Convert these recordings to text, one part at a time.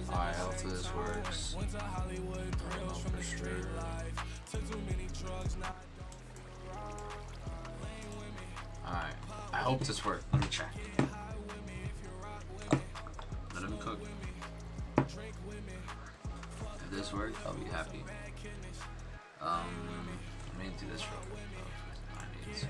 Alright, hopefully this works. I don't know for sure. Alright, I hope this works. Let me check. Let him cook. If this works, I'll be happy. Let me do this real quick. I need to.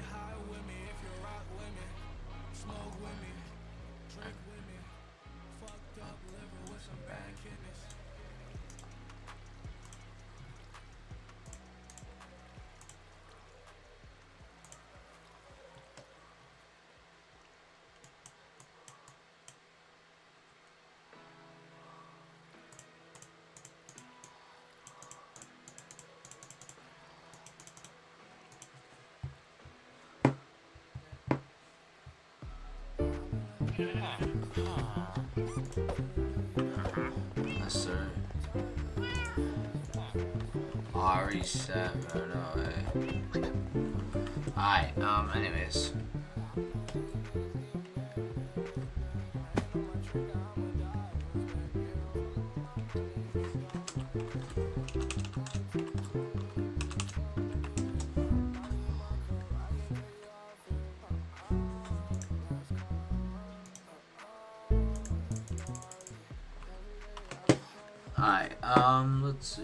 Yes, sir. Already set right away. Alright, anyways. Alright, let's see.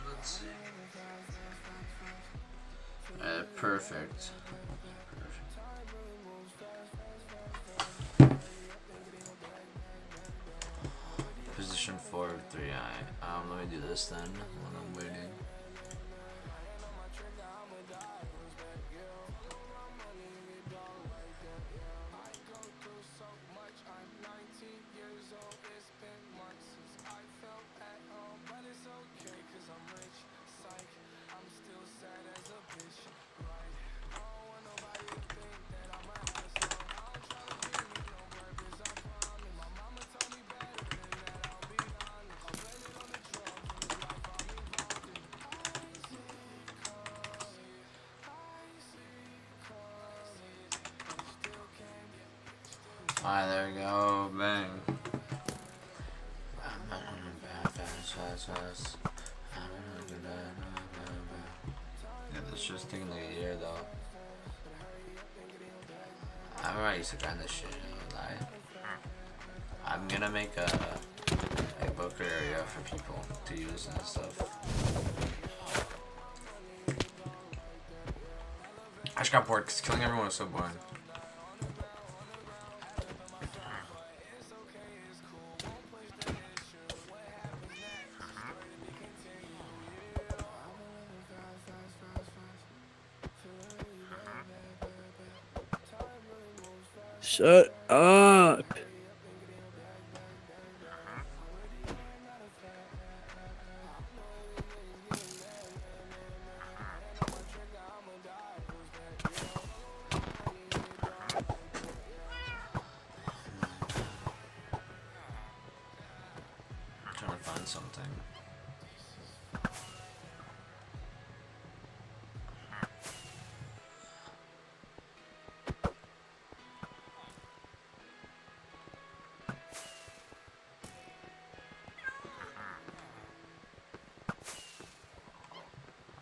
Let's see. Perfect. Position 4 of 3. Let me do this then when I'm waiting. Alright, there we go. Bang. Yeah, this just taking like a year though. I'm already used to grind this shit, like, I'm gonna make a bunker area for people to use and stuff. I just got bored because killing everyone was so boring. Shut up. I'm trying to find something.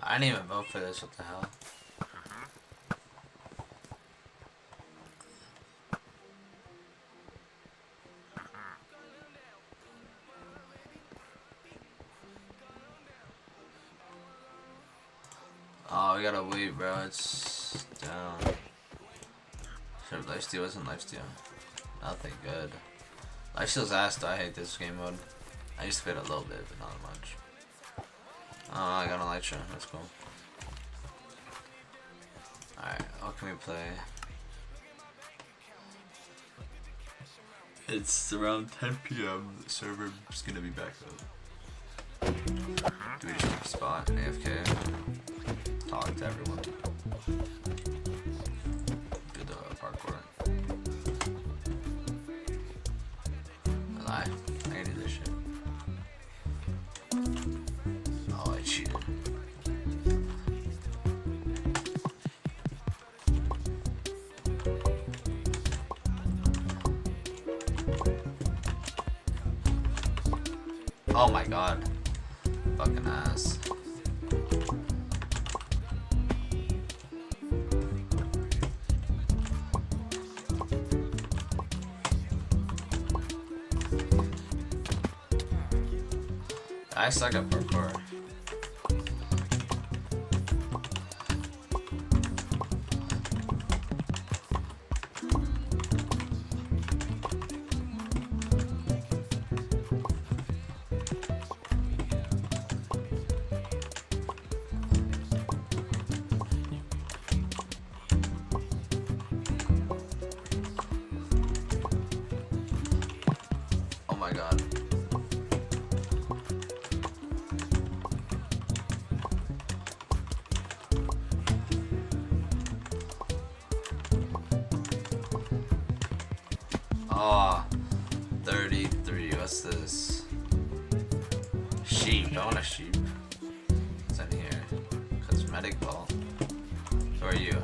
I didn't even vote for this, what the hell? Oh, we gotta wait, bro. It's down. Sure, lifesteal isn't lifesteal. Nothing good. Lifesteal's ass though. I hate this game mode. I used to play it a little bit, but not much. Oh, I got a light show. That's cool. Alright, what can we play? It's around 10 p.m. The server is gonna be back up. Do we just keep spot AFK? Talk to everyone. Do the parkour. Oh my god. Fucking ass. I suck at parkour. Oh my god. Oh, 33. What's this? Sheep. I want a sheep. What's in here? Cosmetic ball. Who are you?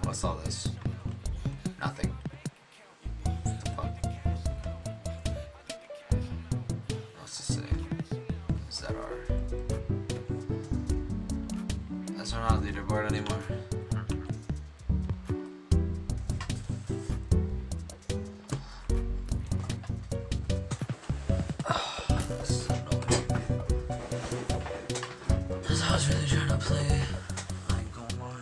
What's all this? Nothing. What the fuck? What's this say? ZR. That's not a leaderboard anymore. This is annoying. Because I was really trying to play. I ain't gonna lie.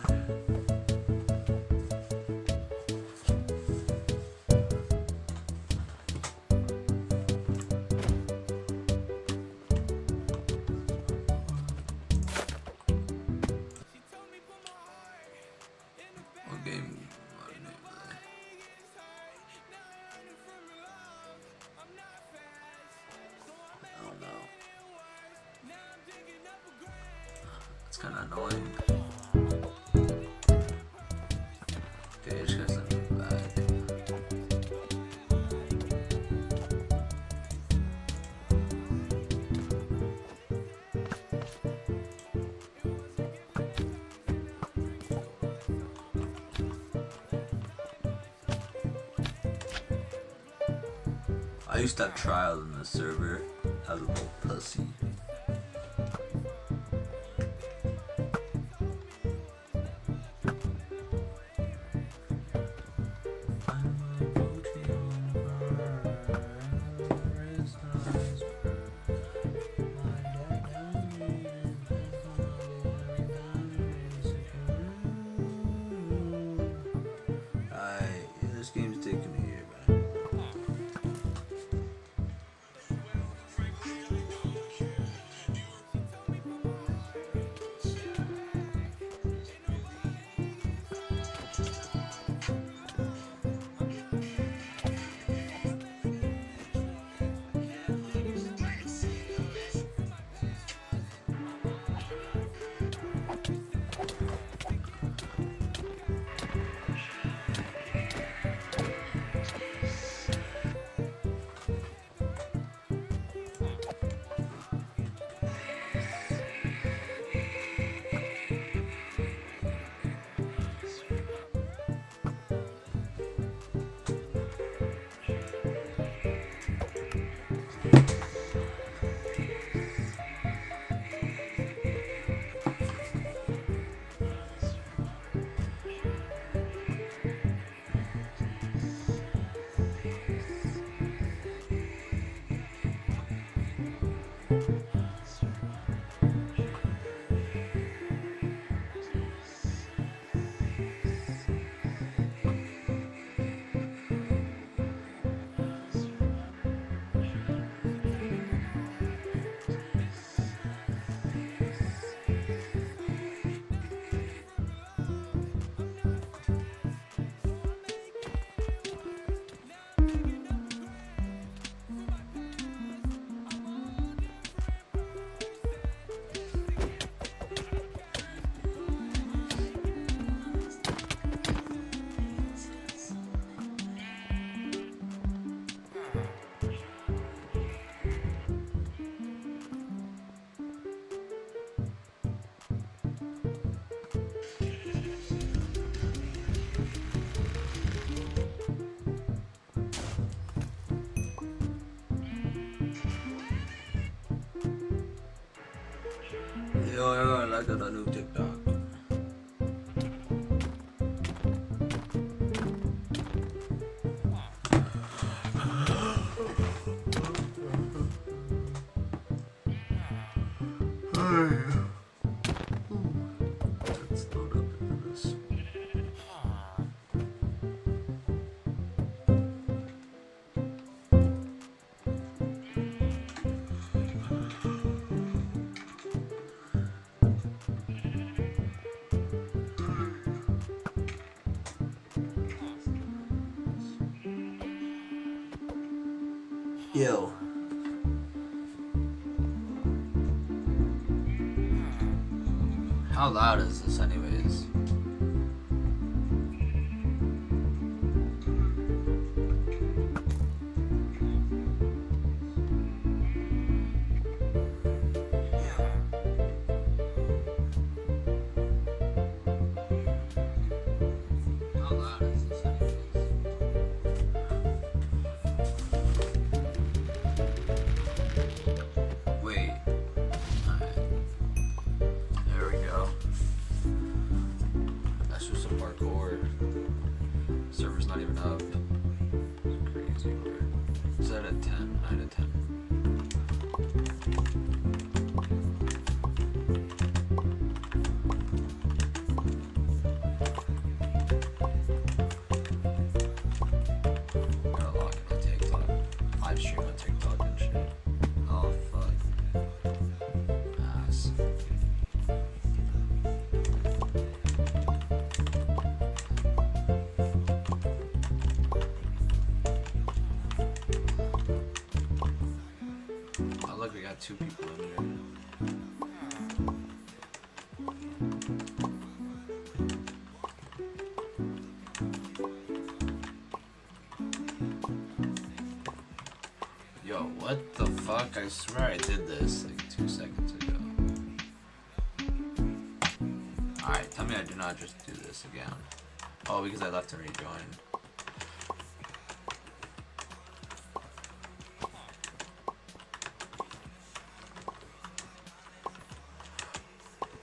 What game? What name is that? I don't know. It's kind of annoying. Okay, just gotta send it back. I used to have trials in the server as a little pussy. This game's taking me here, man. Yo, I got a new TikTok. Let's load up into this. Yo. How loud is this anyways? How loud is this anyways? Wait. Alright. There we go. That's just some parkour. Server's not even up. It's crazy, bro. Is that at 10? 9 to 10. Gotta log into TikTok. Live stream on TikTok and shit. Oh fuck. Ass. Oh look, we got 2 people in here. Yo, what the fuck? I swear I did this like 2 seconds ago. Alright, tell me I do not just do this again. Oh, because I left and rejoined.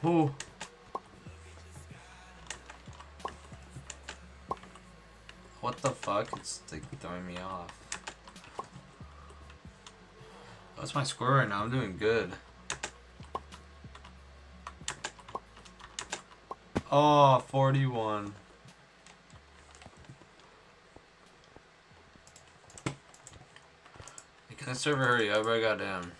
Oh. What the fuck? It's like throwing me off. What's my score right now? I'm doing good. Oh, 41. Can the server hurry up? I goddamn.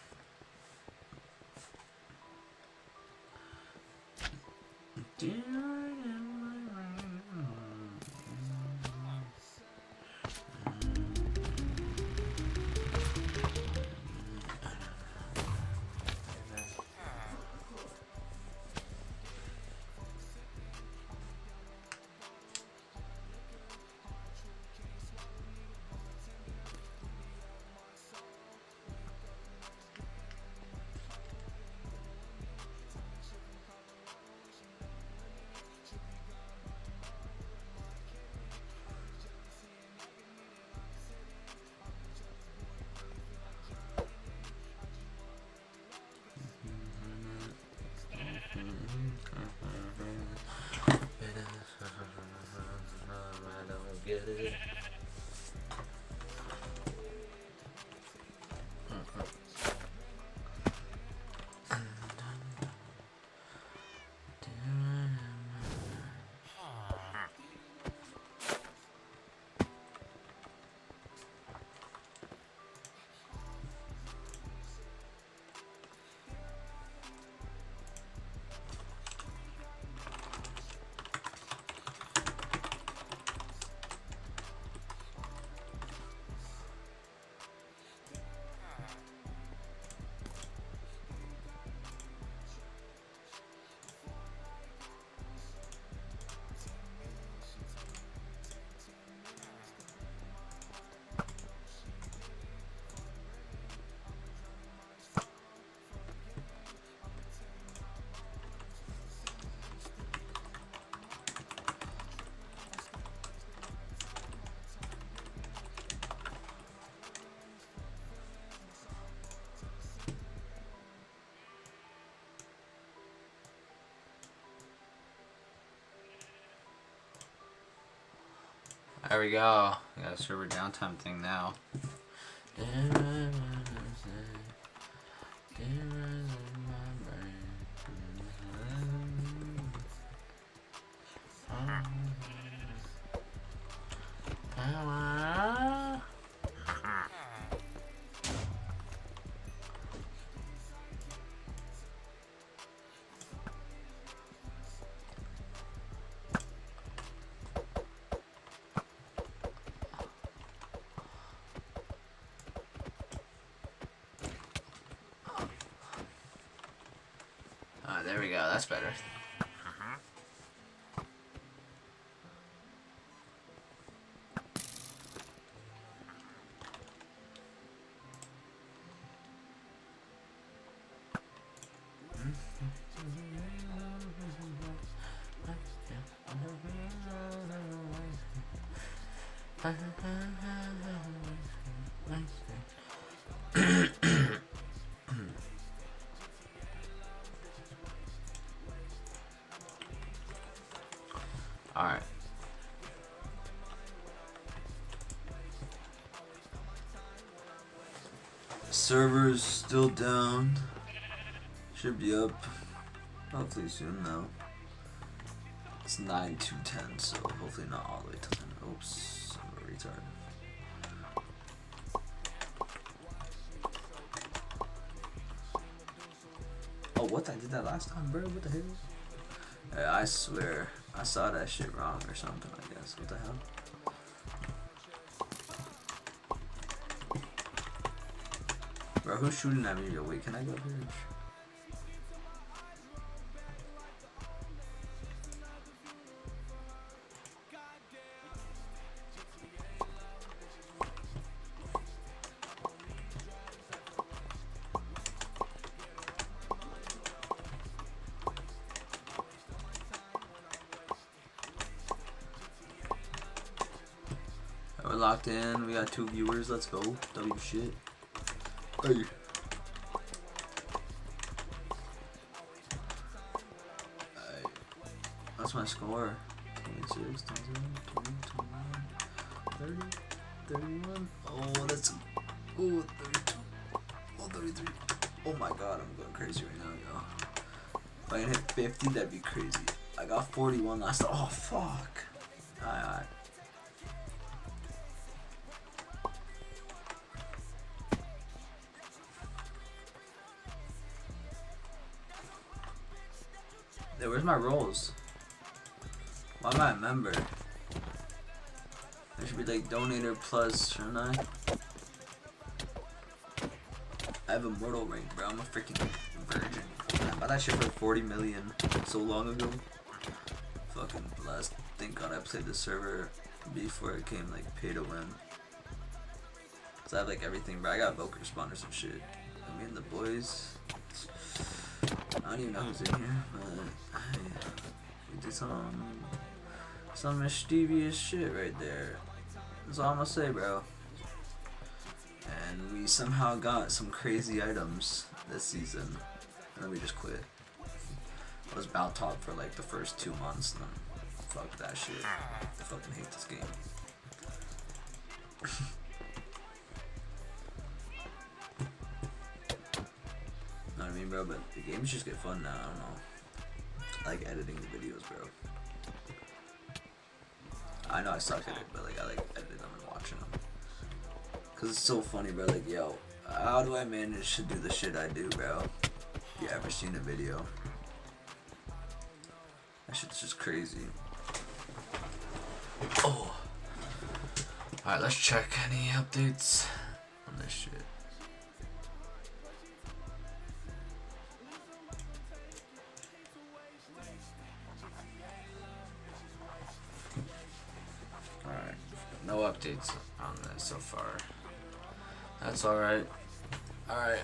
There we go. We got a server downtime thing now. There we go, that's better. Alright. Server's still down. Should be up hopefully soon though. It's 9 to 10, so hopefully not all the way to 10. Oops, I'm a retard. Oh, what? I did that last time, bro? What the hell? Hey, I swear, I saw that shit wrong or something, I guess. What the hell? Bro, who's shooting at me? Yo, wait, can I go up here? We're locked in. We got 2 viewers. Let's go. W shit. Hey. That's my score. 26, 27, 20, 21, 30, 31. Oh, that's. Oh, 32. Oh, 33. Oh my god, I'm going crazy right now, yo. If I can hit 50, that'd be crazy. I got 41 last time. Oh, fuck. Alright. Hey, where's my rolls? Why am I a member? I should be like donator plus, shouldn't I? I have a mortal rank, bro. I'm a freaking virgin. I bought that shit for 40 million so long ago. Fucking blessed. Thank God I played the server before it came like pay to win. Cause I have like everything, bro. I got Voker spawners and shit. Me and the boys. I don't even know who's in here, but we did some mischievous shit right there. That's all I'm gonna say, bro. And we somehow got some crazy items this season, and then we just quit. I was about top for like the first 2 months, and then fuck that shit. I fucking hate this game. Know what I mean, bro? But the games just get fun now. I don't know. I like editing the videos, bro. I know I suck at it, but like I like editing them and watching them. Cause it's so funny, bro. Like, yo, how do I manage to do the shit I do, bro? You ever seen a video? That shit's just crazy. Oh. Alright, let's check any updates on this shit. Alright, no updates on this so far. That's alright. Alright,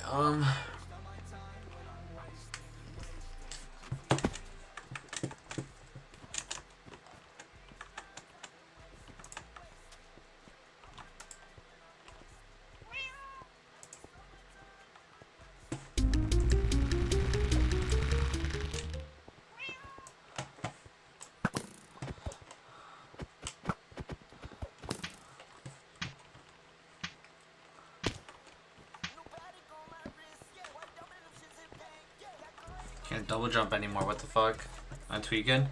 Can't double jump anymore. What the fuck? I'm tweaking.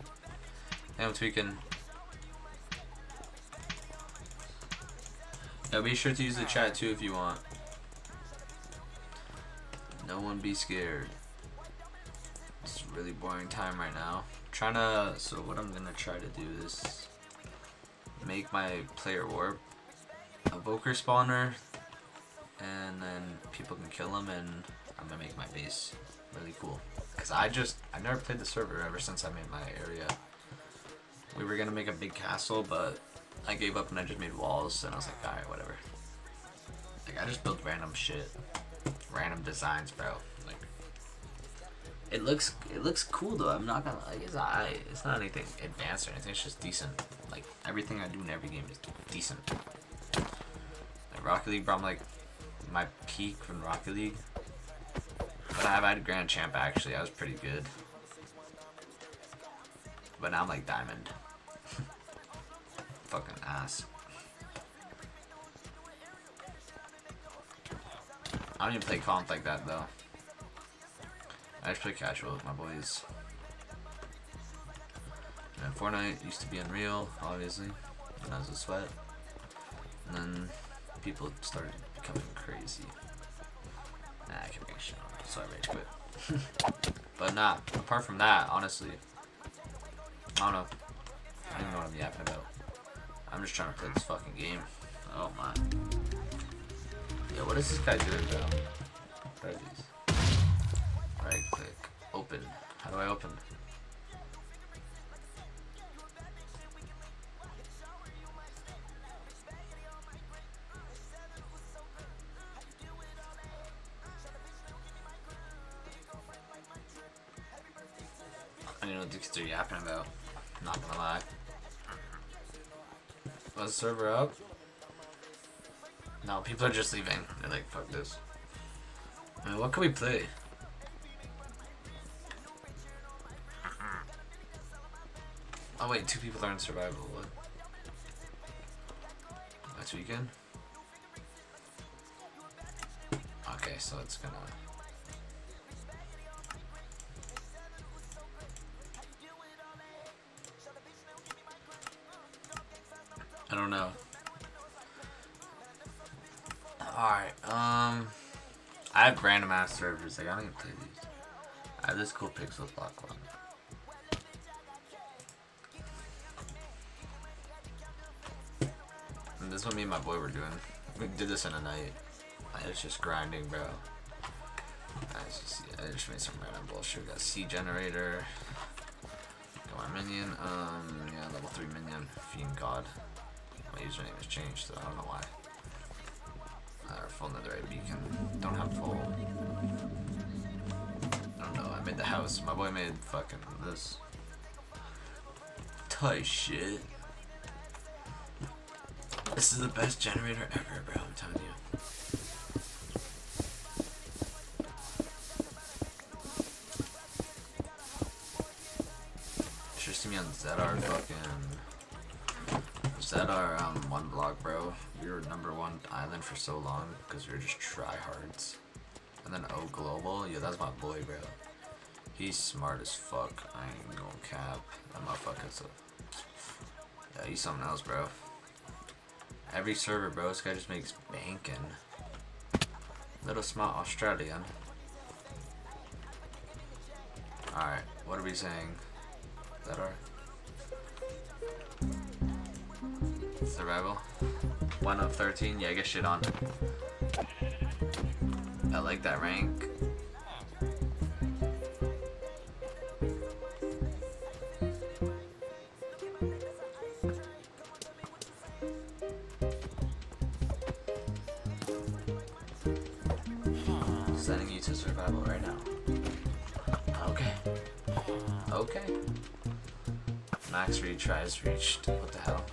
I'm tweaking. Yeah, be sure to use the chat too if you want. No one be scared. It's a really boring time right now. So what I'm gonna try to do is make my player warp a Voker spawner, and then people can kill him, and I'm gonna make my base really cool. Cause I never played the server ever since I made my area. We were gonna make a big castle, but I gave up and I just made walls, and I was like, alright, whatever. Like, I just built random shit. Random designs, bro. Like, it looks cool though. I'm not gonna, like, it's not anything advanced or anything, it's just decent. Like, everything I do in every game is decent. Like, Rocket League, bro, I'm like, my peak from Rocket League. But I had Grand Champ actually, I was pretty good. But now I'm like Diamond. Fucking ass. I don't even play comp like that though. I just play casual with my boys. And Fortnite used to be Unreal, obviously, when I was a sweat. And then people started becoming crazy. Nah, I can make shit on, so I rage quit. But nah, apart from that, honestly, I don't know. I don't even know what I'm yapping about. I'm just trying to play this fucking game. Oh my. Yeah, what is this guy doing, bro? What are these? Right click. Open. How do I open? I don't know what the kids are yapping about. Not gonna lie. Was the server up? No, people are just leaving. They're like, fuck this. I mean, what can we play? Oh wait, 2 people are in survival. What? That's weekend? Okay, so it's gonna... I don't know. Alright, I have random ass servers, like I don't even play these. I have this cool pixel block one. And this is what me and my boy were doing. We did this in a night. I was just grinding, bro. I just made some random bullshit. We got C generator. Got my minion, yeah, level 3 minion, Fiend God. My username has changed, so I don't know why. Full netherite beacon. Don't have full. I don't know. I made the house. My boy made fucking this. Tight shit. This is the best generator ever, bro. I'm telling you. Should see me on Zedar one block, bro. We were #1 island for so long because we were just tryhards. And then O Global, yeah, that's my boy, bro. He's smart as fuck. I ain't gonna cap. That motherfucker's yeah, he's something else, bro. Every server, bro, this guy just makes banking. Little smart Australian. Alright, what are we saying? Is that our survival? 1 of 13? Yeah, get shit on. I like that rank. Sending you to survival right now. Okay. Okay. Max retries reached. What the hell?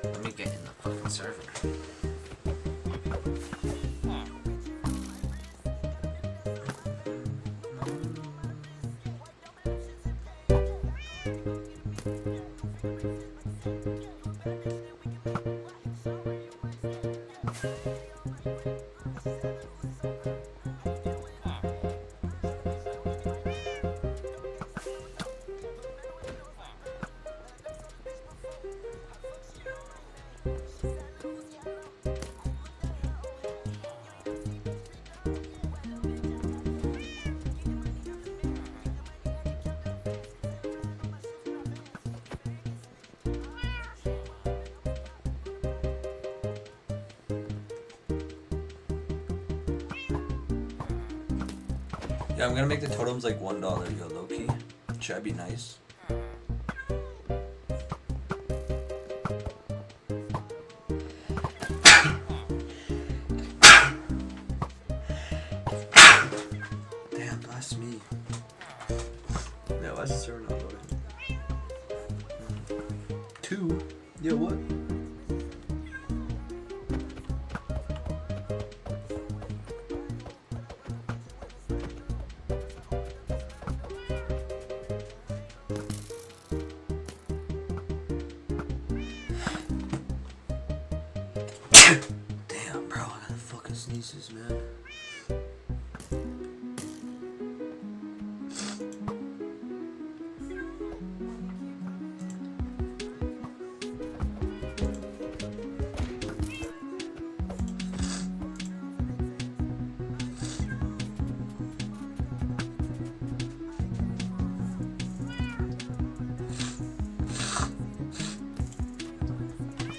Let me get in the fucking server. Yeah, I'm gonna make the totems like $1, yo, low key. Should I be nice? Damn, bless me. Yeah, why is the server not loading? 2? Yo, what? Damn, bro, I gotta fucking sneeze this, man.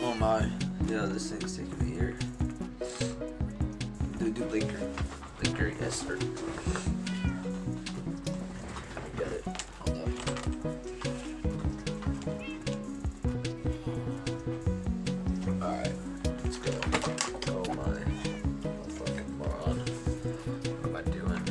Oh my. Yeah, this thing's taking me here. Do blinker. Blinker, yes, sir. Get it. Hold up. Alright, let's go. Oh my. I'm a fucking moron. What am I doing?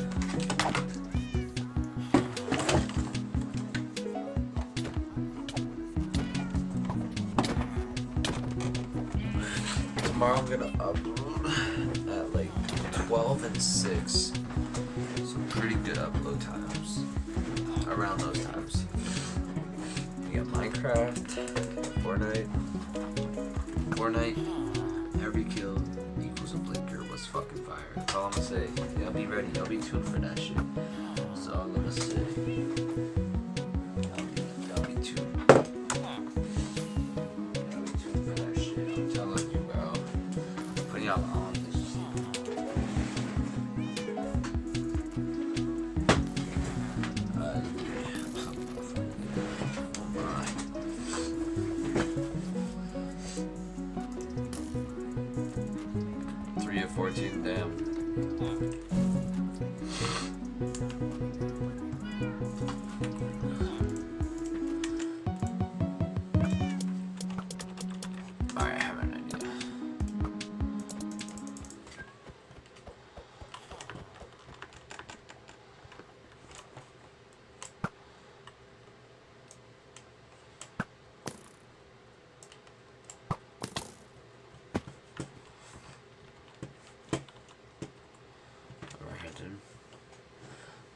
Tomorrow I'm gonna upload at like 12 and 6. Some pretty good upload times. Around those times. You got Minecraft, Fortnite, every kill equals a blinker was fucking fire. That's all I'm gonna say. Y'all be ready, y'all be tuned for that shit. That's all I'm gonna say. Y'all be tuned. Y'all be tuned for that shit. I'm telling you, bro. Putting y'all on this. Three of 14, damn. Alright, I have an idea.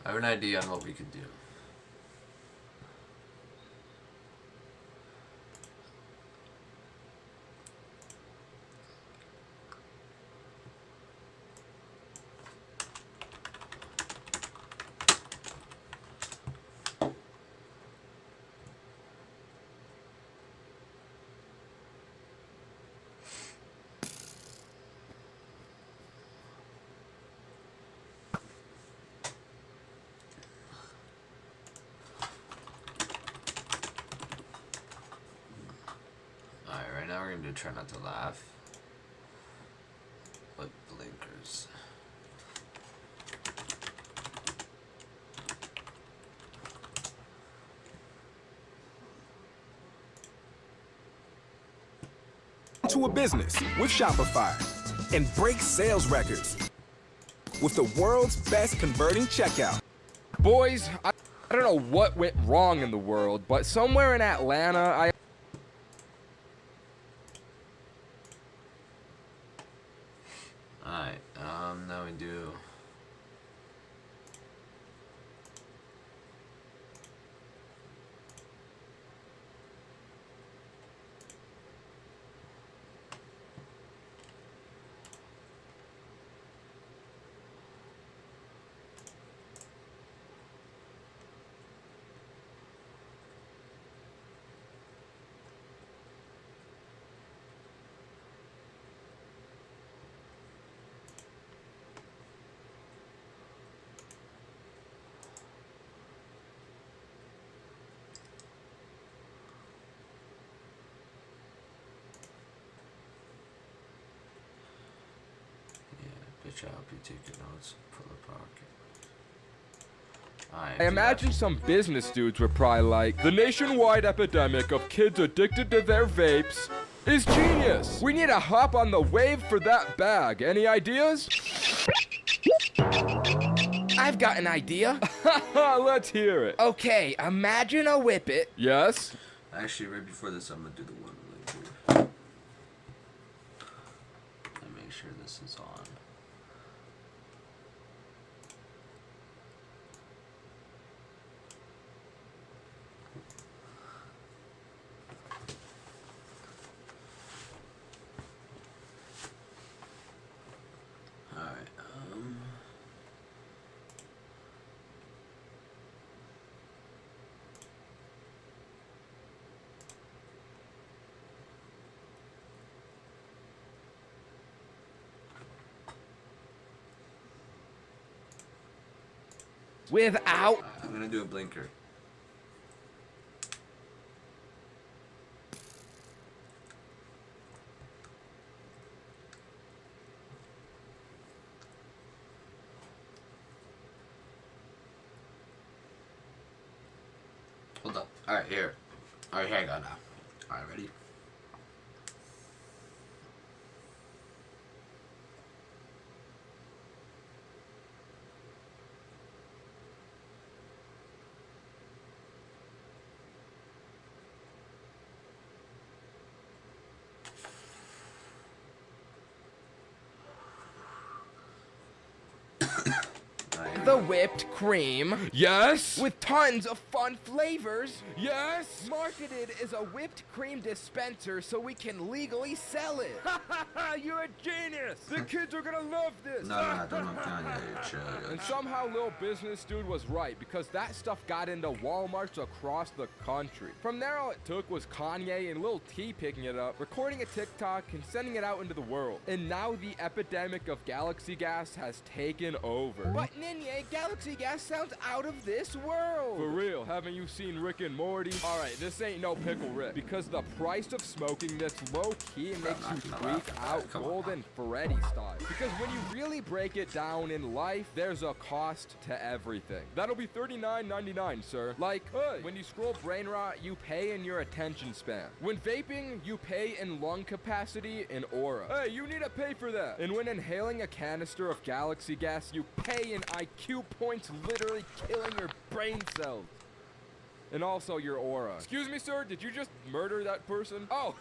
I have an idea on what we could do. Right now we're gonna do try not to laugh. With blinkers. To a business with Shopify and break sales records with the world's best converting checkout. Boys, I don't know what went wrong in the world, but somewhere in Atlanta, Alright, now we do. Bitch, I hope you take your notes. Pull a pocket. Alright, I imagine some business dudes were probably like, the nationwide epidemic of kids addicted to their vapes is genius. We need to hop on the wave for that bag. Any ideas? I've got an idea. Let's hear it. Okay, imagine a whippet. Yes? Actually, right before this, I'm gonna do the one like here. And make sure this is on. Alright, Without. I'm gonna do a blinker. Hold up. Alright, here. Alright, here I go now. Alright, ready? The whipped cream Yes? with tons of fun flavors. Yes? Marketed as a whipped cream dispenser so we can legally sell it. You're a genius. The kids are gonna love this. No, don't look down yet. You're chill. And somehow little business dude was right, because that stuff got into Walmarts across the country. From there, all it took was Kanye and Lil T picking it up, recording a TikTok, and sending it out into the world. And now the epidemic of galaxy gas has taken over. But Ninja, galaxy gas sounds out of this world. For real, haven't you seen Rick and Morty? Alright, this ain't no Pickle Rick, because the price of smoking this low-key makes you freak out Golden Freddy style. Because when you really break it down in life, there's a cost to everything. That'll be $39.99, sir. Like, hey, when you scroll brain rot, you pay in your attention span. When vaping, you pay in lung capacity and aura. Hey, you need to pay for that. And when inhaling a canister of galaxy gas, you pay in IQ points, literally killing your brain cells. And also your aura. Excuse me, sir, did you just murder that person? Oh,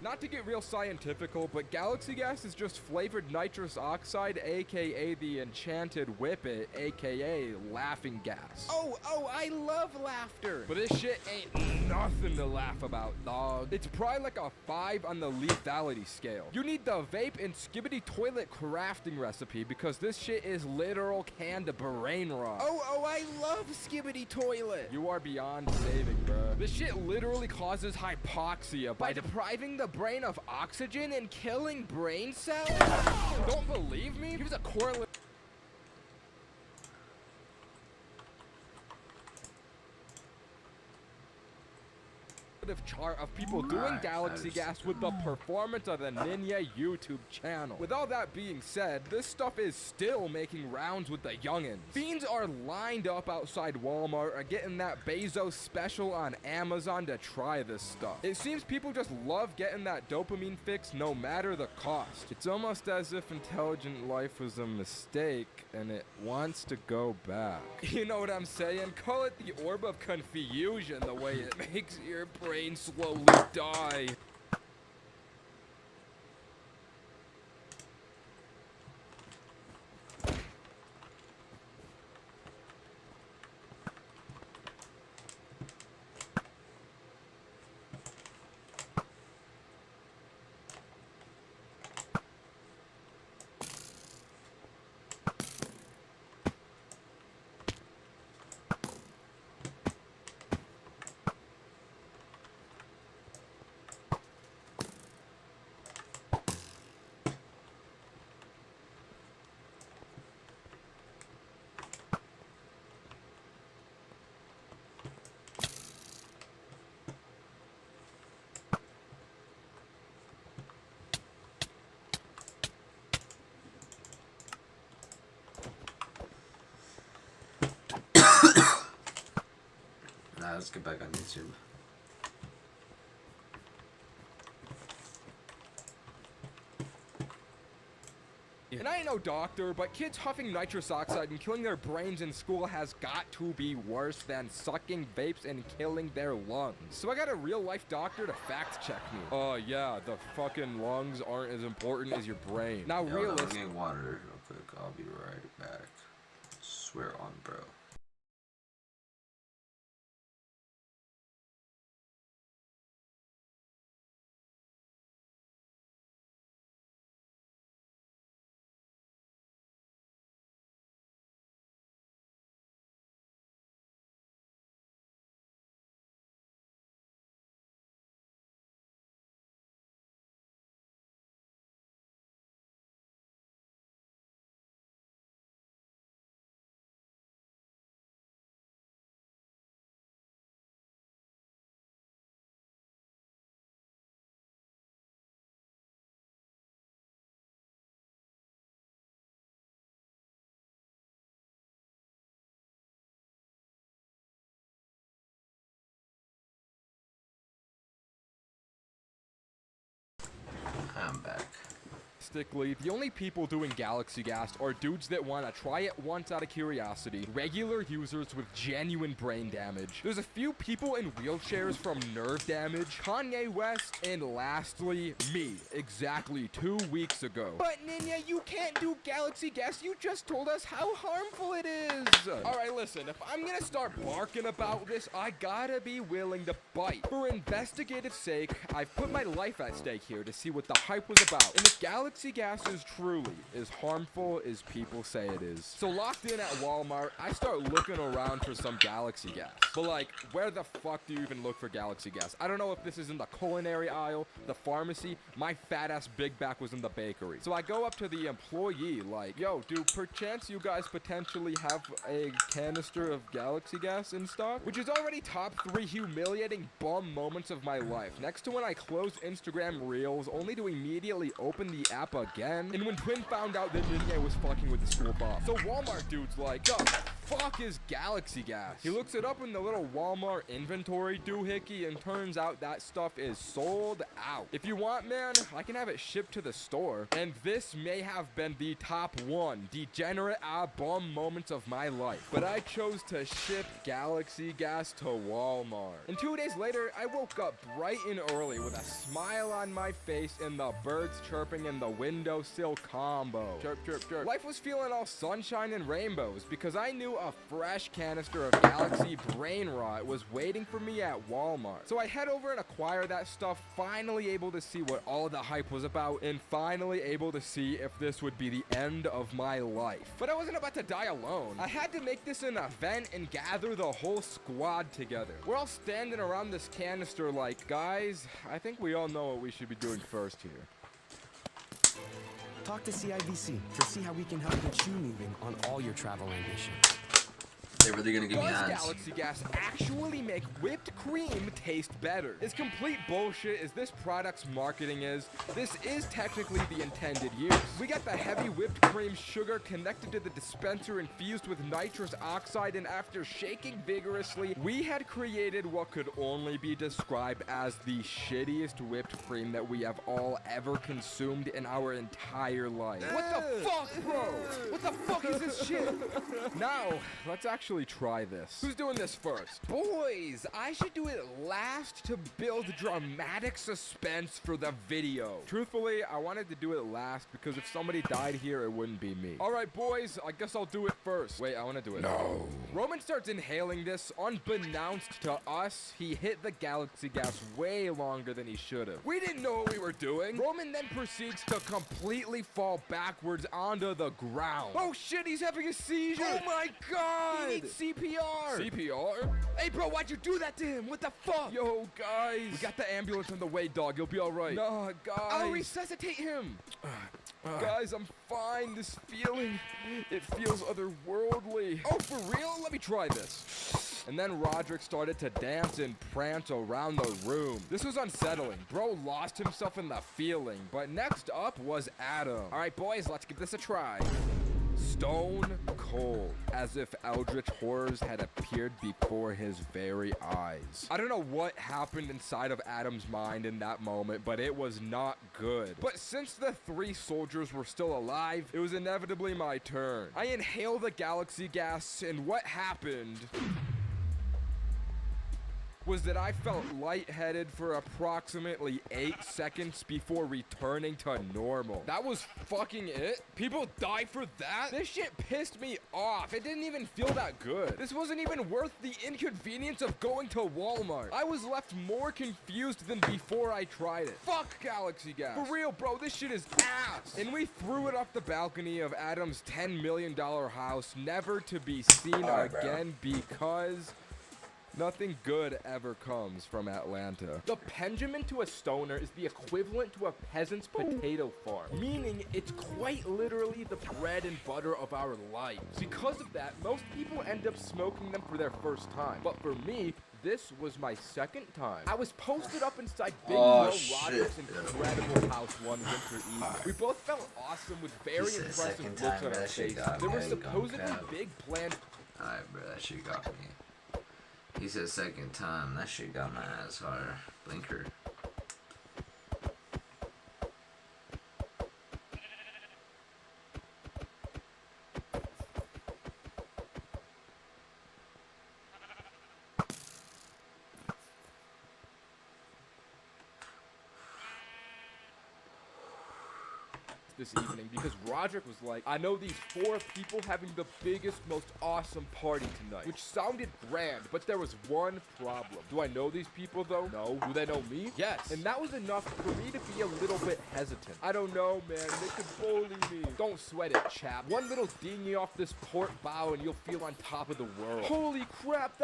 not to get real scientifical, but galaxy gas is just flavored nitrous oxide, aka the enchanted whippet, aka laughing gas. Oh, I love laughter. But this shit ain't nothing to laugh about, dog. It's probably like a 5 on the lethality scale. You need the vape and skibbity toilet crafting recipe, because this shit is literal canned brain rot. Oh, I love Skibbity Toilet. You are beyond saving, bruh. This shit literally causes hypoxia By depriving the brain of oxygen and killing brain cells? Don't believe me? Here's a correlate. Chart of people doing galaxy gas with the performance of the Ninja YouTube channel. With all that being said, this stuff is still making rounds with the youngins. Fiends are lined up outside Walmart or getting that Bezos special on Amazon to try this stuff. It seems people just love getting that dopamine fix no matter the cost. It's almost as if intelligent life was a mistake and it wants to go back. You know what I'm saying? Call it the orb of confusion, the way it makes your brain slowly die. Nah, let's get back on YouTube. And I ain't no doctor, but kids huffing nitrous oxide and killing their brains in school has got to be worse than sucking vapes and killing their lungs. So I got a real-life doctor to fact-check me. Yeah, the fucking lungs aren't as important as your brain. Now, I'm realistically... getting water real quick. I'll be right back. Swear on, bro. I'm back. The only people doing Galaxy Gas are dudes that want to try it once out of curiosity, regular users with genuine brain damage. There's a few people in wheelchairs from nerve damage, Kanye West, and lastly, me, exactly 2 weeks ago. But Ninja, you can't do Galaxy Gas. You just told us how harmful it is. Alright, listen, if I'm gonna start barking about this, I gotta be willing to bite. For investigative sake, I've put my life at stake here to see what the hype was about. And if Galaxy Gas is truly as harmful as people say it is. So locked in at Walmart, I start looking around for some Galaxy Gas. But like, where the fuck do you even look for Galaxy Gas? I don't know if this is in the culinary aisle, the pharmacy, my fat ass big back was in the bakery. So I go up to the employee like, yo, do perchance you guys potentially have a canister of Galaxy Gas in stock? Which is already top 3 humiliating bum moments of my life. Next to when I close Instagram Reels, only to immediately open the app again, and when Twin found out that Ninja was fucking with the school boss. So Walmart dude's like, the fuck is Galaxy Gas? He looks it up in the little Walmart inventory doohickey, and turns out that stuff is sold out. If you want, man, I can have it shipped to the store. And this may have been the top 1 degenerate bum moments of my life, but I chose to ship Galaxy Gas to Walmart. And 2 days later, I woke up bright and early with a smile on my face and the birds chirping in the windowsill combo. Chirp, chirp, chirp. Life was feeling all sunshine and rainbows because I knew a fresh canister of Galaxy Brain Rot was waiting for me at Walmart. So I head over and acquire that stuff, finally able to see what all the hype was about, and finally able to see if this would be the end of my life. But I wasn't about to die alone. I had to make this an event and gather the whole squad together. We're all standing around this canister like, guys, I think we all know what we should be doing first here. Talk to CIVC to see how we can help get you moving on all your travel ambitions. They're really gonna give me Does ads. Galaxy Gas actually make whipped cream taste better? As complete bullshit as this product's marketing is, this is technically the intended use. We got the heavy whipped cream sugar connected to the dispenser infused with nitrous oxide, and after shaking vigorously, we had created what could only be described as the shittiest whipped cream that we have all ever consumed in our entire life. What the fuck, bro? What the fuck is this shit? Now, let's actually try this. Who's doing this first? Boys, I should do it last to build dramatic suspense for the video. Truthfully, I wanted to do it last because if somebody died here, it wouldn't be me. All right, boys, I guess I'll do it first. Wait, I want to do it. No. Roman starts inhaling this. Unbeknownst to us, he hit the Galaxy Gas way longer than he should have. We didn't know what we were doing. Roman then proceeds to completely fall backwards onto the ground. Oh shit, he's having a seizure. Oh my god. He needs CPR. CPR? Hey, bro, why'd you do that to him? What the fuck? Yo, guys. We got the ambulance on the way, dog. You'll be all right. Nah, guys. I'll resuscitate him. Guys, I'm fine. This feeling, it feels otherworldly. Oh, for real? Let me try this. And then Roderick started to dance and prance around the room. This was unsettling. Bro lost himself in the feeling. But next up was Adam. All right, boys, let's give this a try. Stone cold, as if eldritch horrors had appeared before his very eyes. I don't know what happened inside of Adam's mind in that moment, but it was not good. But since the 3 soldiers were still alive, it was inevitably my turn. I inhaled the galaxy gas, and what happened was that I felt lightheaded for approximately 8 seconds before returning to normal. That was fucking it? People die for that? This shit pissed me off. It didn't even feel that good. This wasn't even worth the inconvenience of going to Walmart. I was left more confused than before I tried it. Fuck Galaxy Gas. For real, bro, this shit is ass. And we threw it off the balcony of Adam's $10 million house, never to be seen again because nothing good ever comes from Atlanta. The Pendulum to a stoner is the equivalent to a peasant's potato farm, meaning it's quite literally the bread and butter of our lives. Because of that, most people end up smoking them for their first time. But for me, this was my second time. I was posted up inside Big Bro Roderick's incredible house one winter evening. We both felt awesome with very impressive looks on our faces. There were supposedly big plans. Alright, bro, that shit got me. He said second time. That shit got my ass hard. Blinker. This evening because Roderick was like, I know these 4 people having the biggest, most awesome party tonight, which sounded grand, but there was one problem. Do I know these people though? No. Do they know me? Yes. And that was enough for me to be a little bit hesitant. I don't know, man. They could bully me. Don't sweat it, chap. One little dinghy off this port bow and you'll feel on top of the world. Holy crap,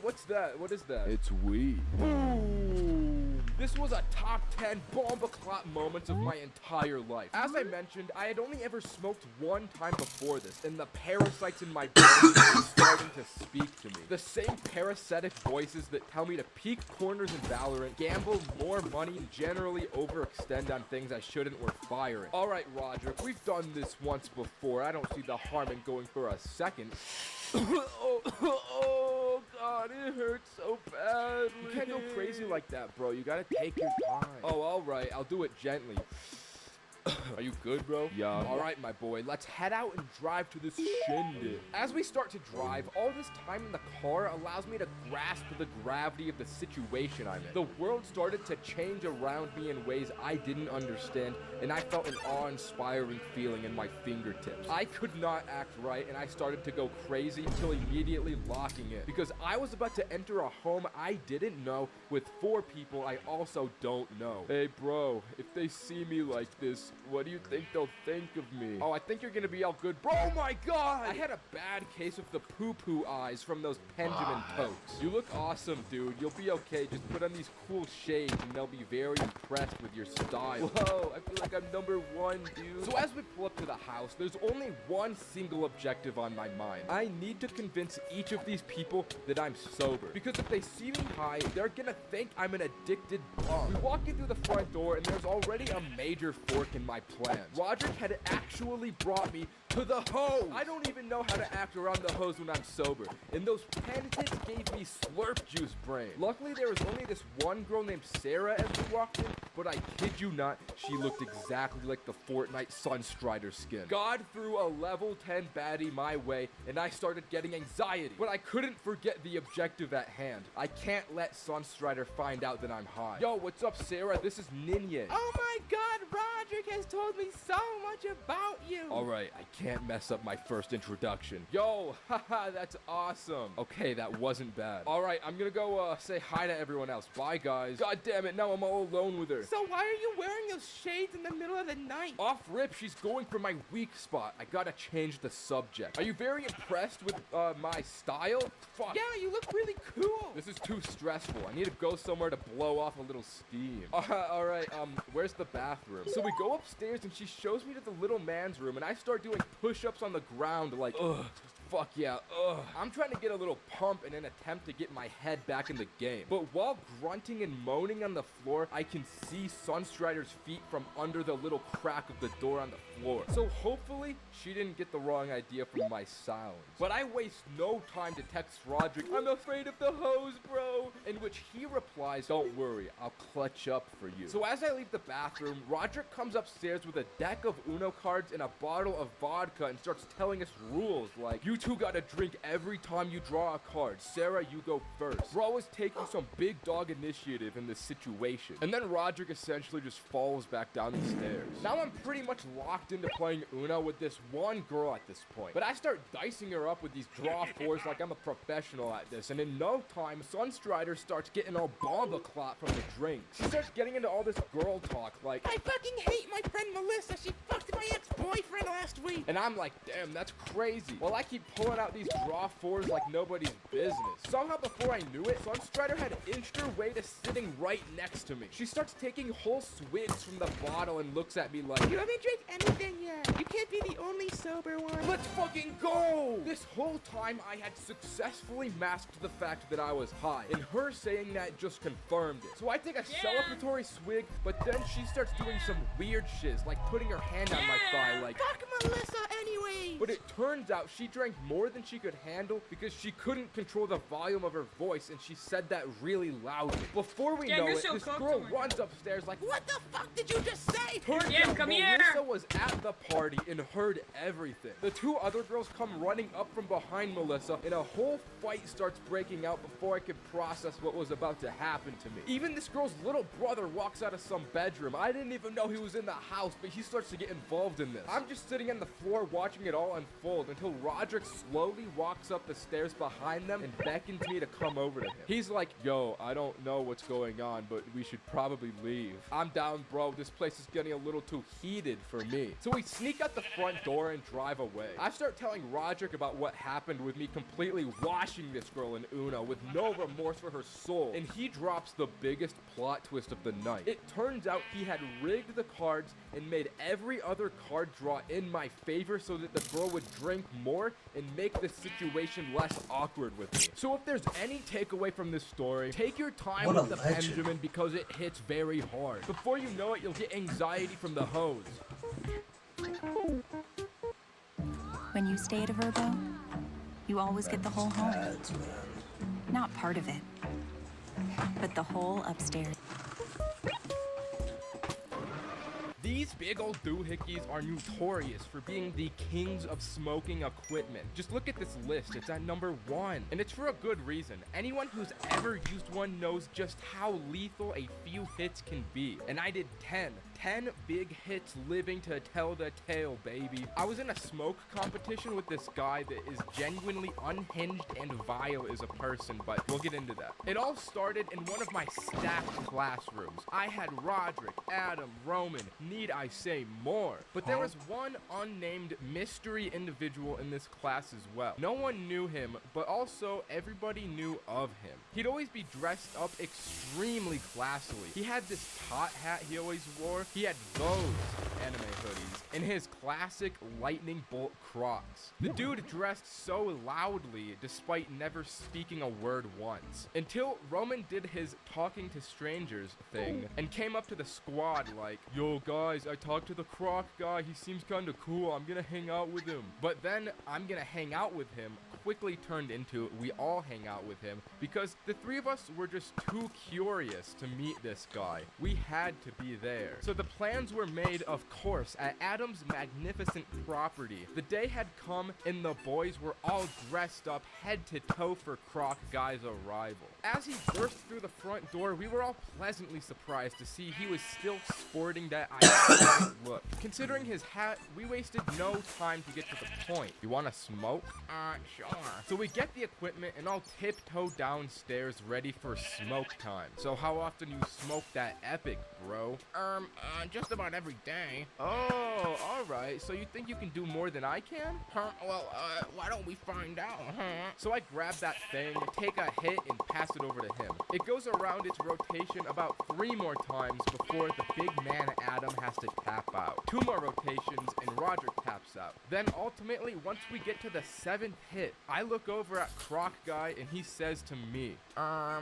what's that? What is that? It's weed. Boom. This was a top 10 bomba clot moments of my entire life. As I mentioned, I had only ever smoked one time before this, and the parasites in my brain were starting to speak to me. The same parasitic voices that tell me to peek corners in Valorant, gamble more money, and generally overextend on things I shouldn't were firing. Alright, Roderick, we've done this once before. I don't see the harm in going for a second. Oh god, it hurts so badly. You can't go crazy like that, bro. You gotta take your time. Oh, alright, I'll do it gently. Are you good, bro? Yeah. Alright, my boy, let's head out and drive to this shindig. As we start to drive, all this time in the car allows me to grasp the gravity of the situation I'm in. The world started to change around me in ways I didn't understand, and I felt an awe-inspiring feeling in my fingertips. I could not act right, and I started to go crazy until immediately locking it, because I was about to enter a home I didn't know with 4 people I also don't know. Hey, bro, if they see me like this, what do you think they'll think of me? Oh, I think you're gonna be all good. Bro, oh my god! I had a bad case of the poo-poo eyes from those Pendulum tokes. You look awesome, dude. You'll be okay. Just put on these cool shades and they'll be very impressed with your style. Whoa, I feel like I'm #1, dude. So as we pull up to the house, there's only one single objective on my mind. I need to convince each of these people that I'm sober. Because if they see me high, they're gonna think I'm an addicted bum. We walk in through the front door and there's already a major fork in my plans. Roderick had actually brought me to the hose. I don't even know how to act around the hose when I'm sober. And those penitents gave me slurp juice brain. Luckily, there was only this one girl named Sarah as we walked in, but I kid you not, she looked exactly like the Fortnite Sunstrider skin. God threw a level 10 baddie my way, and I started getting anxiety. But I couldn't forget the objective at hand. I can't let Sunstrider find out that I'm high. Yo, what's up, Sarah? This is Ninye. Oh my god, Roderick has told me so much about you. Alright, I can't mess up my first introduction. Yo, haha, that's awesome. Okay, that wasn't bad. Alright, I'm gonna go say hi to everyone else. Bye, guys. God damn it, now I'm all alone with her. So why are you wearing those shades in the middle of the night? Off rip, she's going for my weak spot. I gotta change the subject. Are you very impressed with my style? Fuck. Yeah, you look really cool. This is too stressful. I need to go somewhere to blow off a little steam. Alright, where's the bathroom? So we go upstairs and she shows me to the little man's room and I start doing push-ups on the ground like, ugh. fuck yeah. Ugh. I'm trying to get a little pump in an attempt to get my head back in the game. But while grunting and moaning on the floor, I can see Sunstrider's feet from under the little crack of the door on the floor. So hopefully she didn't get the wrong idea from my sounds. But I waste no time to text Roderick, "I'm afraid of the hose, bro," in which he replies, "Don't worry, I'll clutch up for you." So as I leave the bathroom, Roderick comes upstairs with a deck of Uno cards and a bottle of vodka and starts telling us rules like, "You two gotta drink every time you draw a card. Sarah, you go first." Bro is taking some big dog initiative in this situation. And then Roderick essentially just falls back down the stairs. Now I'm pretty much locked into playing Uno with this one girl at this point. But I start dicing her up with these draw fours like I'm a professional at this. And in no time, Sunstrider starts getting all bomba clot from the drink. She starts getting into all this girl talk like, "I fucking hate my friend Melissa. She fucked my ex-boyfriend last week." And I'm like, damn, that's crazy. Well, I keep pulling out these draw fours like nobody's business. Somehow before I knew it, Sunstrider had inched her way to sitting right next to me. She starts taking whole swigs from the bottle and looks at me like, "You haven't drank anything yet. You can't be the only sober one. Let's fucking go!" This whole time I had successfully masked the fact that I was high, and her saying that just confirmed it. So I take a celebratory swig, but then she starts doing some weird shiz, like putting her hand on my thigh like, "Fuck Melissa anyway." But it turns out she drank more than she could handle because she couldn't control the volume of her voice, and she said that really loudly. Before we know it, this girl runs upstairs like, "What the fuck did you just say?" Turns out Melissa was at the party and heard everything. The two other girls come running up from behind Melissa, and a whole fight starts breaking out before I could process what was about to happen to me. Even this girl's little brother walks out of some bedroom. I didn't even know he was in the house, but he starts to get involved in this. I'm just sitting on the floor watching it all unfold until Roderick slowly walks up the stairs behind them and beckons me to come over to him. He's like, "Yo, I don't know what's going on, but we should probably leave." I'm down, bro. This place is getting a little too heated for me. So we sneak out the front door and drive away. I start telling Roderick about what happened with me completely washing this girl in Uno with no remorse for her soul, and he drops the biggest plot twist of the night. It turns out he had rigged the cards and made every other card draw in my favor so that the girl would drink more and make the situation less awkward with me. So if there's any takeaway from this story, take your time with the Benjamin because it hits very hard. Before you know it, you'll get anxiety from the hose. When you stay at a Verbo, you always get the whole home. Not part of it, but the whole upstairs. These big old doohickeys are notorious for being the kings of smoking equipment. Just look at this list, it's at number 1. And it's for a good reason. Anyone who's ever used one knows just how lethal a few hits can be. And I did 10 big hits living to tell the tale, baby. I was in a smoke competition with this guy that is genuinely unhinged and vile as a person, but we'll get into that. It all started in one of my stacked classrooms. I had Roderick, Adam, Roman, need I say more? But there was one unnamed mystery individual in this class as well. No one knew him, but also everybody knew of him. He'd always be dressed up extremely classily. He had this tot hat he always wore. He had those anime hoodies and his classic lightning bolt Crocs. The dude dressed so loudly despite never speaking a word once. Until Roman did his talking to strangers thing and came up to the squad like, "Yo guys, I talked to the Croc guy, he seems kinda cool, I'm gonna hang out with him." But then "I'm gonna hang out with him" quickly turned into "we all hang out with him" because the three of us were just too curious to meet this guy. We had to be there. So the plans were made, of course, at Adam's magnificent property. The day had come and the boys were all dressed up head to toe for Croc Guy's arrival. As he burst through the front door, we were all pleasantly surprised to see he was still sporting that iconic look. Considering his hat, we wasted no time to get to the point. "You wanna smoke?" Sure. So we get the equipment and I'll tiptoe downstairs ready for smoke time. So how often you smoke that epic, bro? Just about every day. Oh, alright. So you think you can do more than I can? Huh? Well, why don't we find out, huh? So I grab that thing, take a hit, and pass it over to him. It goes around its rotation about 3 more times before the big man Adam has to tap out. 2 more rotations, and Roger taps out. Then ultimately, once we get to the 7th hit, I look over at Croc Guy, and he says to me, I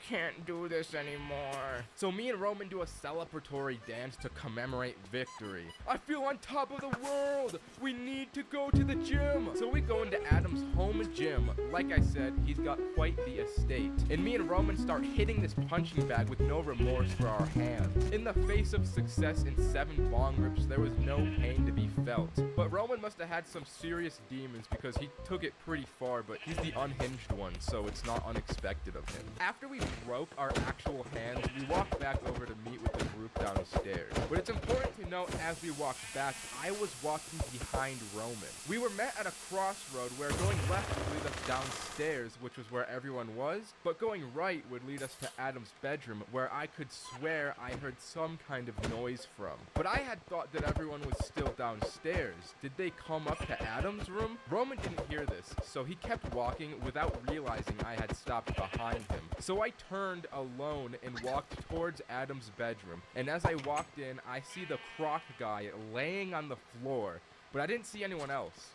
can't do this anymore. So me and Roman do a celebratory dance to commemorate victory. I feel on top of the world! We need to go to the gym! So we go into Adam's home gym. Like I said, he's got quite the estate. And me and Roman start hitting this punching bag with no remorse for our hands. In the face of success in 7 bong rips, there was no pain to be felt. But Roman must have had some serious demons because he took it pretty far, but he's the unhinged one, so it's not unexpected of him. After we broke our actual hands, we walked back over to meet with the group downstairs. But it's important to note as we walked back, I was walking behind Roman. We were met at a crossroad where going left would lead us downstairs, which was where everyone was, but going right would lead us to Adam's bedroom, where I could swear I heard some kind of noise from. But I had thought that everyone was still downstairs. Did they come up to Adam's room? Roman didn't hear this, so he kept walking without realizing I had stopped behind him. So I turned alone and walked towards Adam's bedroom, and as I walked in, I see the Croc Guy laying on the floor, but I didn't see anyone else.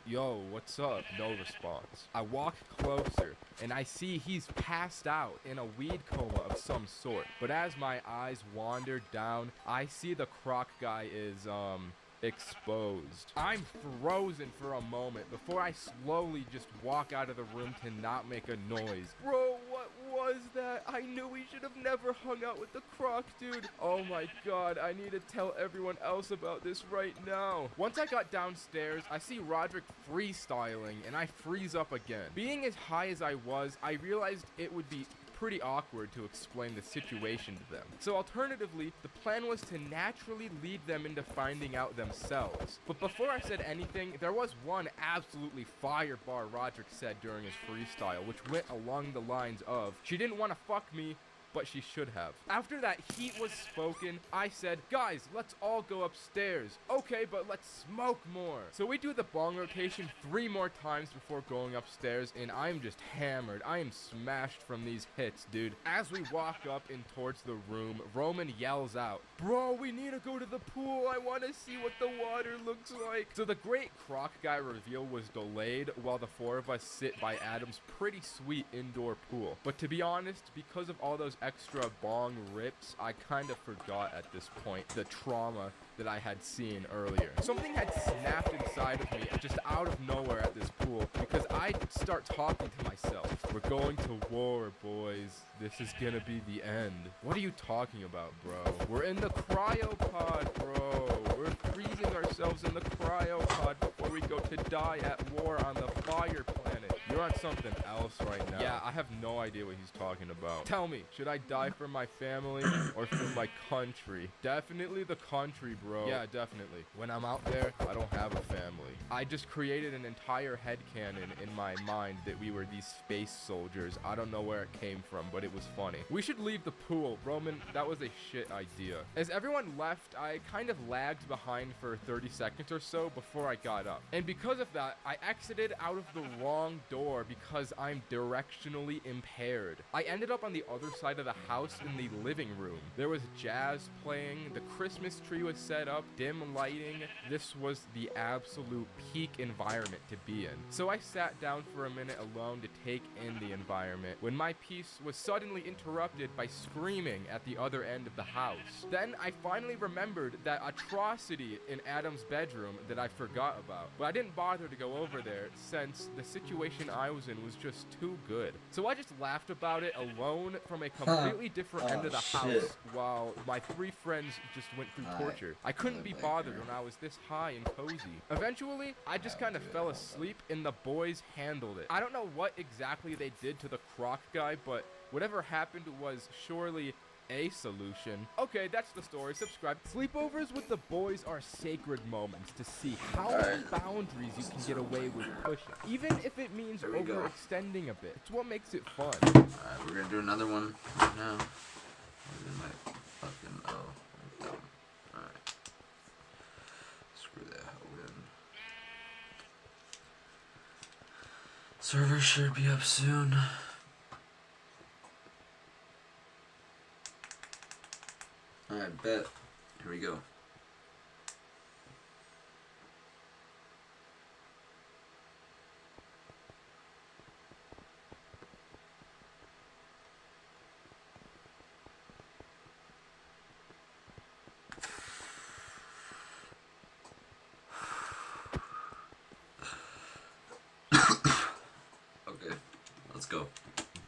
Yo, what's up? No response. I walk closer, and I see he's passed out in a weed coma of some sort. But as my eyes wander down, I see the Croc Guy is, exposed. I'm frozen for a moment before I slowly just walk out of the room to not make a noise. Bro, what was that? I knew we should have never hung out with the Croc dude. Oh my god, I need to tell everyone else about this right now. Once I got downstairs, I see Roderick freestyling and I freeze up again. Being as high as I was, I realized it would be pretty awkward to explain the situation to them. So alternatively, the plan was to naturally lead them into finding out themselves. But before I said anything, there was one absolutely fire bar Roderick said during his freestyle, which went along the lines of, "She didn't want to fuck me, but she should have." After that heat was spoken, I said, "Guys, let's all go upstairs." "Okay, but let's smoke more." So we do the bong rotation 3 more times before going upstairs, and I'm just hammered. I am smashed from these hits, dude. As we walk up and towards the room, Roman yells out, "Bro, we need to go to the pool. I want to see what the water looks like." So the great Croc Guy reveal was delayed while the 4 of us sit by Adam's pretty sweet indoor pool. But to be honest, because of all those extra bong rips, I kind of forgot at this point the trauma that I had seen earlier. Something had snapped inside of me just out of nowhere at this pool because I'd start talking to myself. "We're going to war, boys. This is gonna be the end." "What are you talking about, bro?" "We're in the cryopod, bro. We're freezing ourselves in the cryopod before we go to die at war on the fire planet." "You're on something else right now." "Yeah, I have no idea what he's talking about." "Tell me, should I die for my family or for my country?" "Definitely the country, bro." "Yeah, definitely. When I'm out there, I don't have a family." I just created an entire headcanon in my mind that we were these space soldiers. I don't know where it came from, but it was funny. "We should leave the pool. Roman, that was a shit idea." As everyone left, I kind of lagged behind for 30 seconds or so before I got up. And because of that, I exited out of the wrong door because I'm directionally impaired. I ended up on the other side of the house in the living room. There was jazz playing, the Christmas tree was set up, dim lighting. This was the absolute peak environment to be in. So I sat down for a minute alone to take in the environment when my peace was suddenly interrupted by screaming at the other end of the house. Then I finally remembered that atrocity in Adam's bedroom that I forgot about, but I didn't bother to go over there since the situation I was in was just too good. So I just laughed about it alone from a completely different end of the house while my 3 friends just went through torture. I couldn't be bothered when I was this high and cozy. Eventually, I just kind of fell asleep and the boys handled it. I don't know what exactly they did to the Croc Guy, but whatever happened was surely a solution. Okay, that's the story. Subscribe. Sleepovers with the boys are sacred moments to see how many boundaries you can get away with pushing, even if it means overextending a bit. It's what makes it fun. Alright, we're gonna do another one right now. Alright. Screw that hoe in. Server should be up soon. Alright, bet. Here we go. Okay, let's go.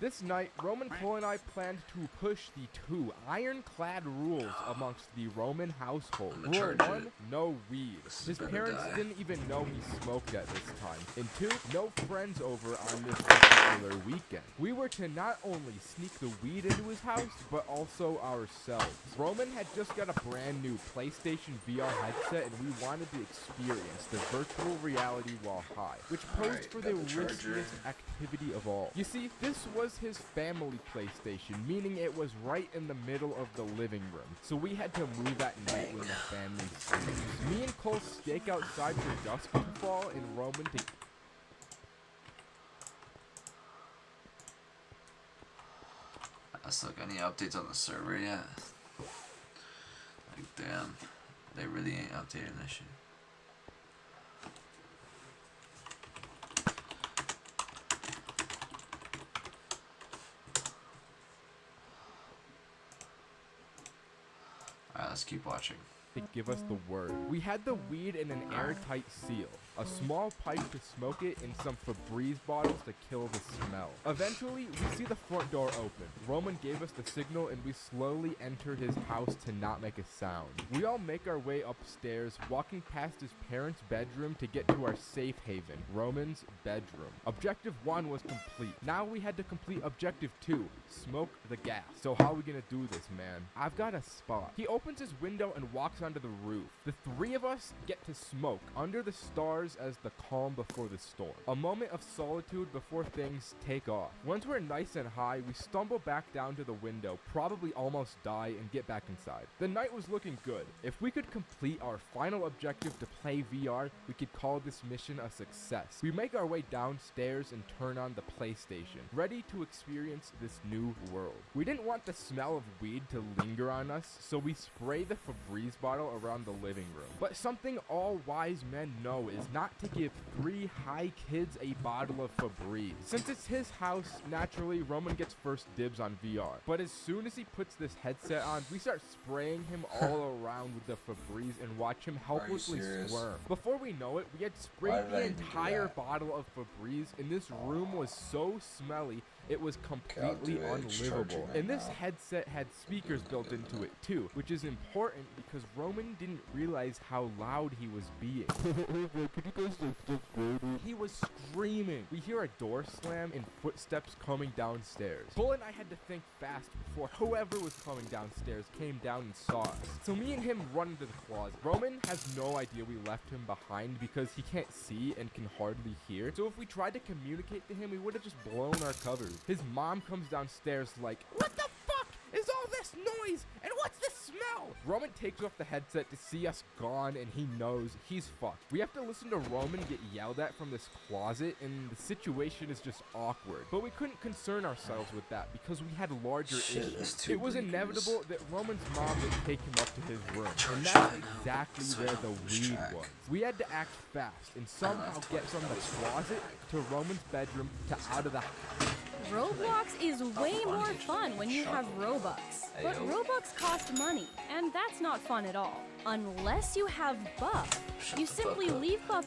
This night, Roman, Cole, and I planned to push the 2 ironclad rules amongst the Roman household. I'm gonna Rule charge 1, it. no weed. This His better parents die. didn't even know he smoked at this time. And 2, no friends over on this particular weekend. We were to not only sneak the weed into his house, but also ourselves. Roman had just got a brand new PlayStation VR headset, and we wanted to experience the virtual reality while high, which posed Alright, for the got the charger. riskiest activity of all. You see, this was his family PlayStation, meaning it was right in the middle of the living room, so we had to move at night when the family sleeps. Me and Cole stake outside for dusk to fall, and Roman to Let's look, any updates on the server yet? Like, damn, they really ain't updating this shit. Alright, let's keep watching. give us the word. We had the weed in an airtight seal, a small pipe to smoke it, and some Febreze bottles to kill the smell. Eventually, we see the front door open. Roman gave us the signal, and we slowly enter his house to not make a sound. We all make our way upstairs, walking past his parents' bedroom to get to our safe haven, Roman's bedroom. Objective 1 was complete. Now we had to complete Objective 2, smoke the gas. So how are we gonna do this, man? I've got a spot. He opens his window and walks onto the roof. The three of us get to smoke under the stars as the calm before the storm. A moment of solitude before things take off. Once we're nice and high, we stumble back down to the window, probably almost die, and get back inside. The night was looking good. If we could complete our final objective to play VR, we could call this mission a success. We make our way downstairs and turn on the PlayStation, ready to experience this new world. We didn't want the smell of weed to linger on us, so we spray the Febreze bottle around the living room. But something all wise men know is not to give 3 high kids a bottle of Febreze. Since it's his house, naturally, Roman gets first dibs on VR. But as soon as he puts this headset on, we start spraying him all around with the Febreze and watch him helplessly squirm. Before we know it, we had sprayed the entire bottle of Febreze, and this room was so smelly, it was completely unlivable. And this headset had speakers built into it too, which is important because Roman didn't realize how loud he was being. He was screaming. We hear a door slam and footsteps coming downstairs. Cole and I had to think fast before whoever was coming downstairs came down and saw us. So me and him run into the closet. Roman has no idea we left him behind because he can't see and can hardly hear. So if we tried to communicate to him, we would have just blown our covers. His mom comes downstairs like, "What the fuck is all this noise? And what's this smell?" Roman takes off the headset to see us gone, and he knows he's fucked. We have to listen to Roman get yelled at from this closet, and the situation is just awkward. But we couldn't concern ourselves with that because we had larger issues. It was inevitable that Roman's mom would take him up to his room, and that's exactly where the weed was. We had to act fast and somehow get from the closet to Roman's bedroom to out of the house. Roblox is way more fun when you have Robux. But Robux cost money, and that's not fun at all. Unless you have Buff. You simply leave Buff.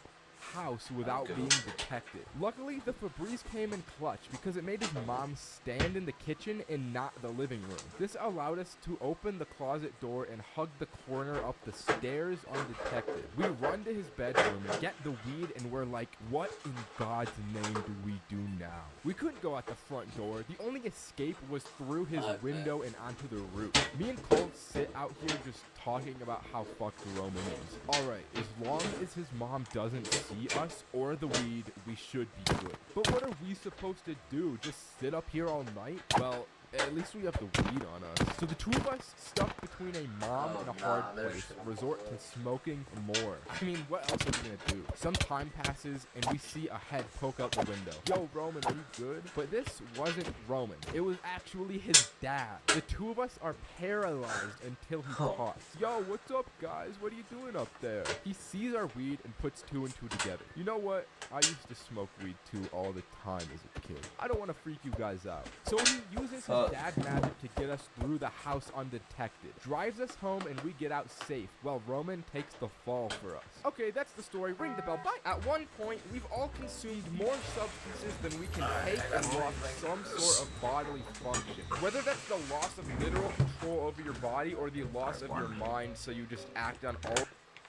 house without being detected. Luckily, the Febreze came in clutch because it made his mom stand in the kitchen and not the living room. This allowed us to open the closet door and hug the corner up the stairs undetected. We run to his bedroom, get the weed, and we're like, what in God's name do we do now? We couldn't go out the front door. The only escape was through his window and onto the roof. Me and Cole sit out here just talking about how fucked Roman is. Alright, as long as his mom doesn't see us or the weed, we should be good. But what are we supposed to do? Just sit up here all night? Well, at least we have the weed on us. So the two of us, stuck between a mom and a hard place, resort to smoking more. I mean, what else are we gonna do? Some time passes and we see a head poke out the window. Yo, Roman, are you good? But this wasn't Roman. It was actually his dad. The two of us are paralyzed until he talks. Yo, what's up, guys? What are you doing up there? He sees our weed and puts two and two together. You know what? I used to smoke weed too all the time as a kid. I don't want to freak you guys out. So he uses his dad magic to get us through the house undetected, drives us home, and we get out safe while Roman takes the fall for us. Okay, that's the story. Ring the bell. Bye. At one point, we've all consumed more substances than we can take and lost some sort of bodily function. Whether that's the loss of literal control over your body or the loss of your mind, so you just act on all.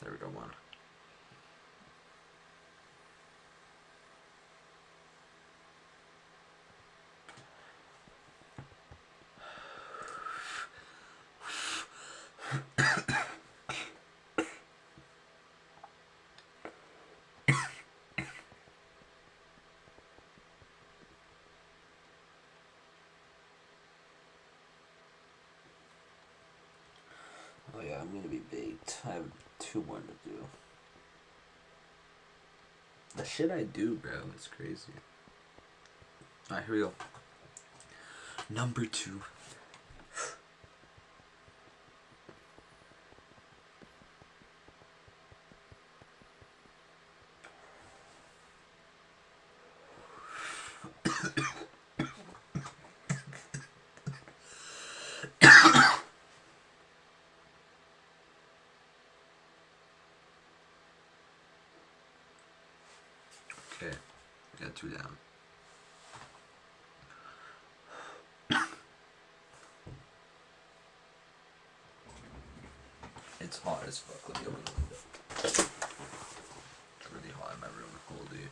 There we go, one. Oh yeah, I'm gonna be baked. I have 2 more to do. The shit I do, bro, it's crazy. Alright, here we go. Number 2. Okay, got 2 down. It's hot as fuck. Let me open the window. It's really hot in my room. Holy.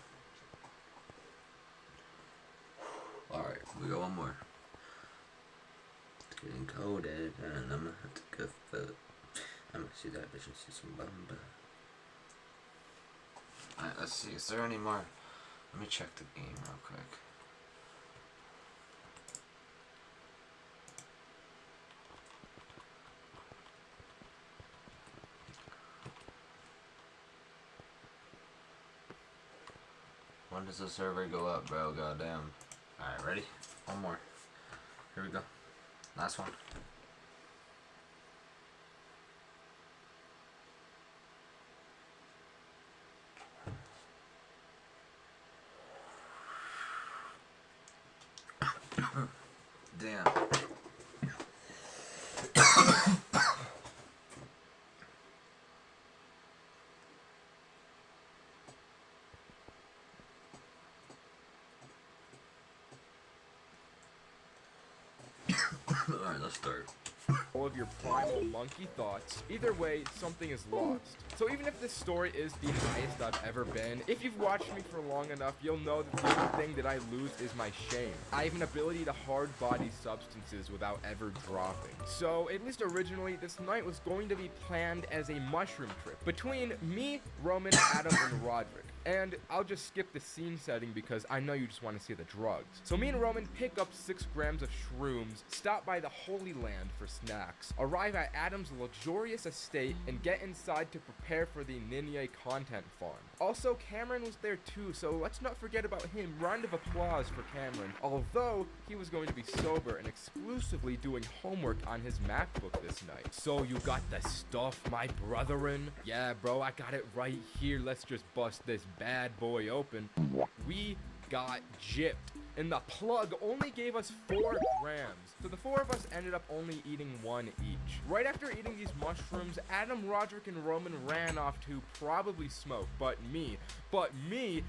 Alright, we got one more. It's getting coded, and I'm gonna have to go for. I'm gonna see that bitch and see some bumba. Alright, let's see. Is there any more? Let me check the game real quick. When does the server go up, bro? Goddamn. Alright, ready? One more. Here we go. Last one. Damn. Alright, let's start. All of your primal monkey thoughts. Either way, something is lost. So even if this story is the highest I've ever been, if you've watched me for long enough, you'll know that the only thing that I lose is my shame. I have an ability to hard body substances without ever dropping. So at least originally, this night was going to be planned as a mushroom trip between me, Roman, Adam, and Roderick. And I'll just skip the scene setting because I know you just want to see the drugs. So me and Roman pick up 6 grams of shrooms, stop by the Holy Land for snacks, arrive at Adam's luxurious estate, and get inside to prepare for the Ninja content farm. Also, Cameron was there too, so let's not forget about him. Round of applause for Cameron, although he was going to be sober and exclusively doing homework on his MacBook this night. So you got the stuff, my brethren? Yeah, bro, I got it right here. Let's just bust this bad boy open. We got gypped. and the plug only gave us 4 grams. So the 4 of us ended up only eating 1 each. Right after eating these mushrooms, Adam, Roderick, and Roman ran off to probably smoke, but me,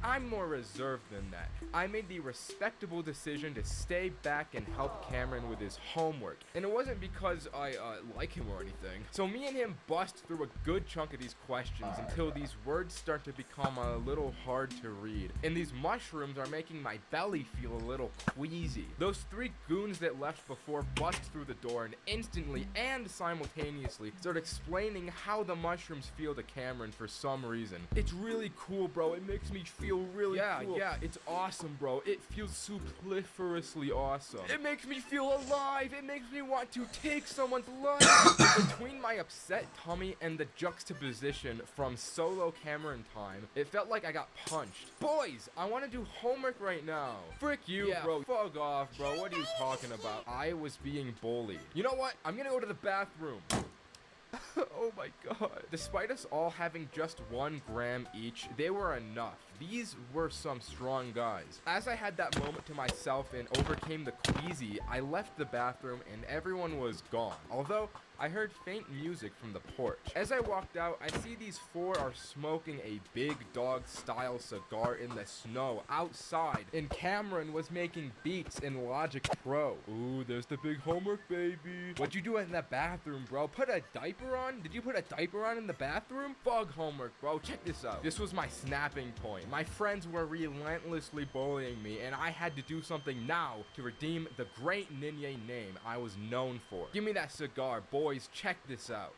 I'm more reserved than that. I made the respectable decision to stay back and help Cameron with his homework. And it wasn't because I like him or anything. So me and him bust through a good chunk of these questions until these words start to become a little hard to read. And these mushrooms are making my belly feel a little queasy. Those 3 goons that left before bust through the door and instantly and simultaneously start explaining how the mushrooms feel to Cameron for some reason. It's really cool, bro. It makes me feel really cool. Yeah, it's awesome, bro. It feels superfluously awesome. It makes me feel alive. It makes me want to take someone's life. Between my upset tummy and the juxtaposition from solo Cameron time, it felt like I got punched. Boys, I want to do homework right now. Frick you, bro. Fuck off, bro. What are you talking about? I was being bullied. You know what? I'm gonna go to the bathroom. Oh my god. Despite us all having just 1 gram each, they were enough. These were some strong guys. As I had that moment to myself and overcame the queasy, I left the bathroom and everyone was gone. Although, I heard faint music from the porch. As I walked out, I see these 4 are smoking a big dog style cigar in the snow outside, and Cameron was making beats in Logic Pro. Ooh, there's the big homework, baby. What'd you do in the bathroom, bro? Put a diaper on? Did you put a diaper on in the bathroom? Fuck homework, bro. Check this out. This was my snapping point. My friends were relentlessly bullying me, and I had to do something now to redeem the great Ninja name I was known for. Give me that cigar, boys. Check this out.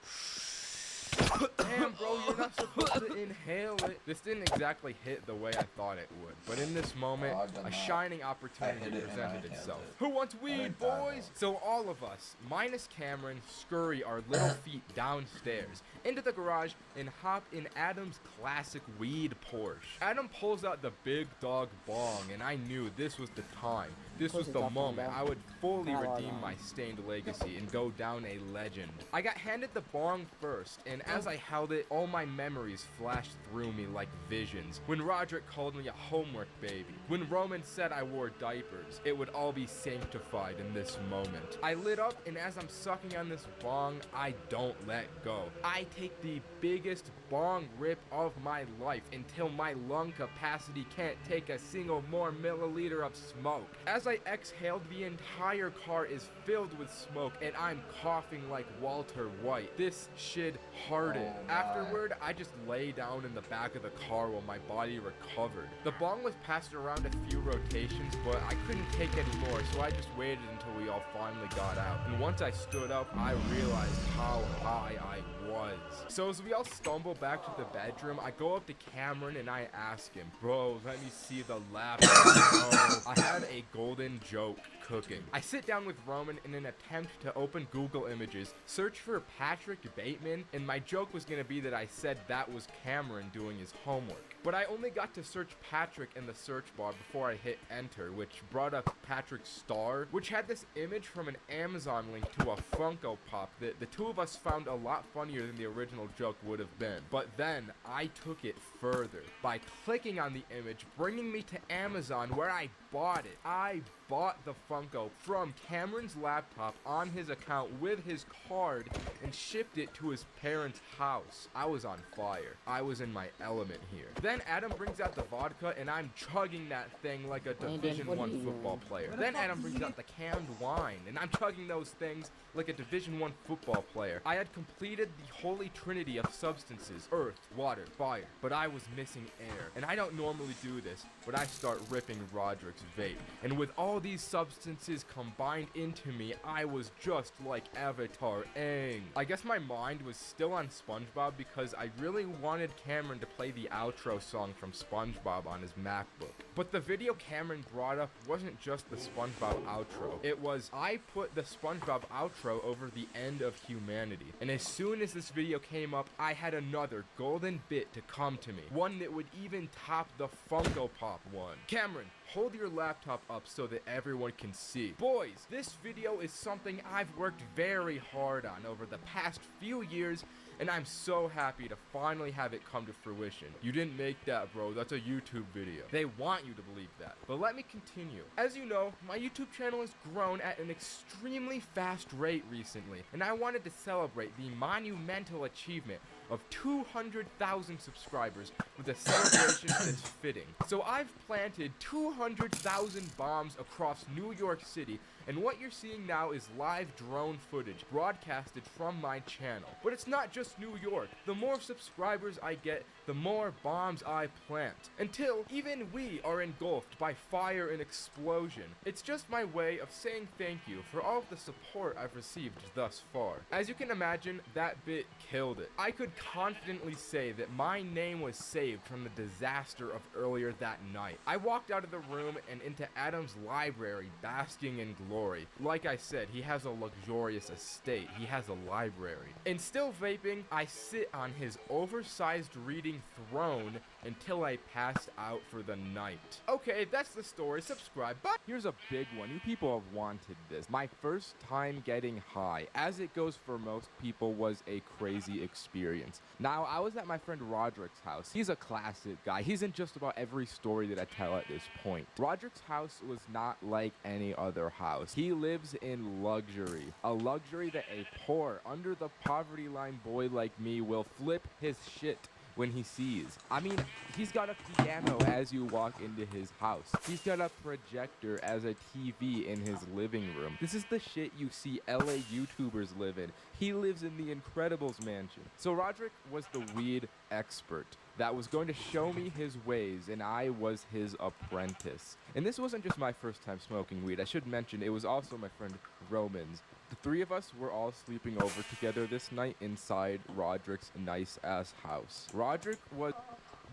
Damn, bro, you're not supposed to inhale it. This didn't exactly hit the way I thought it would, but in this moment, a shining opportunity presented itself. Who wants weed, boys? So all of us, minus Cameron, scurry our little feet downstairs, into the garage, and hop in Adam's classic weed Porsche. Adam pulls out the big dog bong, and I knew this was the time. This was the moment I would fully redeem my stained legacy and go down a legend. I got handed the bong first, and as I held it, all my memories flashed through me like visions. When Roderick called me a homework baby, when Roman said I wore diapers, it would all be sanctified in this moment. I lit up, and as I'm sucking on this bong, I don't let go. I take the biggest bong rip of my life until my lung capacity can't take a single more milliliter of smoke. As I exhaled, the entire car is filled with smoke, and I'm coughing like Walter White. This shit hardened. Afterward, I just lay down in the back of the car while my body recovered. The bong was passed around a few rotations, but I couldn't take any more, so I just waited until we all finally got out. And once I stood up, I realized how high I was. So as we all stumble back to the bedroom, I go up to Cameron and I ask him, bro, let me see the laptop. Oh, I had a golden joke cooking. I sit down with Roman in an attempt to open Google Images, search for Patrick Bateman, and my joke was gonna be that I said that was Cameron doing his homework. But I only got to search Patrick in the search bar before I hit enter, which brought up Patrick's star, which had this image from an Amazon link to a Funko Pop that the 2 of us found a lot funnier than the original joke would have been. But then I took it further by clicking on the image, bringing me to Amazon where I bought it. I bought the Funko from Cameron's laptop on his account with his card and shipped it to his parents' house. I was on fire. I was in my element here. Then Adam brings out the vodka and I'm chugging that thing like a Division I football player. Then Adam brings out the canned wine and I'm chugging those things like a Division I football player. I had completed the holy trinity of substances, earth, water, fire, but I was missing air. And I don't normally do this, but I start ripping Roderick's vape. And with all these substances combined into me, I was just like Avatar Aang. I guess my mind was still on SpongeBob because I really wanted Cameron to play the outro song from SpongeBob on his MacBook. But the video Cameron brought up wasn't just the SpongeBob outro. It was, I put the SpongeBob outro over the end of humanity. And as soon as this video came up, I had another golden bit to come to me. One that would even top the Funko Pop one. Cameron, hold your laptop up so that everyone can see. Boys, this video is something I've worked very hard on over the past few years, and I'm so happy to finally have it come to fruition. You didn't make that, bro. That's a YouTube video. They want you to believe that. But let me continue. As you know, my YouTube channel has grown at an extremely fast rate recently, and I wanted to celebrate the monumental achievement of 200,000 subscribers with a celebration that's fitting. So I've planted 200,000 bombs across New York City, and what you're seeing now is live drone footage broadcasted from my channel. But it's not just New York. The more subscribers I get, the more bombs I plant, until even we are engulfed by fire and explosion. It's just my way of saying thank you for all of the support I've received thus far. As you can imagine, that bit killed it. I could confidently say that my name was saved from the disaster of earlier that night. I walked out of the room and into Adam's library, basking in glory. Like I said, he has a luxurious estate. He has a library. And still vaping, I sit on his oversized reading throne until I passed out for the night. Okay, that's the story. Subscribe. But here's a big one. You people have wanted this. My first time getting high, as it goes for most people, was a crazy experience. Now, I was at my friend Roderick's house. He's a classic guy. He's in just about every story that I tell at this point. Roderick's house was not like any other house. He lives in luxury. A luxury that a poor, under the poverty line boy like me will flip his shit when he sees. I mean, he's got a piano as you walk into his house. He's got a projector as a TV in his living room. This is the shit you see LA YouTubers live in. He lives in the Incredibles mansion. So Roderick was the weed expert that was going to show me his ways, and I was his apprentice. And this wasn't just my first time smoking weed. I should mention it was also my friend Roman's. The three of us were all sleeping over together this night inside Roderick's nice-ass house. Roderick was...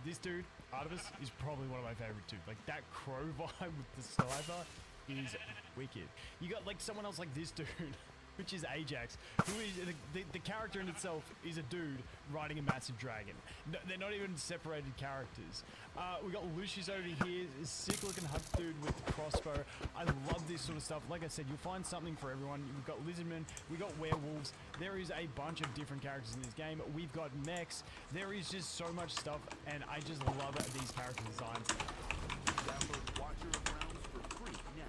This dude, Artemis, is probably one of my favorite too. Like, that crow vibe with the sniper is wicked. You got, like, someone else like this dude, which is Ajax, who is... The character in itself is a dude riding a massive dragon. No, they're not even separated characters. We got Lucius over here, a sick-looking hut dude with the crossbow. I love this sort of stuff. Like I said, you'll find something for everyone. We've got lizardmen, we've got werewolves. There is a bunch of different characters in this game. We've got mechs. There is just so much stuff, and I just love these character designs. Download Watcher of Rounds for free now.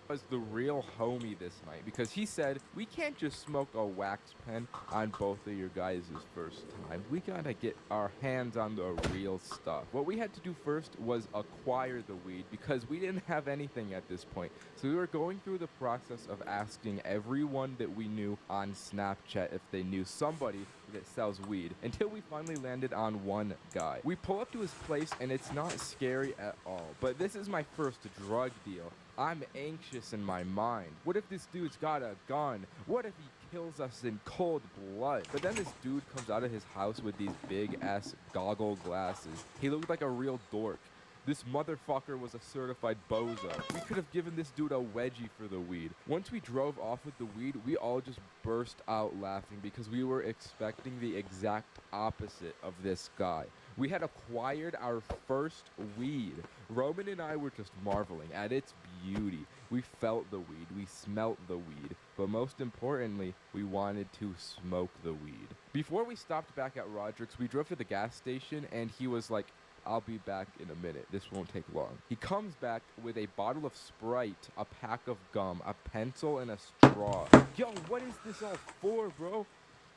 Was the real homie this night, because he said we can't just smoke a wax pen on both of your guys' first time. We gotta get our hands on the real stuff. What we had to do first was acquire the weed, because we didn't have anything at this point. So we were going through the process of asking everyone that we knew on Snapchat if they knew somebody that sells weed, until we finally landed on one guy. We pull up to his place and it's not scary at all, but this is my first drug deal. I'm anxious in my mind. What if this dude's got a gun? What if he kills us in cold blood? But then this dude comes out of his house with these big ass goggle glasses. He looked like a real dork. This motherfucker was a certified bozo. We could have given this dude a wedgie for the weed. Once we drove off with the weed, we all just burst out laughing because we were expecting the exact opposite of this guy. We had acquired our first weed. Roman and I were just marveling at its beauty. We felt the weed, we smelt the weed, but most importantly, we wanted to smoke the weed. Before we stopped back at Roderick's, we drove to the gas station and he was like, I'll be back in a minute. This won't take long. He comes back with a bottle of Sprite, a pack of gum, a pencil, and a straw. Yo, what is this all for, bro?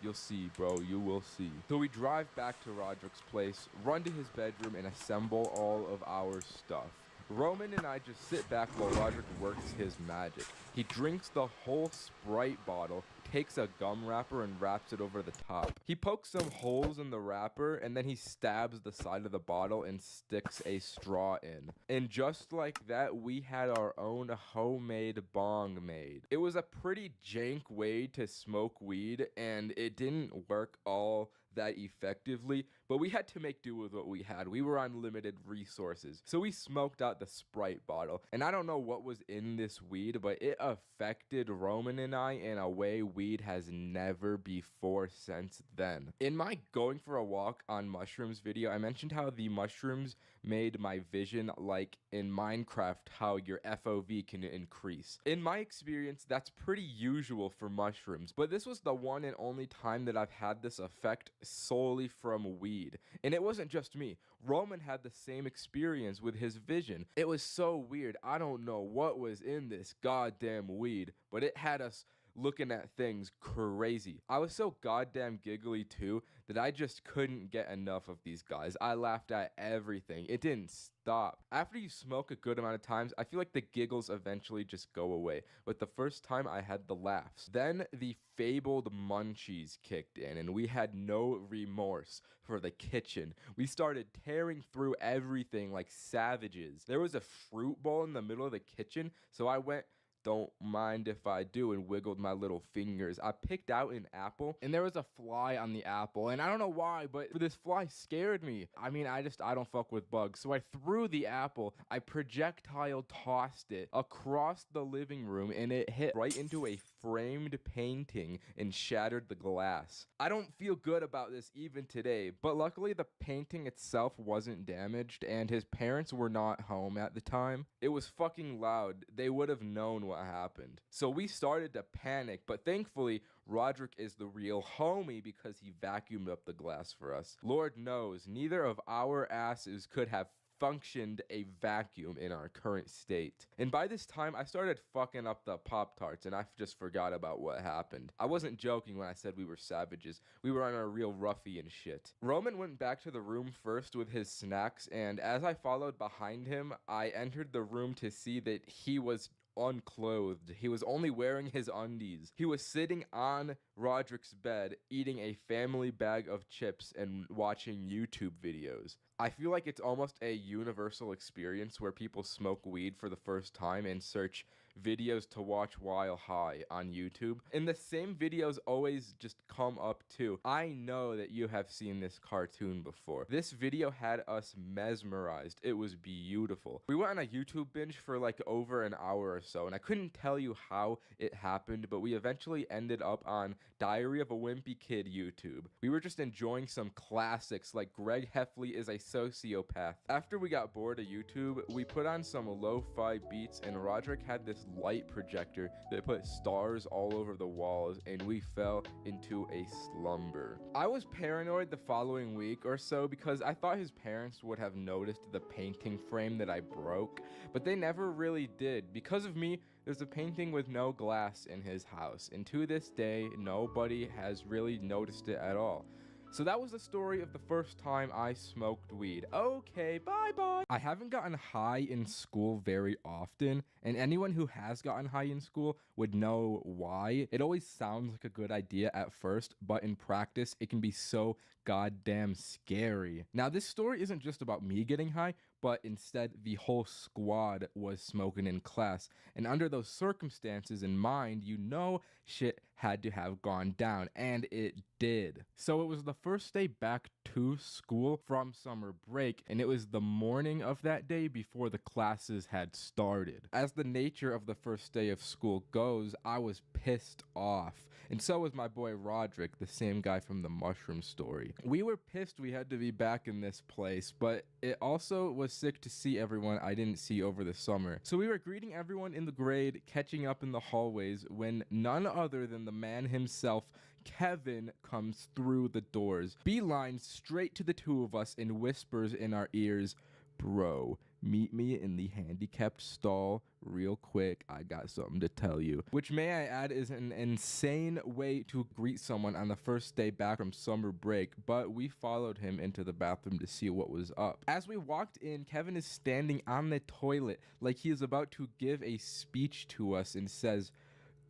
You'll see, bro. You will see. So we drive back to Roderick's place, run to his bedroom, and assemble all of our stuff. Roman and I just sit back while Roderick works his magic. He drinks the whole Sprite bottle, takes a gum wrapper and wraps it over the top. He pokes some holes in the wrapper and then he stabs the side of the bottle and sticks a straw in. And just like that, we had our own homemade bong made. It was a pretty jank way to smoke weed and it didn't work all that effectively, but we had to make do with what we had. We were on limited resources. So we smoked out the Sprite bottle. And I don't know what was in this weed, but it affected Roman and I in a way weed has never before since then. In my going for a walk on mushrooms video, I mentioned how the mushrooms made my vision like in Minecraft, how your FOV can increase. In my experience, that's pretty usual for mushrooms, but this was the one and only time that I've had this effect solely from weed. And it wasn't just me. Roman had the same experience with his vision. It was so weird. I don't know what was in this goddamn weed, but it had us looking at things crazy. I was so goddamn giggly too that I just couldn't get enough of these guys. I laughed at everything. It didn't stop. After you smoke a good amount of times, I feel like the giggles eventually just go away. But the first time I had the laughs. Then the fabled munchies kicked in and we had no remorse for the kitchen. We started tearing through everything like savages. There was a fruit bowl in the middle of the kitchen, so I went, "Don't mind if I do," and wiggled my little fingers. I picked out an apple and there was a fly on the apple, and I don't know why, but this fly scared me. I mean, I don't fuck with bugs. So I threw the apple, I projectile tossed it across the living room, and it hit right into a framed painting and shattered the glass. I don't feel good about this even today, but luckily the painting itself wasn't damaged and his parents were not home at the time. It was fucking loud. They would have known what happened. So we started to panic, but thankfully Roderick is the real homie because he vacuumed up the glass for us. Lord knows neither of our asses could have functioned a vacuum in our current state. And by this time, I started fucking up the Pop-Tarts and I just forgot about what happened. I wasn't joking when I said we were savages. We were on a real ruffian shit. Roman went back to the room first with his snacks, and as I followed behind him, I entered the room to see that he was unclothed. He was only wearing his undies. He was sitting on Roderick's bed, eating a family bag of chips and watching YouTube videos. I feel like it's almost a universal experience where people smoke weed for the first time and search videos to watch while high on YouTube. And the same videos always just come up too. I know that you have seen this cartoon before. This video had us mesmerized. It was beautiful. We went on a YouTube binge for like over an hour or so, and I couldn't tell you how it happened, but we eventually ended up on Diary of a Wimpy Kid YouTube. We were just enjoying some classics like Greg Heffley is a Sociopath. After we got bored of YouTube, we put on some lo-fi beats, and Roderick had this light projector that put stars all over the walls, and we fell into a slumber. I was paranoid the following week or so because I thought his parents would have noticed the painting frame that I broke, but they never really did. Because of me, there's a painting with no glass in his house, and to this day, nobody has really noticed it at all. So that was the story of the first time I smoked weed. Okay, bye-bye. I haven't gotten high in school very often, and anyone who has gotten high in school would know why. It always sounds like a good idea at first, but in practice, it can be so goddamn scary. Now, this story isn't just about me getting high, but instead the whole squad was smoking in class. And under those circumstances in mind, you know shit had to have gone down, and it did. So it was the first day back to school from summer break, and it was the morning of that day before the classes had started. As the nature of the first day of school goes, I was pissed off, and so was my boy Roderick, the same guy from the mushroom story. We were pissed we had to be back in this place, but it also was sick to see everyone I didn't see over the summer. So we were greeting everyone in the grade, catching up in the hallways, when none other than the man himself, Kevin, comes through the doors, beelines straight to the two of us and whispers in our ears, "Bro, meet me in the handicapped stall real quick. I got something to tell you." Which, may I add, is an insane way to greet someone on the first day back from summer break, but we followed him into the bathroom to see what was up. As we walked in, Kevin is standing on the toilet like he is about to give a speech to us and says,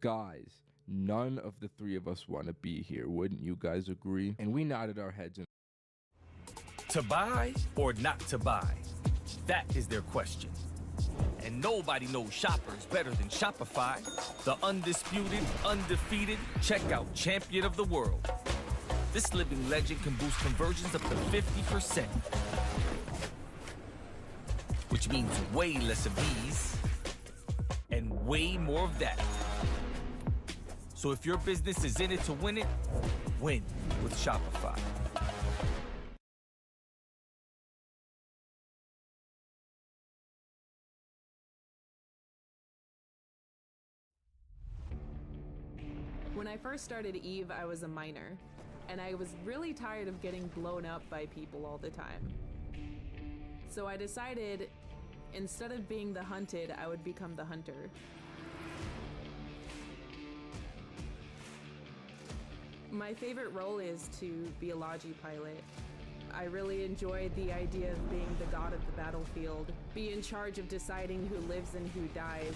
"Guys, none of the three of us want to be here. Wouldn't you guys agree?" And we nodded our heads. To buy or not to buy? That is their question. And nobody knows shoppers better than Shopify, the undisputed, undefeated checkout champion of the world. This living legend can boost conversions up to 50%. Which means way less of these and way more of that. So if your business is in it to win it, win with Shopify. When I first started Eve, I was a miner, and I was really tired of getting blown up by people all the time. So I decided, instead of being the hunted, I would become the hunter. My favorite role is to be a Logi pilot. I really enjoyed the idea of being the god of the battlefield, be in charge of deciding who lives and who dies.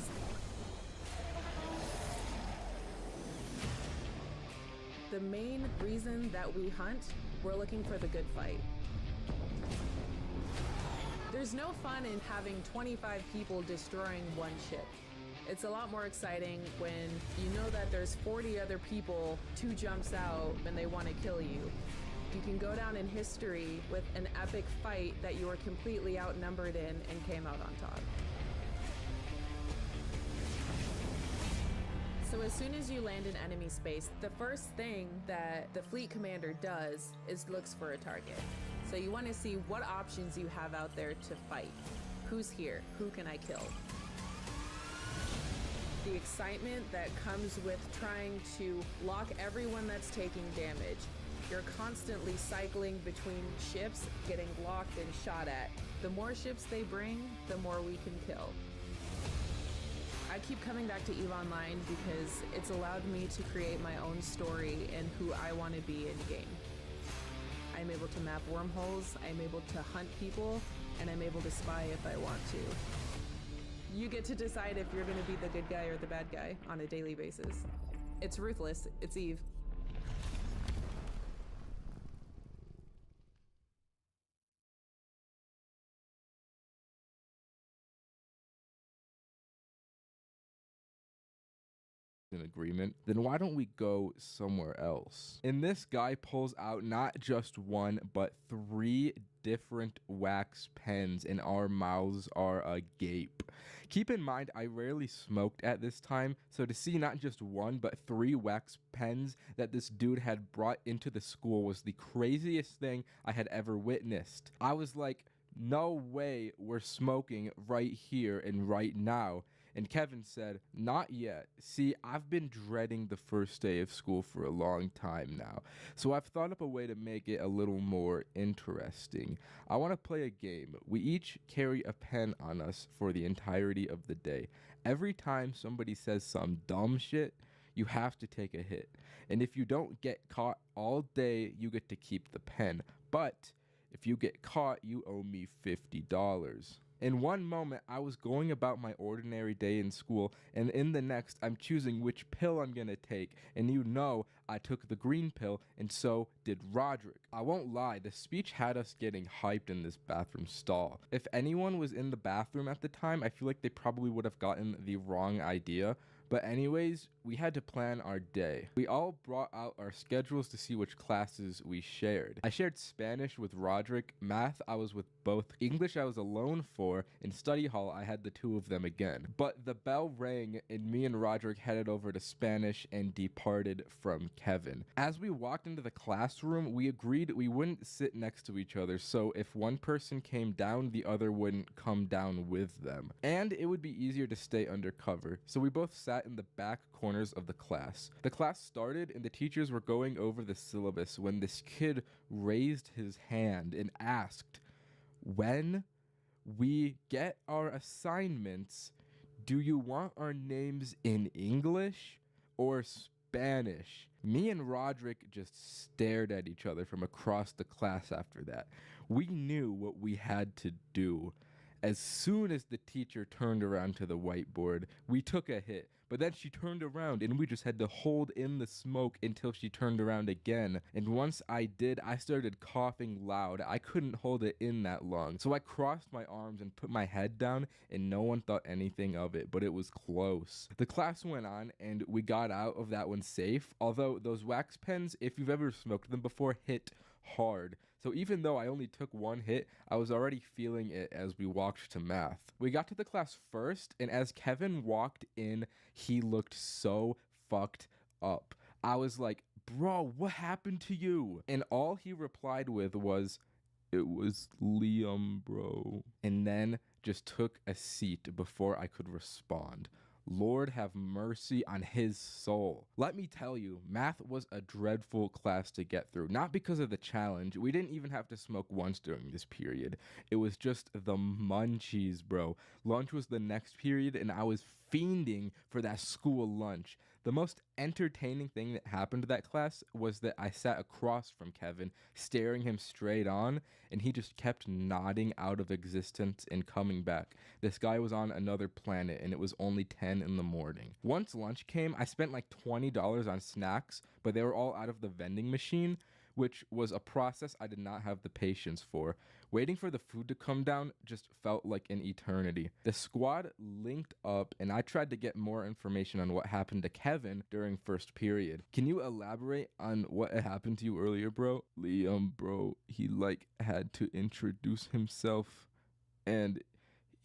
The main reason that we hunt, we're looking for the good fight. There's no fun in having 25 people destroying one ship. It's a lot more exciting when you know that there's 40 other people, 2 jumps out, and they want to kill you. You can go down in history with an epic fight that you were completely outnumbered in and came out on top. So as soon as you land in enemy space, the first thing that the fleet commander does is looks for a target. So you want to see what options you have out there to fight. Who's here? Who can I kill? The excitement that comes with trying to lock everyone that's taking damage. You're constantly cycling between ships, getting locked and shot at. The more ships they bring, the more we can kill. I keep coming back to EVE Online because it's allowed me to create my own story and who I want to be in game. I'm able to map wormholes, I'm able to hunt people, and I'm able to spy if I want to. You get to decide if you're going to be the good guy or the bad guy on a daily basis. It's ruthless, it's EVE. An agreement, then why don't we go somewhere else? And this guy pulls out not just one, but 3 different wax pens, and our mouths are agape. Keep in mind, I rarely smoked at this time, so to see not just 1, but 3 wax pens that this dude had brought into the school was the craziest thing I had ever witnessed. I was like, no way we're smoking right here and right now. And Kevin said, not yet. See, I've been dreading the first day of school for a long time now, so I've thought up a way to make it a little more interesting. I want to play a game. We each carry a pen on us for the entirety of the day. Every time somebody says some dumb shit, you have to take a hit. And if you don't get caught all day, you get to keep the pen. But if you get caught, you owe me $50. In one moment, I was going about my ordinary day in school, and in the next, I'm choosing which pill I'm gonna take, and you know I took the green pill, and so did Roderick. I won't lie, the speech had us getting hyped in this bathroom stall. If anyone was in the bathroom at the time, I feel like they probably would have gotten the wrong idea. But anyways, we had to plan our day. We all brought out our schedules to see which classes we shared. I shared Spanish with Roderick, math I was with both, English I was alone for, and study hall I had the 2 of them again. But the bell rang and me and Roderick headed over to Spanish and departed from Kevin. As we walked into the classroom, we agreed we wouldn't sit next to each other, so if one person came down, the other wouldn't come down with them. And it would be easier to stay undercover, so we both sat in the back corners of the class. The class started and the teachers were going over the syllabus when this kid raised his hand and asked, when we get our assignments, do you want our names in English or Spanish? Me and Roderick just stared at each other from across the class after that. We knew what we had to do. As soon as the teacher turned around to the whiteboard, we took a hit. But then she turned around and we just had to hold in the smoke until she turned around again. And once I did, I started coughing loud. I couldn't hold it in that long. So I crossed my arms and put my head down, and no one thought anything of it, but it was close. The class went on and we got out of that one safe. Although those wax pens, if you've ever smoked them before, hit hard. So even though I only took one hit, I was already feeling it as we walked to math. We got to the class first, and as Kevin walked in, he looked so fucked up. I was like, bro, what happened to you? And all he replied with was, it was Liam, bro. And then just took a seat before I could respond. Lord have mercy on his soul. Let me tell you, math was a dreadful class to get through. Not because of the challenge. We didn't even have to smoke once during this period. It was just the munchies, bro. Lunch was the next period, and I was fiending for that school lunch. The most entertaining thing that happened to that class was that I sat across from Kevin, staring him straight on, and he just kept nodding out of existence and coming back. This guy was on another planet, and it was only 10 in the morning. Once lunch came, I spent like $20 on snacks, but they were all out of the vending machine, which was a process I did not have the patience for. Waiting for the food to come down just felt like an eternity. The squad linked up, and I tried to get more information on what happened to Kevin during first period. Can you elaborate on what happened to you earlier, bro? Liam, bro, he had to introduce himself, and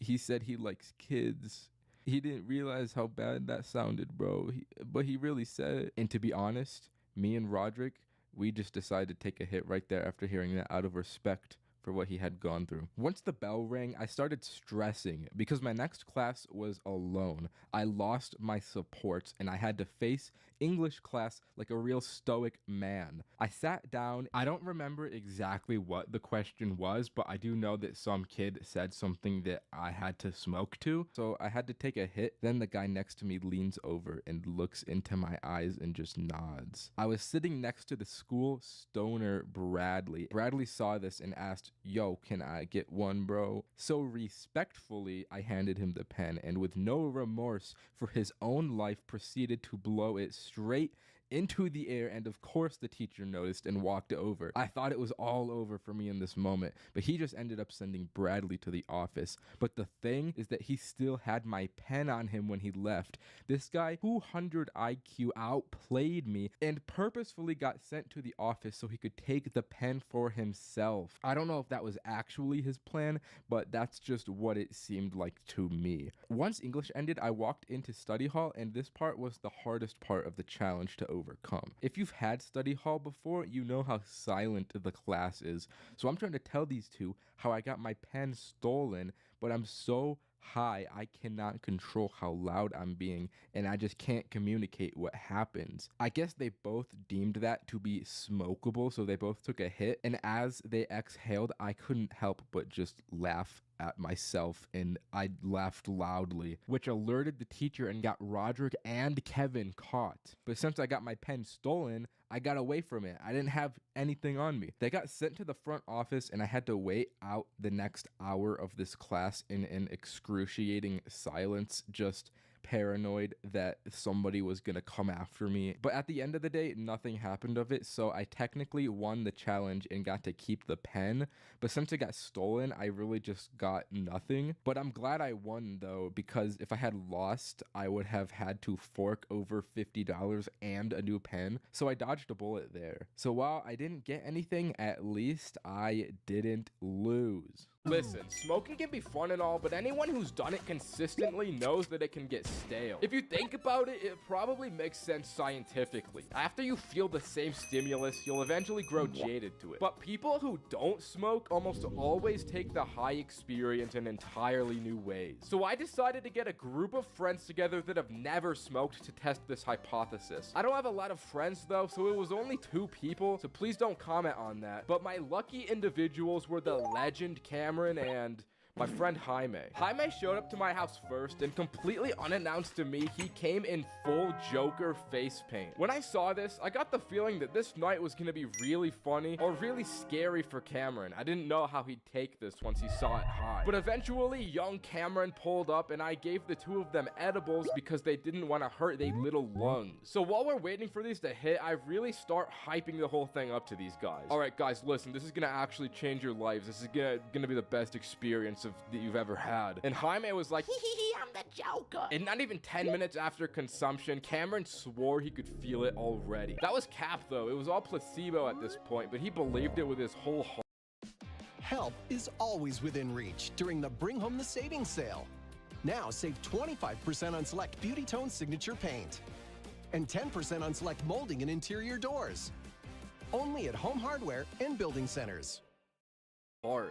he said he likes kids. He didn't realize how bad that sounded, bro. But he really said it. And to be honest, me and Roderick, we just decided to take a hit right there after hearing that out of respect for what he had gone through. Once the bell rang, I started stressing because my next class was alone. I lost my supports and I had to face English class like a real stoic man. I sat down. I don't remember exactly what the question was, but I do know that some kid said something that I had to smoke to. So I had to take a hit. Then the guy next to me leans over and looks into my eyes and just nods. I was sitting next to the school stoner Bradley. Bradley saw this and asked, yo, can I get one, bro? So respectfully, I handed him the pen and with no remorse for his own life proceeded to blow it straight into the air, and of course the teacher noticed and walked over. I thought it was all over for me in this moment, but he just ended up sending Bradley to the office. But the thing is that he still had my pen on him when he left. This guy, 200 IQ, outplayed me and purposefully got sent to the office so he could take the pen for himself. I don't know if that was actually his plan, but that's just what it seemed like to me. Once English ended, I walked into study hall, and this part was the hardest part of the challenge to overcome. If you've had study hall before, you know how silent the class is. So I'm trying to tell these two how I got my pen stolen, but I'm so high I cannot control how loud I'm being, and I just can't communicate what happens. I guess they both deemed that to be smokable, so they both took a hit, and as they exhaled, I couldn't help but just laugh at myself, and I laughed loudly, which alerted the teacher and got Roderick and Kevin caught. But since I got my pen stolen, I got away from it. I didn't have anything on me. They got sent to the front office, and I had to wait out the next hour of this class in an excruciating silence, just paranoid that somebody was gonna come after me. But at the end of the day, nothing happened of it, so I technically won the challenge and got to keep the pen. But since it got stolen, I really just got nothing. But I'm glad I won though, because if I had lost, I would have had to fork over $50 and a new pen. So I dodged a bullet there. So while I didn't get anything, at least I didn't lose. Listen, smoking can be fun and all, but anyone who's done it consistently knows that it can get stale. If you think about it, it probably makes sense scientifically. After you feel the same stimulus, you'll eventually grow jaded to it. But people who don't smoke almost always take the high experience in entirely new ways. So I decided to get a group of friends together that have never smoked to test this hypothesis. I don't have a lot of friends though, so it was only 2 people, so please don't comment on that. But my lucky individuals were the legend Cameron and My friend Jaime. Jaime showed up to my house first, and completely unannounced to me, he came in full Joker face paint. When I saw this, I got the feeling that this night was gonna be really funny or really scary for Cameron. I didn't know how he'd take this once he saw it high. But eventually, young Cameron pulled up, and I gave the two of them edibles because they didn't want to hurt their little lungs. So while we're waiting for these to hit, I really start hyping the whole thing up to these guys. All right, guys, listen, this is gonna actually change your lives. This is gonna be the best experience that you've ever had. And Jaime was like, hee, I'm the Joker. And not even 10 minutes after consumption, Cameron swore he could feel it already. That was cap though. It was all placebo at this point, but he believed it with his whole heart. Help is always within reach during the Bring Home the Savings sale. Now save 25% on select Beauty Tone Signature Paint and 10% on select molding and interior doors. Only at Home Hardware and Building Centers.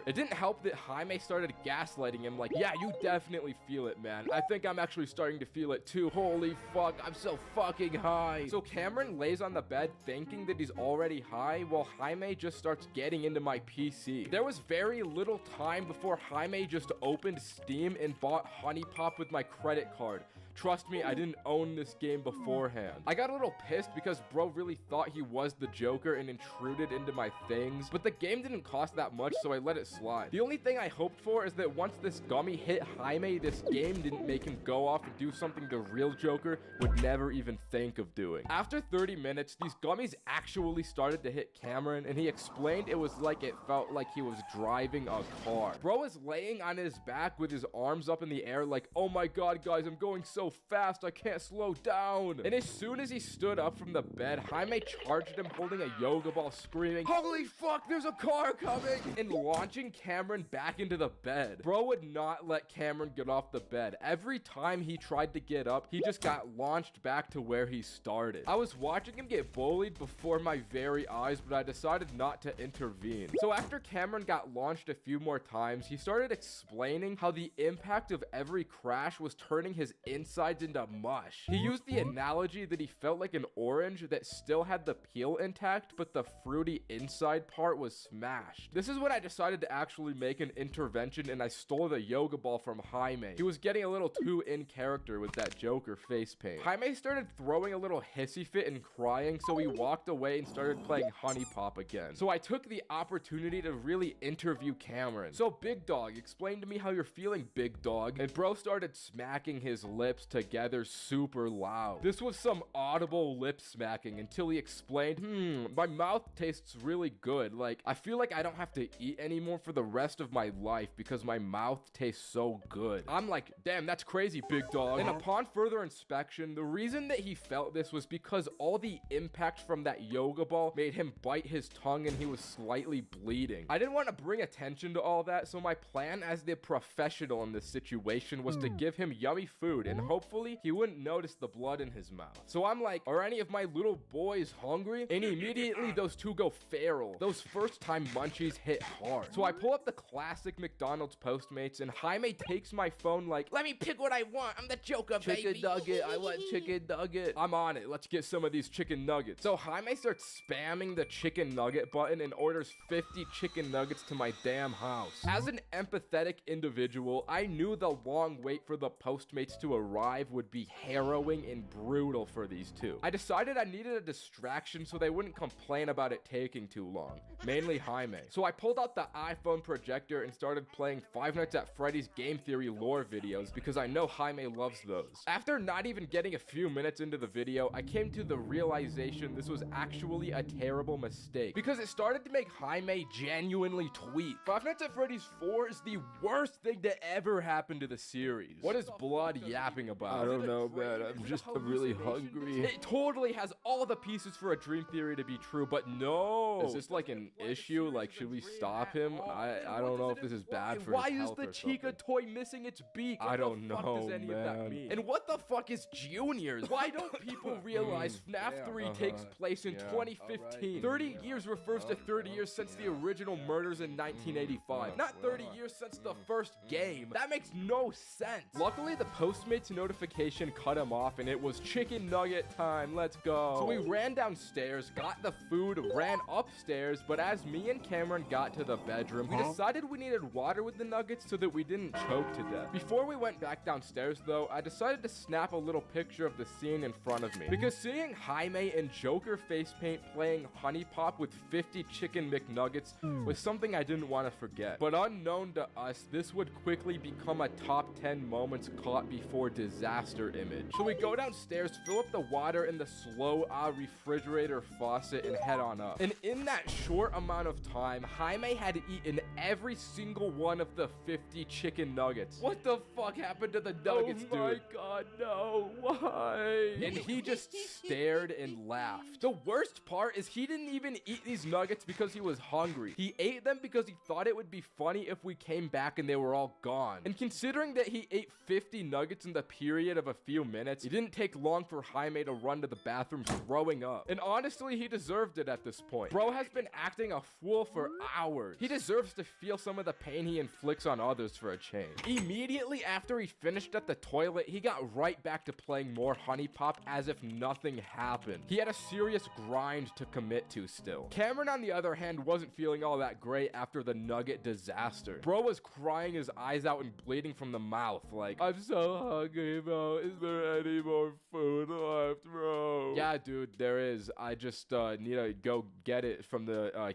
It didn't help that Jaime started gaslighting him like, yeah, you definitely feel it, man. I think I'm actually starting to feel it too. Holy fuck, I'm so fucking high. So Cameron lays on the bed thinking that he's already high while Jaime just starts getting into my PC. There was very little time before Jaime just opened Steam and bought Honey Pop with my credit card. Trust me, I didn't own this game beforehand. I got a little pissed because bro really thought he was the Joker and intruded into my things, but the game didn't cost that much, so I let it slide. The only thing I hoped for is that once this gummy hit Jaime, this game didn't make him go off and do something the real Joker would never even think of doing. After 30 minutes, these gummies actually started to hit Cameron, and he explained it was like it felt like he was driving a car. Bro was laying on his back with his arms up in the air like, oh my god, guys, I'm going so fast, I can't slow down. And as soon as he stood up from the bed, Jaime charged him holding a yoga ball, screaming, holy fuck, there's a car coming, and launching Cameron back into the bed. Bro would not let Cameron get off the bed. Every time he tried to get up, he just got launched back to where he started. I was watching him get bullied before my very eyes, but I decided not to intervene. So after Cameron got launched a few more times, he started explaining how the impact of every crash was turning his insides into mush. He used the analogy that he felt like an orange that still had the peel intact, but the fruity inside part was smashed. This is when I decided to actually make an intervention, and I stole the yoga ball from Jaime. He was getting a little too in character with that Joker face paint. Jaime started throwing a little hissy fit and crying, so he walked away and started playing Honey Pop again. So I took the opportunity to really interview Cameron. So Big Dog, explain to me how you're feeling, Big Dog. And bro started smacking his lips together super loud. This was some audible lip smacking until he explained, my mouth tastes really good. Like, I feel like I don't have to eat anymore for the rest of my life because my mouth tastes so good. I'm like, damn, that's crazy, Big Dog. And upon further inspection, the reason that he felt this was because all the impact from that yoga ball made him bite his tongue and he was slightly bleeding. I didn't want to bring attention to all that, so my plan as the professional in this situation was to give him yummy food and hopefully he wouldn't notice the blood in his mouth. So I'm like, are any of my little boys hungry? And immediately those two go feral. Those first time munchies hit hard. So I pull up the classic McDonald's Postmates and Jaime takes my phone like, let me pick what I want. I'm the Joker, baby. Chicken nugget. I want chicken nugget. I'm on it. Let's get some of these chicken nuggets. So Jaime starts spamming the chicken nugget button and orders 50 chicken nuggets to my damn house. As an empathetic individual, I knew the long wait for the Postmates to arrive would be harrowing and brutal for these two. I decided I needed a distraction so they wouldn't complain about it taking too long, mainly Jaime. So I pulled out the iPhone projector and started playing Five Nights at Freddy's Game Theory lore videos because I know Jaime loves those. After not even getting a few minutes into the video, I came to the realization this was actually a terrible mistake because it started to make Jaime genuinely tweet. Five Nights at Freddy's 4 is the worst thing to ever happen to the series. What is Blood yapping about? I don't know, man. I'm really hungry. It totally has all the pieces for a dream theory to be true, but no. Is this like an issue? Like, should we stop him? I don't know if this is bad for his health. Why is the Chica toy missing its beak? I don't know, man. What does any of that mean? And what the fuck is Juniors? Why don't people realize FNAF 3 takes place in 2015? 30 years refers to 30 years since the original murders in 1985. Not 30 years since the first game. That makes no sense. Luckily, the Postmates notification cut him off and it was chicken nugget time. Let's go. So we ran downstairs, got the food, ran upstairs, but as me and Cameron got to the bedroom, we decided we needed water with the nuggets so that we didn't choke to death. Before we went back downstairs though, I decided to snap a little picture of the scene in front of me, because seeing Jaime in Joker face paint playing Honey Pop with 50 chicken McNuggets was something I didn't want to forget. But unknown to us, this would quickly become a top 10 moments caught before disaster image. So we go downstairs, fill up the water in the slow refrigerator faucet, and head on up. And in that short amount of time, Jaime had eaten every single one of the 50 chicken nuggets. What the fuck happened to the nuggets, dude? Oh my god, no, why? And he just stared and laughed. The worst part is he didn't even eat these nuggets because he was hungry. He ate them because he thought it would be funny if we came back and they were all gone. And considering that he ate 50 nuggets in the period of a few minutes, it didn't take long for Jaime to run to the bathroom throwing up. And honestly, he deserved it at this point. Bro has been acting a fool for hours. He deserves to feel some of the pain he inflicts on others for a change. Immediately after he finished at the toilet, he got right back to playing more Honey Pop as if nothing happened. He had a serious grind to commit to still. Cameron, on the other hand, wasn't feeling all that great after the nugget disaster. Bro was crying his eyes out and bleeding from the mouth like, I'm so hungry, bro. Is there any more food left, bro? Yeah, dude, there is. I just need to go get it from the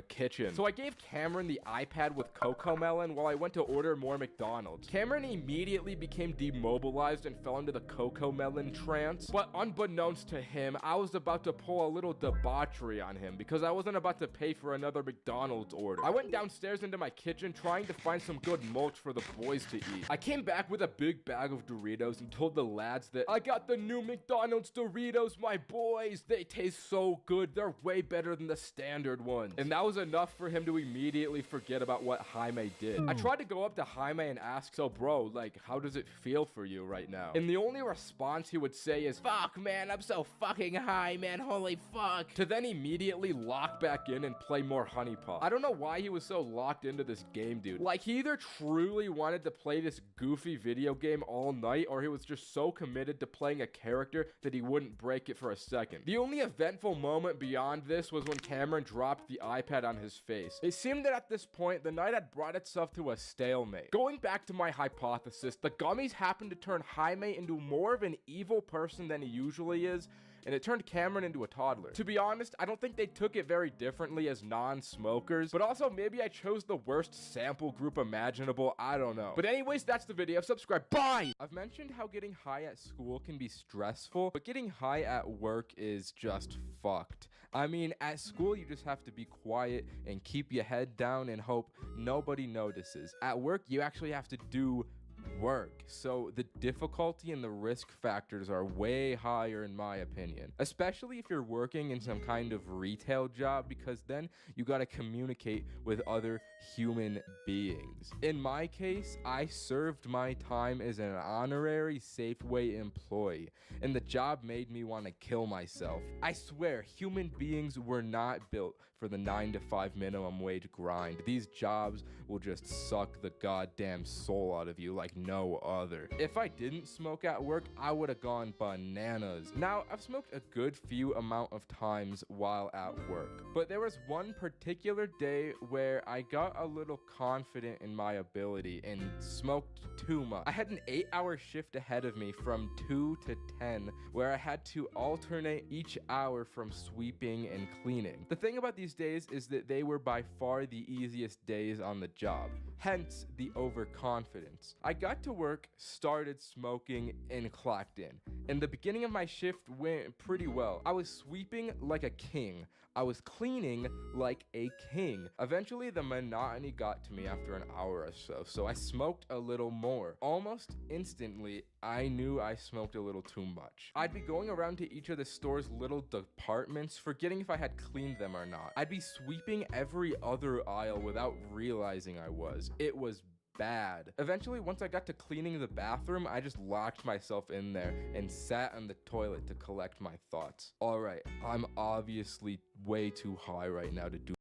kitchen. So I gave Cameron the iPad with Cocoa Melon while I went to order more McDonald's. Cameron immediately became demobilized and fell into the Cocoa Melon trance. But unbeknownst to him, I was about to pull a little debauchery on him because I wasn't about to pay for another McDonald's order. I went downstairs into my kitchen trying to find some good mulch for the boys to eat. I came back with a big bag of Doritos and told the lads that I got the new McDonald's Doritos, my boys. They taste so good. They're way better than the standard ones. And that was enough for him to immediately forget about what Jaime did. I tried to go up to Jaime and ask, so bro, like, how does it feel for you right now? And the only response he would say is, fuck man, I'm so fucking high, man, holy fuck. To then immediately lock back in and play more Honey Pop. I don't know why he was so locked into this game, dude. Like, he either truly wanted to play this goofy video game all night, or he was just so committed to playing a character that he wouldn't break it for a second. The only eventful moment beyond this was when Cameron dropped the iPad on his face. It seemed that at this point, the night had brought itself to a stalemate. Going back to my hypothesis, the gummies happened to turn Jaime into more of an evil person than he usually is, and it turned Cameron into a toddler. To be honest, I don't think they took it very differently as non-smokers, but also maybe I chose the worst sample group imaginable, I don't know. But anyways, that's the video. Subscribe. Bye! I've mentioned how getting high at school can be stressful, but getting high at work is just fucked. I mean, at school, you just have to be quiet and keep your head down and hope nobody notices. At work, you actually have to do work, so the difficulty and the risk factors are way higher in my opinion, especially if you're working in some kind of retail job, because then you got to communicate with other human beings. In my case, I served my time as an honorary Safeway employee, and the job made me want to kill myself. I swear, human beings were not built for the 9-to-5 minimum wage grind. These jobs will just suck the goddamn soul out of you like no other. If I didn't smoke at work, I would have gone bananas. Now, I've smoked a good few amount of times while at work, but there was one particular day where I got a little confident in my ability and smoked too much. I had an 8-hour shift ahead of me from 2 to 10, where I had to alternate each hour from sweeping and cleaning. The thing about these days is that they were by far the easiest days on the job, hence the overconfidence. I got to work, started smoking, and clocked in. And the beginning of my shift went pretty well. I was sweeping like a king. I was cleaning like a king. Eventually, the monotony got to me after an hour or so I smoked a little more. Almost instantly, I knew I smoked a little too much. I'd be going around to each of the store's little departments, forgetting if I had cleaned them or not. I'd be sweeping every other aisle without realizing I was. It was bad. Eventually, once I got to cleaning the bathroom, I just locked myself in there and sat on the toilet to collect my thoughts. Alright, I'm obviously way too high right now to do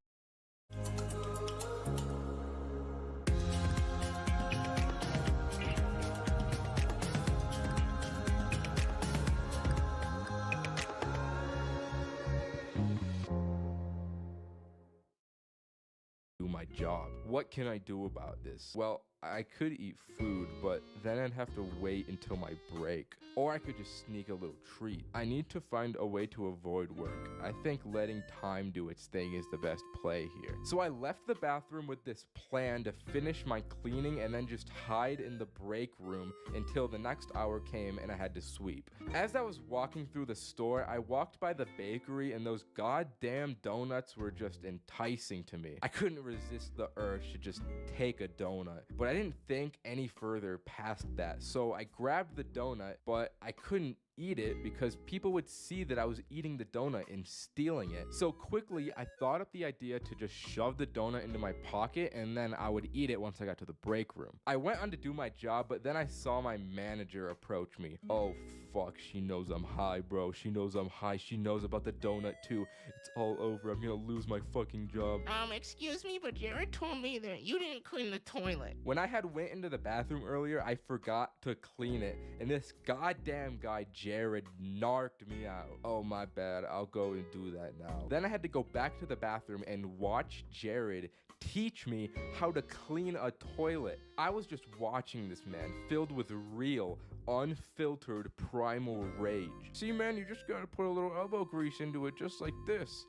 my job. What can I do about this? Well, I could eat food, but then I'd have to wait until my break. Or I could just sneak a little treat. I need to find a way to avoid work. I think letting time do its thing is the best play here. So I left the bathroom with this plan to finish my cleaning and then just hide in the break room until the next hour came and I had to sweep. As I was walking through the store, I walked by the bakery and those goddamn donuts were just enticing to me. I couldn't resist the urge to just take a donut, but I didn't think any further past that. So I grabbed the donut, but I couldn't eat it because people would see that I was eating the donut and stealing it. So quickly, I thought up the idea to just shove the donut into my pocket and then I would eat it once I got to the break room. I went on to do my job, but then I saw my manager approach me. Oh fuck, she knows I'm high, bro. She knows I'm high. She knows about the donut too. It's all over. I'm gonna lose my fucking job. Excuse me, but Jared told me that you didn't clean the toilet. When I had went into the bathroom earlier, I forgot to clean it, and this goddamn guy, Jared, narked me out. Oh, my bad. I'll go and do that now. Then I had to go back to the bathroom and watch Jared teach me how to clean a toilet. I was just watching this man filled with real, unfiltered primal rage. See, man, you just gotta put a little elbow grease into it just like this.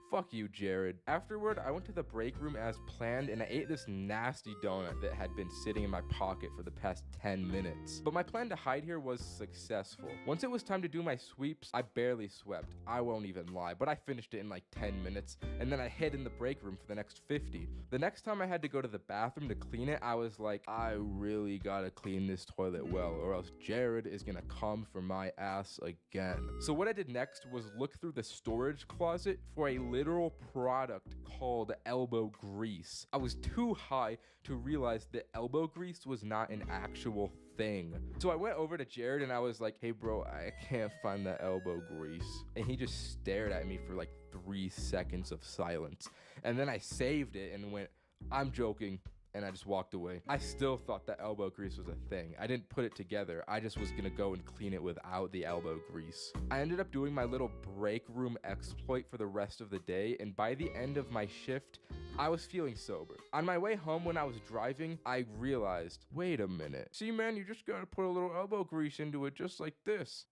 Fuck you, Jared. Afterward, I went to the break room as planned and I ate this nasty donut that had been sitting in my pocket for the past 10 minutes. But my plan to hide here was successful. Once it was time to do my sweeps, I barely swept. I won't even lie, but I finished it in like 10 minutes and then I hid in the break room for the next 50. The next time I had to go to the bathroom to clean it, I was like, I really gotta clean this toilet well or else Jared is gonna come for my ass again. So what I did next was look through the storage closet for a literal product called elbow grease. I was too high to realize that elbow grease was not an actual thing. So I went over to Jared and I was like, hey bro, I can't find that elbow grease. And he just stared at me for like 3 seconds of silence. And then I saved it and went, I'm joking. And I just walked away. I still thought that elbow grease was a thing. I didn't put it together. I just was gonna go and clean it without the elbow grease. I ended up doing my little break room exploit for the rest of the day, and by the end of my shift, I was feeling sober. On my way home when I was driving, I realized, wait a minute. See, man, you just gotta put a little elbow grease into it just like this.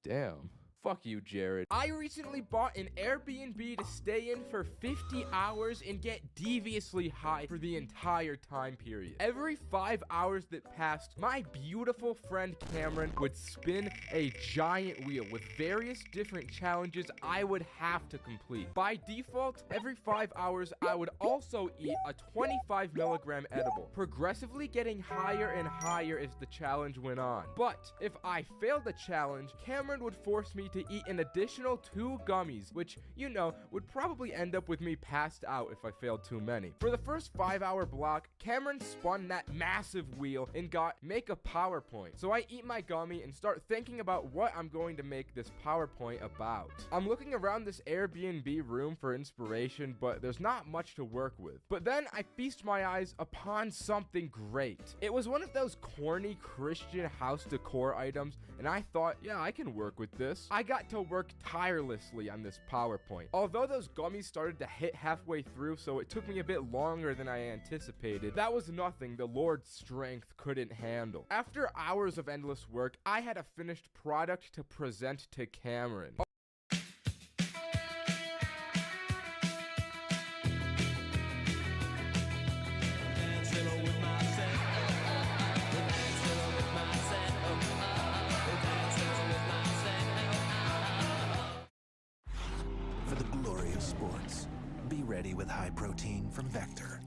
Damn. Fuck you, Jared. I recently bought an Airbnb to stay in for 50 hours and get deviously high for the entire time period. Every 5 hours that passed, my beautiful friend Cameron would spin a giant wheel with various different challenges I would have to complete. By default, every 5 hours, I would also eat a 25 milligram edible, progressively getting higher and higher as the challenge went on. But if I failed the challenge, Cameron would force me to eat an additional 2 gummies, which, you know, would probably end up with me passed out if I failed too many. For the first 5-hour block, Cameron spun that massive wheel and got make a PowerPoint. So I eat my gummy and start thinking about what I'm going to make this PowerPoint about. I'm looking around this Airbnb room for inspiration, but there's not much to work with. But then I feast my eyes upon something great. It was one of those corny Christian house decor items, and I thought, yeah, I can work with this. I got to work tirelessly on this PowerPoint. Although those gummies started to hit halfway through, so it took me a bit longer than I anticipated, that was nothing the Lord's strength couldn't handle. After hours of endless work, I had a finished product to present to Cameron. For the glory of sports, be ready with high protein from Vector.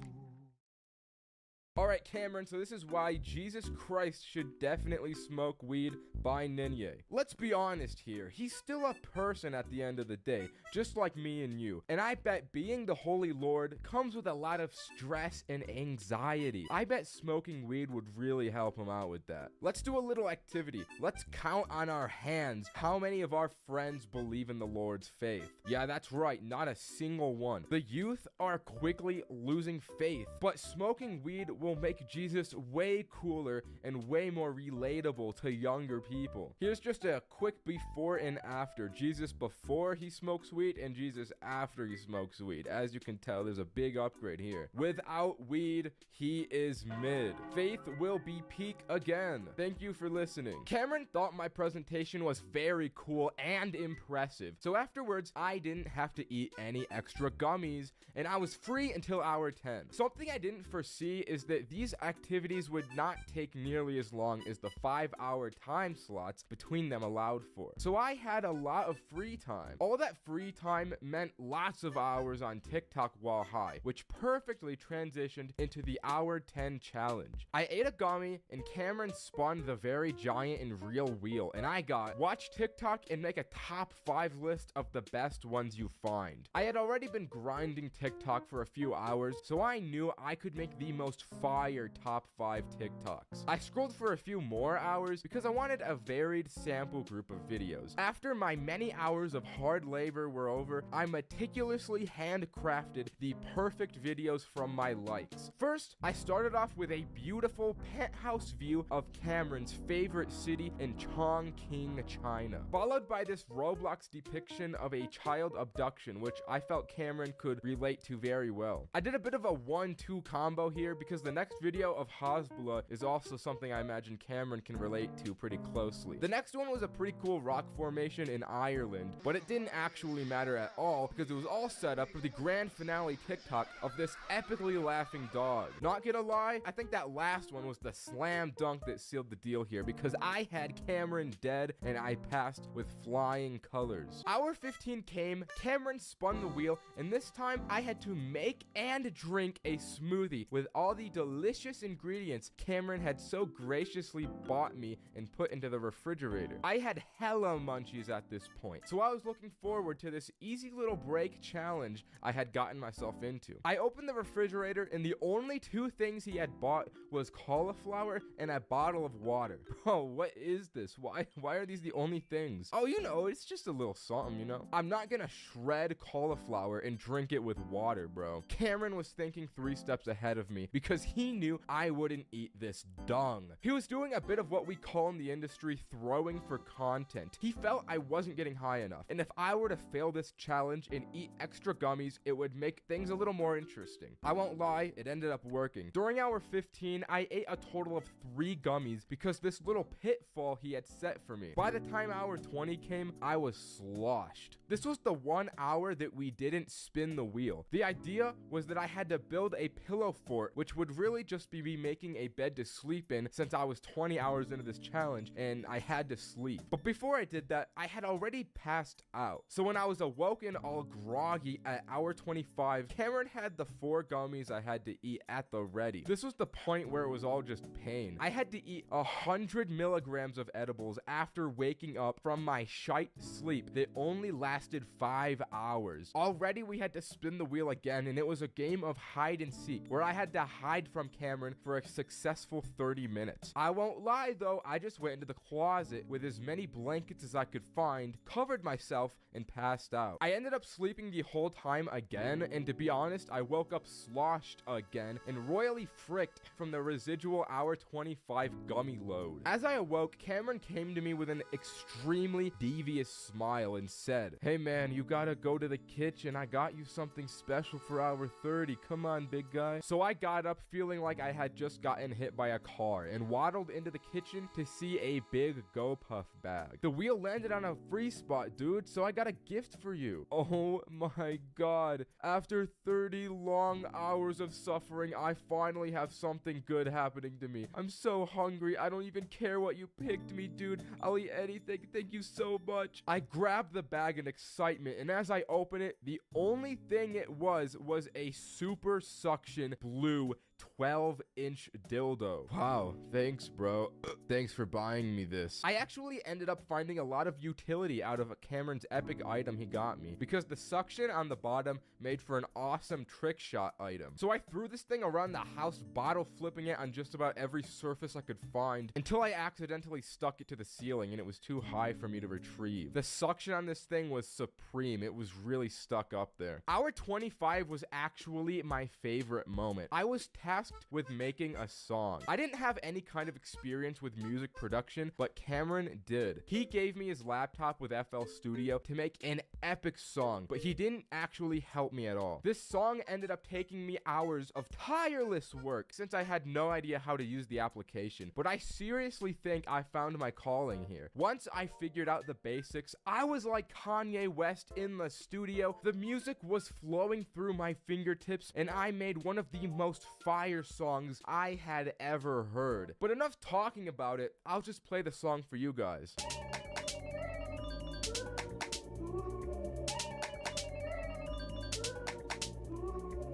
Alright, Cameron, so this is why Jesus Christ should definitely smoke weed by Ninye. Let's be honest here, he's still a person at the end of the day, just like me and you. And I bet being the Holy Lord comes with a lot of stress and anxiety. I bet smoking weed would really help him out with that. Let's do a little activity. Let's count on our hands how many of our friends believe in the Lord's faith. Yeah, that's right, not a single one. The youth are quickly losing faith, but smoking weed will make make Jesus way cooler and way more relatable to younger people. Here's just a quick before and after. Jesus before he smokes weed and Jesus after he smokes weed. As you can tell, there's a big upgrade here. Without weed, he is mid. Faith will be peak again. Thank you for listening. Cameron thought my presentation was very cool and impressive. So afterwards, I didn't have to eat any extra gummies and I was free until hour 10. Something I didn't foresee is that these activities would not take nearly as long as the 5-hour time slots between them allowed for. So I had a lot of free time. All that free time meant lots of hours on TikTok while high, which perfectly transitioned into the hour 10 challenge. I ate a gummy and Cameron spun the very giant and real wheel, and I got watch TikTok and make a top 5 list of the best ones you find. I had already been grinding TikTok for a few hours, so I knew I could make the most fire top 5 TikToks. I scrolled for a few more hours because I wanted a varied sample group of videos. After my many hours of hard labor were over, I meticulously handcrafted the perfect videos from my likes. First, I started off with a beautiful penthouse view of Cameron's favorite city in Chongqing, China, followed by this Roblox depiction of a child abduction, which I felt Cameron could relate to very well. I did a bit of a 1-2 combo here because the next video of Hasbullah is also something I imagine Cameron can relate to pretty closely. The next one was a pretty cool rock formation in Ireland, but it didn't actually matter at all because it was all set up for the grand finale TikTok of this epically laughing dog. Not gonna lie, I think that last one was the slam dunk that sealed the deal here because I had Cameron dead and I passed with flying colors. Hour 15 came, Cameron spun the wheel, and this time I had to make and drink a smoothie with all the delicious ingredients Cameron had so graciously bought me and put into the refrigerator. I had hella munchies at this point, so I was looking forward to this easy little break challenge I had gotten myself into. I opened the refrigerator and the only 2 things he had bought was cauliflower and a bottle of water. Bro, what is this? Why are these the only things? Oh, you know, it's just a little something, you know? I'm not gonna shred cauliflower and drink it with water, bro. Cameron was thinking 3 steps ahead of me because he knew I wouldn't eat this dung. He was doing a bit of what we call in the industry throwing for content. He felt I wasn't getting high enough, and if I were to fail this challenge and eat extra gummies, it would make things a little more interesting. I won't lie, it ended up working. During hour 15, I ate a total of 3 gummies because this little pitfall he had set for me. By the time hour 20 came, I was sloshed. This was the 1 hour that we didn't spin the wheel. The idea was that I had to build a pillow fort, which would really just be me making a bed to sleep in since I was 20 hours into this challenge and I had to sleep. But before I did that, I had already passed out. So when I was awoken all groggy at hour 25, Cameron had the 4 gummies I had to eat at the ready. This was the point where it was all just pain. I had to eat 100 milligrams of edibles after waking up from my shite sleep that only lasted 5 hours. Already we had to spin the wheel again, and it was a game of hide and seek where I had to hide from Cameron for a successful 30 minutes. I won't lie though, I just went into the closet with as many blankets as I could find, covered myself, and passed out. I ended up sleeping the whole time again, and to be honest, I woke up sloshed again and royally fricked from the residual hour 25 gummy load. As I awoke, Cameron came to me with an extremely devious smile and said, "Hey man, you gotta go to the kitchen. I got you something special for hour 30. Come on, big guy." So I got up feeling like I had just gotten hit by a car and waddled into the kitchen to see a big GoPuff bag. The wheel landed on a free spot, dude, so I got a gift for you. Oh my god. After 30 long hours of suffering, I finally have something good happening to me. I'm so hungry. I don't even care what you picked me, dude. I'll eat anything. Thank you so much. I grabbed the bag in excitement, and as I open it, the only thing it was a super suction blue 12-inch dildo. Wow, thanks, bro. Thanks for buying me this. I actually ended up finding a lot of utility out of Cameron's epic item he got me because the suction on the bottom made for an awesome trick shot item. So I threw this thing around the house, bottle flipping it on just about every surface I could find until I accidentally stuck it to the ceiling and it was too high for me to retrieve. The suction on this thing was supreme. It was really stuck up there. Hour 25 was actually my favorite moment. I was tasked with making a song. I didn't have any kind of experience with music production, but Cameron did. He gave me his laptop with FL Studio to make an epic song, but he didn't actually help me at all. This song ended up taking me hours of tireless work since I had no idea how to use the application, but I seriously think I found my calling here. Once I figured out the basics, I was like Kanye West in the studio. The music was flowing through my fingertips, and I made one of the most fire songs I had ever heard. But enough talking about it, I'll just play the song for you guys.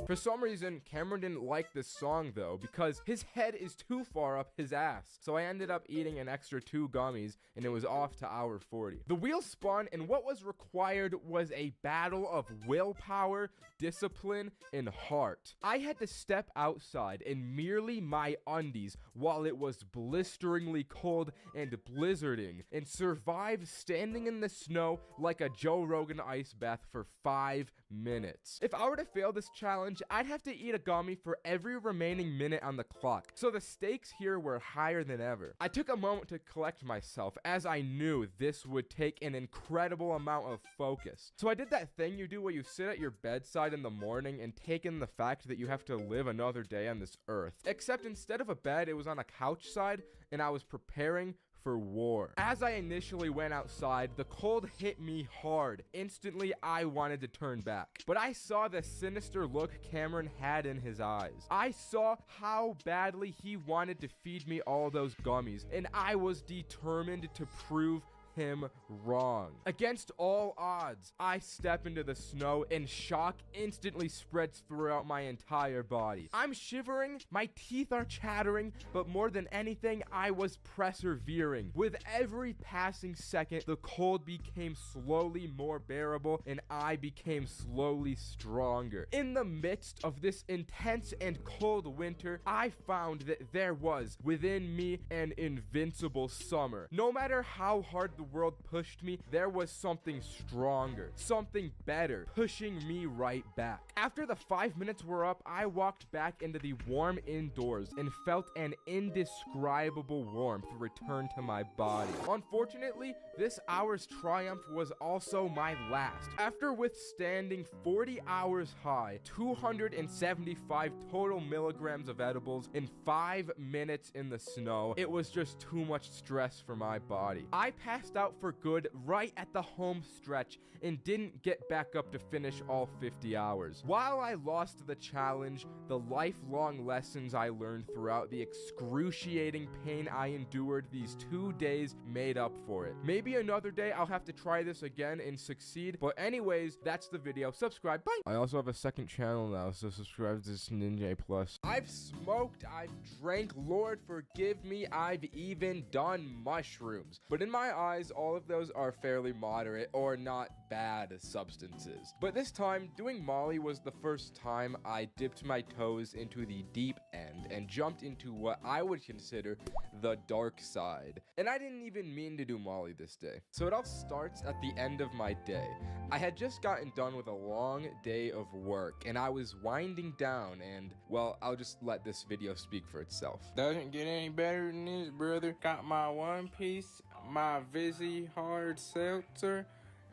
For some reason, Cameron didn't like this song though, because his head is too far up his ass. So I ended up eating an extra 2 gummies, and it was off to hour 40. The wheel spun, and what was required was a battle of willpower, discipline, and heart. I had to step outside in merely my undies while it was blisteringly cold and blizzarding, and survive standing in the snow like a Joe Rogan ice bath for 5 minutes. If I were to fail this challenge, I'd have to eat a gummy for every remaining minute on the clock, so the stakes here were higher than ever. I took a moment to collect myself, as I knew this would take an incredible amount of focus. So I did that thing you do where you sit at your bedside in the morning and take in the fact that you have to live another day on this earth. Except instead of a bed, it was on a couch side, and I was preparing for war. As I initially went outside, the cold hit me hard. Instantly, I wanted to turn back. But I saw the sinister look Cameron had in his eyes. I saw how badly he wanted to feed me all those gummies, and I was determined to prove him wrong. Against all odds, I step into the snow, and shock instantly spreads throughout my entire body. I'm shivering, my teeth are chattering, but more than anything, I was persevering. With every passing second, the cold became slowly more bearable, and I became slowly stronger. In the midst of this intense and cold winter, I found that there was within me an invincible summer. No matter how hard the world pushed me, there was something stronger, something better, pushing me right back. After the 5 minutes were up, I walked back into the warm indoors and felt an indescribable warmth return to my body. Unfortunately, this hour's triumph was also my last. After withstanding 40 hours high, 275 total milligrams of edibles in 5 minutes in the snow, it was just too much stress for my body. I passed out for good right at the home stretch and didn't get back up to finish all 50 hours. While I lost the challenge, the lifelong lessons I learned throughout the excruciating pain I endured these 2 days made up for it. Maybe another day I'll have to try this again and succeed, but anyways, that's the video. Subscribe, bye! I also have a second channel now, so subscribe to this Ninja Plus. I've smoked, I've drank, Lord forgive me, I've even done mushrooms. But in my eyes, all of those are fairly moderate or not bad substances. But this time, doing Molly was the first time I dipped my toes into the deep end and jumped into what I would consider the dark side. And I didn't even mean to do Molly this day. So it all starts at the end of my day. I had just gotten done with a long day of work, and I was winding down, and, well, I'll just let this video speak for itself. Doesn't get any better than this, brother. Got my One Piece, my Vizzy hard seltzer,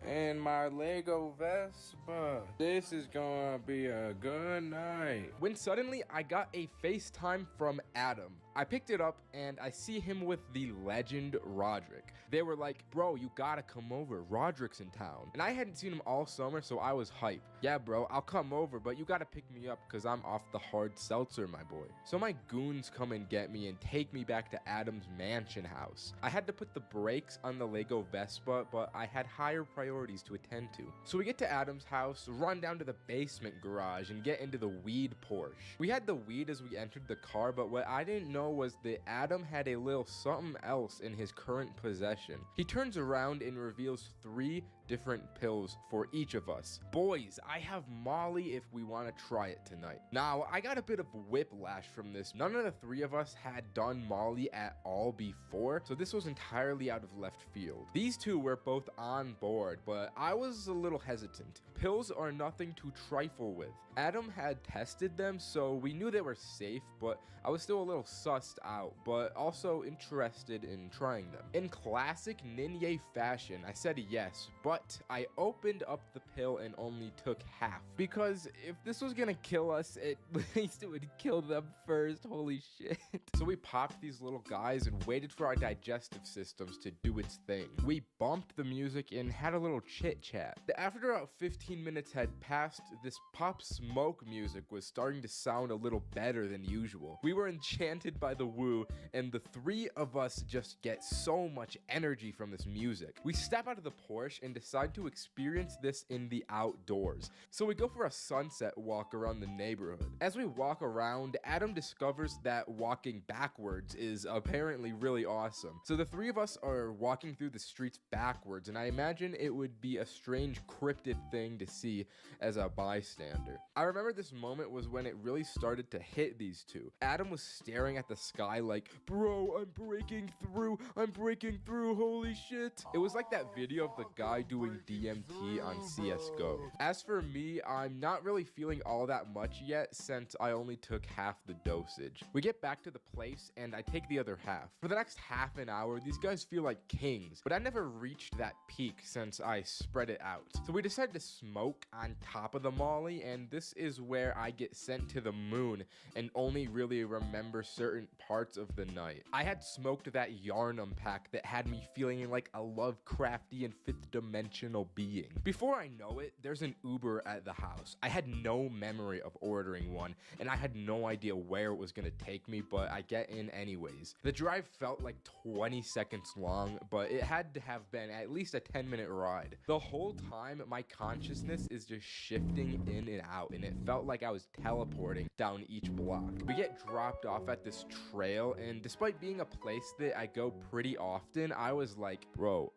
and my Lego Vespa. This is gonna be a good night. When suddenly I got a FaceTime from Adam. I picked it up and I see him with the legend Roderick. They were like, bro, you gotta come over. Roderick's in town. And I hadn't seen him all summer, so I was hype. Yeah, bro, I'll come over, but you gotta pick me up because I'm off the hard seltzer, my boy. So my goons come and get me and take me back to Adam's mansion house. I had to put the brakes on the Lego Vespa, but I had higher priorities to attend to. So we get to Adam's house, run down to the basement garage, and get into the weed Porsche. We had the weed as we entered the car, but what I didn't know was that Adam had a little something else in his current possession. fashion. He turns around and reveals 3 different pills for each of us. Boys, I have Molly if we want to try it tonight. Now, I got a bit of whiplash from this. None of the 3 of us had done Molly at all before, so this was entirely out of left field. These 2 were both on board, but I was a little hesitant. Pills are nothing to trifle with. Adam had tested them, so we knew they were safe, but I was still a little sussed out, but also interested in trying them. In classic Ninja fashion, I said yes, but I opened up the pill and only took half. Because if this was gonna kill us, at least it would kill them first. Holy shit. So we popped these little guys and waited for our digestive systems to do its thing. We bumped the music and had a little chit chat. After about 15 minutes had passed, this Pop Smoke music was starting to sound a little better than usual. We were enchanted by the woo, and the 3 of us just get so much energy from this music. We step out of the Porsche and decide to experience this in the outdoors. So we go for a sunset walk around the neighborhood. As we walk around, Adam discovers that walking backwards is apparently really awesome. So the 3 of us are walking through the streets backwards, and I imagine it would be a strange cryptid thing to see as a bystander. I remember this moment was when it really started to hit these 2. Adam was staring at the sky like, bro, I'm breaking through, holy shit. It was like that video of the guy doing DMT on CSGO. As for me, I'm not really feeling all that much yet since I only took half the dosage. We get back to the place and I take the other half. For the next half an hour, these guys feel like kings, but I never reached that peak since I spread it out. So we decided to smoke on top of the Molly, and this is where I get sent to the moon and only really remember certain parts of the night. I had smoked that Yarnum pack that had me feeling like a Lovecraftian 5th dimensional being. Before I know it, there's an Uber at the house. I had no memory of ordering one, and I had no idea where it was gonna take me, but I get in anyways. The drive felt like 20 seconds long, but it had to have been at least a 10-minute ride. The whole time, my consciousness is just shifting in and out, and it felt like I was teleporting down each block. We get dropped off at this trail, and despite being a place that I go pretty often, I was like, bro,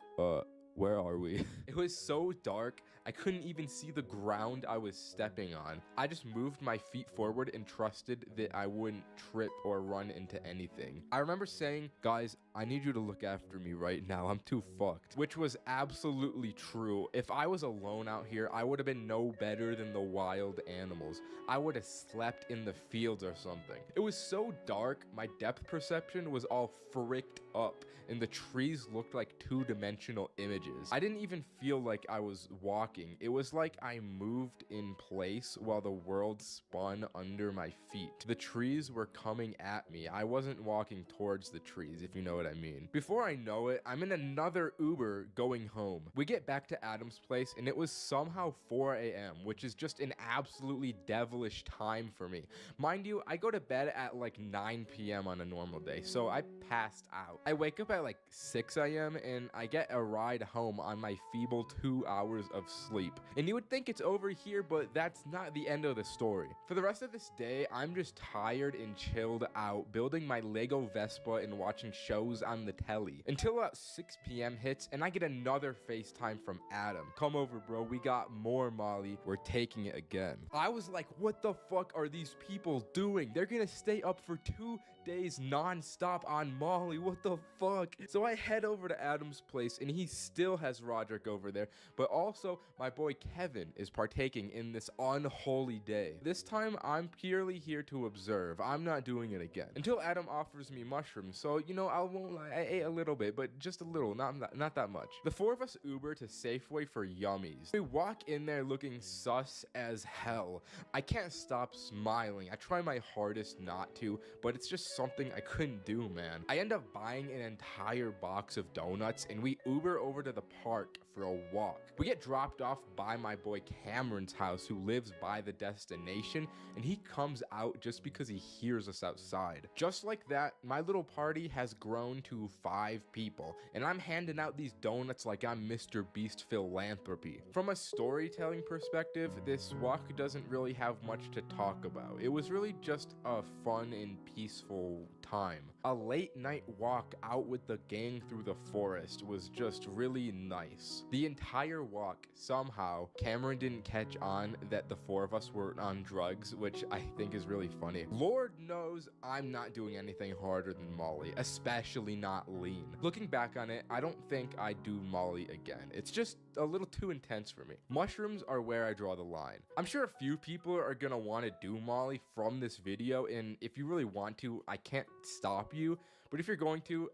where are we? It was so dark, I couldn't even see the ground I was stepping on. I just moved my feet forward and trusted that I wouldn't trip or run into anything. I remember saying, guys, I need you to look after me right now. I'm too fucked. Which was absolutely true. If I was alone out here, I would have been no better than the wild animals. I would have slept in the fields or something. It was so dark, my depth perception was all fricked up, and the trees looked like 2-dimensional images. I didn't even feel like I was walking. It was like I moved in place while the world spun under my feet. The trees were coming at me. I wasn't walking towards the trees, if you know what I mean. Before I know it, I'm in another Uber going home. We get back to Adam's place, and it was somehow 4 a.m., which is just an absolutely devilish time for me. Mind you, I go to bed at like 9 p.m. on a normal day, so I passed out. I wake up at like 6 a.m. and I get a ride home on my feeble 2 hours of sleep. And you would think it's over here, but that's not the end of the story. For the rest of this day, I'm just tired and chilled out, building my Lego Vespa and watching shows on the telly. Until about 6 p.m. hits, and I get another FaceTime from Adam. Come over, bro. We got more Molly. We're taking it again. I was like, what the fuck are these people doing? They're gonna stay up for 2 days non-stop on Molly. What the fuck? So I head over to Adam's place, and he still has Roderick over there, but also my boy Kevin is partaking in this unholy day. This time, I'm purely here to observe. I'm not doing it again. Until Adam offers me mushrooms, so, you know, I won't lie, I ate a little bit, but just a little, not that much. The 4 of us Uber to Safeway for yummies. We walk in there looking sus as hell. I can't stop smiling. I try my hardest not to, but it's just something I couldn't do, man. I end up buying an entire box of donuts, and we Uber over to the park for a walk. We get dropped off by my boy Cameron's house, who lives by the destination, and he comes out just because he hears us outside. Just like that, my little party has grown to 5 people, and I'm handing out these donuts like I'm Mr. Beast philanthropy. From a storytelling perspective, this walk doesn't really have much to talk about. It was really just a fun and peaceful time. A late night walk out with the gang through the forest was just really nice. The entire walk, somehow, Cameron didn't catch on that the 4 of us were on drugs, which I think is really funny. Lord knows I'm not doing anything harder than Molly, especially not lean. Looking back on it, I don't think I'd do Molly again. It's just a little too intense for me. Mushrooms are where I draw the line. I'm sure a few people are gonna want to do Molly from this video, and if you really want to, I can't stop you. But if you're going to,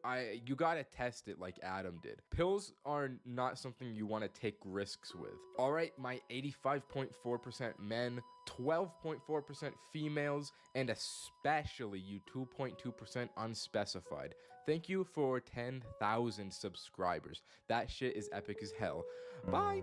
you gotta test it like Adam did. Pills are not something you want to take risks with. Alright, my 85.4% men, 12.4% females, and especially you 2.2% unspecified. Thank you for 10,000 subscribers. That shit is epic as hell. Bye!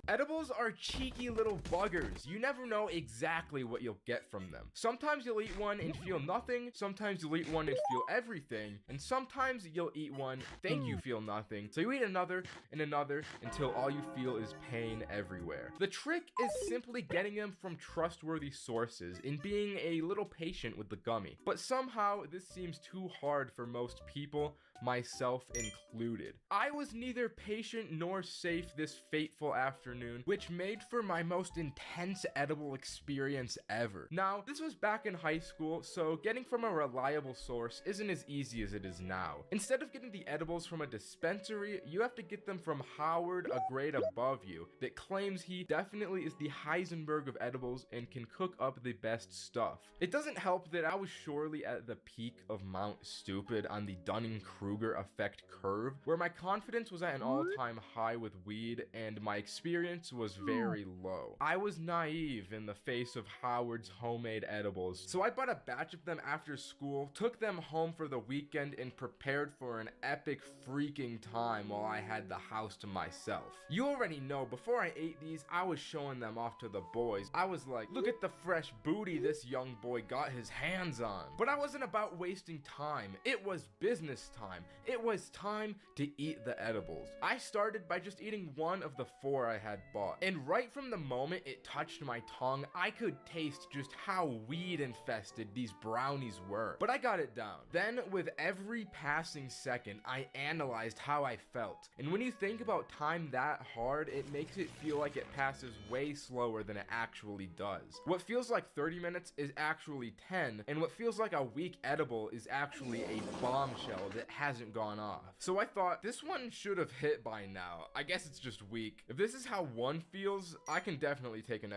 Edibles are cheeky little buggers. You never know exactly what you'll get from them. Sometimes you'll eat one and feel nothing, sometimes you'll eat one and feel everything, and sometimes you'll eat one, think you feel nothing, so you eat another and another until all you feel is pain everywhere. The trick is simply getting them from trustworthy sources and being a little patient with the gummy. But somehow this seems too hard for most people, myself included. I was neither patient nor safe this fateful afternoon, which made for my most intense edible experience ever. Now, this was back in high school, so getting from a reliable source isn't as easy as it is now. Instead of getting the edibles from a dispensary, you have to get them from Howard, a grade above you, that claims he definitely is the Heisenberg of edibles and can cook up the best stuff. It doesn't help that I was surely at the peak of Mount Stupid on the Dunning-Kruger effect curve, where my confidence was at an all-time high with weed and my experience was very low. I was naive in the face of Howard's homemade edibles, so I bought a batch of them after school, took them home for the weekend, and prepared for an epic freaking time while I had the house to myself. You already know, before I ate these, I was showing them off to the boys. I was like, look at the fresh booty this young boy got his hands on. But I wasn't about wasting time. It was business time. It was time to eat the edibles. I started by just eating one of the 4 I had bought, and right from the moment it touched my tongue, I could taste just how weed infested these brownies were. But I got it down. Then, with every passing second, I analyzed how I felt. And when you think about time that hard, it makes it feel like it passes way slower than it actually does. What feels like 30 minutes is actually 10, and what feels like a weak edible is actually a bombshell that hasn't gone off. So I thought, this one should have hit by now. I guess it's just weak. If this is how one feels, I can definitely take an.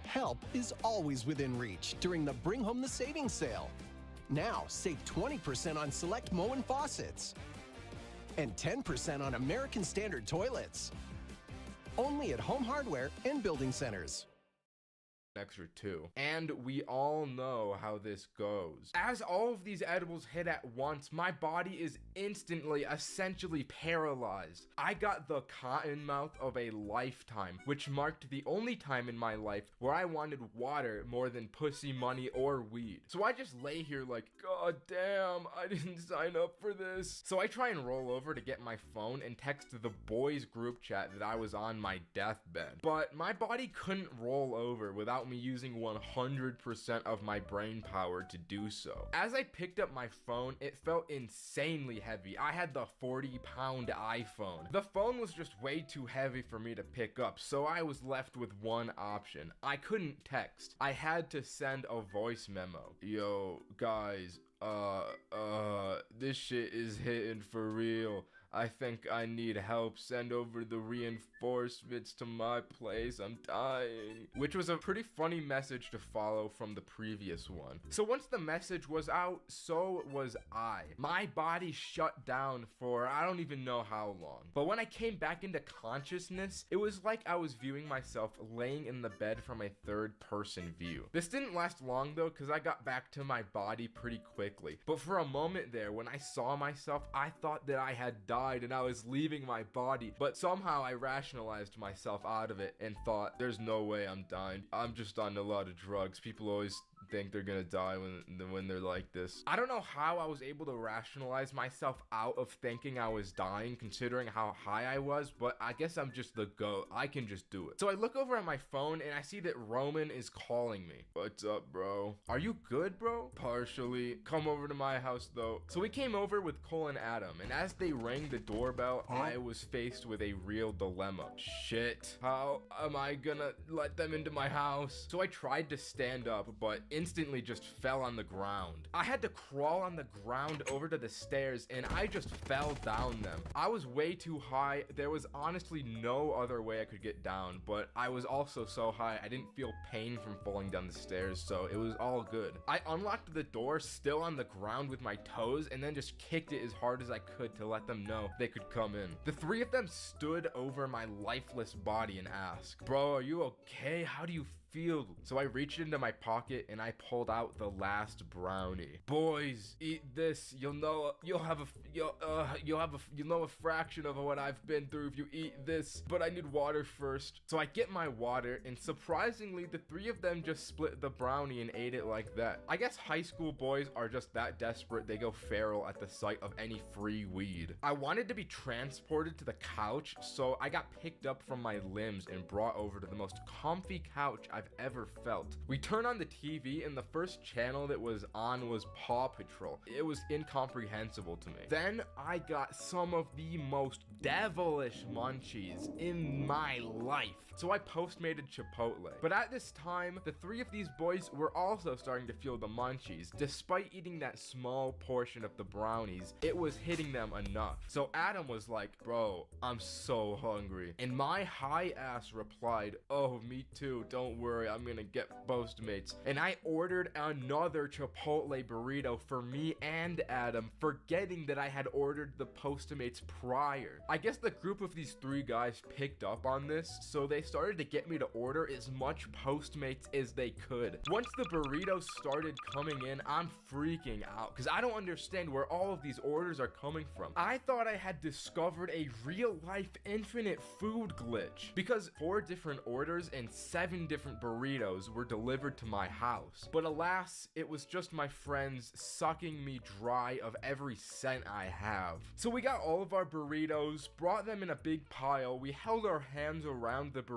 Help is always within reach during the Bring Home the Savings sale. Now, save 20% on select Moen faucets and 10% on American Standard toilets. Only at Home Hardware and Building Centers. Extra 2. And we all know how this goes. As all of these edibles hit at once, my body is instantly, essentially paralyzed. I got the cotton mouth of a lifetime, which marked the only time in my life where I wanted water more than pussy, money, or weed. So I just lay here like, god damn, I didn't sign up for this. So I try and roll over to get my phone and text the boys group chat that I was on my deathbed. But my body couldn't roll over without me using 100% of my brain power to do so. As I picked up my phone, it felt insanely heavy. I had the 40-pound iPhone. The phone was just way too heavy for me to pick up, so I was left with one option. I couldn't text. I had to send a voice memo. Yo, guys, this shit is hitting for real. I think I need help. Send over the reinforcements to my place. I'm dying. Which was a pretty funny message to follow from the previous one. So once the message was out, so was I. My body shut down for I don't even know how long. But when I came back into consciousness, it was like I was viewing myself laying in the bed from a third-person view. This didn't last long though, because I got back to my body pretty quickly. But for a moment there, when I saw myself, I thought that I had died and I was leaving my body. But somehow I rationalized myself out of it and thought, there's no way I'm dying. I'm just on a lot of drugs. People always think they're gonna die when they're like this. I don't know how I was able to rationalize myself out of thinking I was dying considering how high I was, but I guess I'm just the GOAT. I can just do it. So I look over at my phone and I see that Roman is calling me. What's up, bro? Are you good, bro? Partially. Come over to my house though. So we came over with Cole and Adam, and as they rang the doorbell, I was faced with a real dilemma. Shit. How am I gonna let them into my house? So I tried to stand up, but instantly just fell on the ground. I had to crawl on the ground over to the stairs and I just fell down them. I was way too high. There was honestly no other way I could get down, but I was also so high I didn't feel pain from falling down the stairs, so it was all good. I unlocked the door still on the ground with my toes and then just kicked it as hard as I could to let them know they could come in. The three of them stood over my lifeless body and asked, "Bro, are you okay? How do you feel?" So I reached into my pocket and I pulled out the last brownie. "Boys, eat this. You'll know a fraction of what I've been through if you eat this, but I need water first." So I get my water, and surprisingly the three of them just split the brownie and ate it like that. I guess high school boys are just that desperate they go feral at the sight of any free weed. I wanted to be transported to the couch, so I got picked up from my limbs and brought over to the most comfy couch I've ever felt. We turned on the TV and the first channel that was on was Paw Patrol. It was incomprehensible to me. Then I got some of the most devilish munchies in my life. So I postmated Chipotle. But at this time, the three of these boys were also starting to feel the munchies. Despite eating that small portion of the brownies, it was hitting them enough. So Adam was like, "Bro, I'm so hungry." And my high ass replied, "Oh, me too, don't worry, I'm gonna get Postmates." And I ordered another Chipotle burrito for me and Adam, forgetting that I had ordered the Postmates prior. I guess the group of these three guys picked up on this, so they started to get me to order as much Postmates as they could. Once the burritos started coming in, I'm freaking out because I don't understand where all of these orders are coming from. I thought I had discovered a real-life infinite food glitch because 4 different orders and 7 different burritos were delivered to my house. But alas, it was just my friends sucking me dry of every cent I have. So we got all of our burritos, brought them in a big pile, we held our hands around the burritos,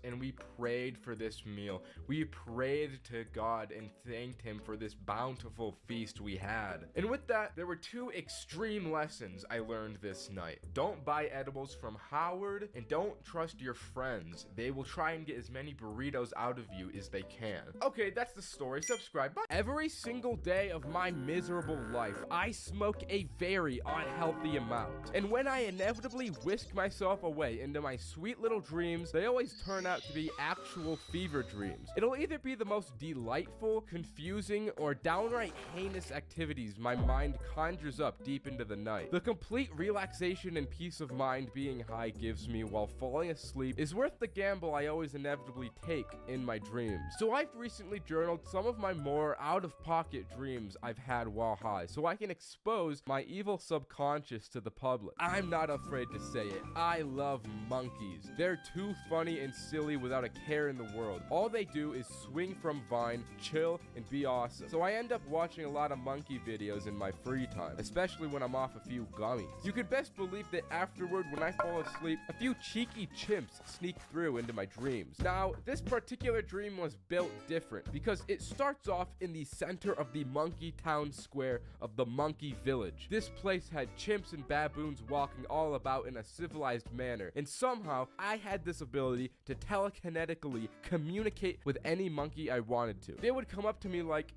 and we prayed for this meal. We prayed to God and thanked him for this bountiful feast we had. And with that, there were 2 extreme lessons I learned this night. Don't buy edibles from Howard, and don't trust your friends. They will try and get as many burritos out of you as they can. Okay, that's the story. Subscribe. Bye. Every single day of my miserable life, I smoke a very unhealthy amount. And when I inevitably whisk myself away into my sweet little dreams, they always turn out to be actual fever dreams. It'll either be the most delightful, confusing, or downright heinous activities my mind conjures up deep into the night. The complete relaxation and peace of mind being high gives me while falling asleep is worth the gamble I always inevitably take in my dreams. So I've recently journaled some of my more out-of-pocket dreams I've had while high, so I can expose my evil subconscious to the public. I'm not afraid to say it. I love monkeys. They're too funny and silly without a care in the world. All they do is swing from Vine, chill, and be awesome. So I end up watching a lot of monkey videos in my free time, especially when I'm off a few gummies. You could best believe that afterward, when I fall asleep, a few cheeky chimps sneak through into my dreams. Now, this particular dream was built different because it starts off in the center of the monkey town square of the monkey village. This place had chimps and baboons walking all about in a civilized manner, and somehow I had this ability to telekinetically communicate with any monkey I wanted to. They would come up to me like,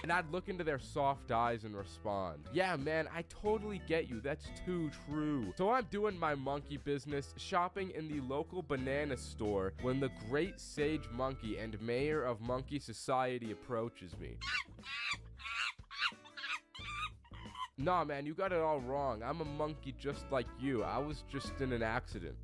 And I'd look into their soft eyes and respond, yeah man, I totally get you, that's too true. So I'm doing my monkey business, shopping in the local banana store, when the great sage monkey and mayor of Monkey Society approaches me. Nah man, you got it all wrong. I'm a monkey just like you. I was just in an accident.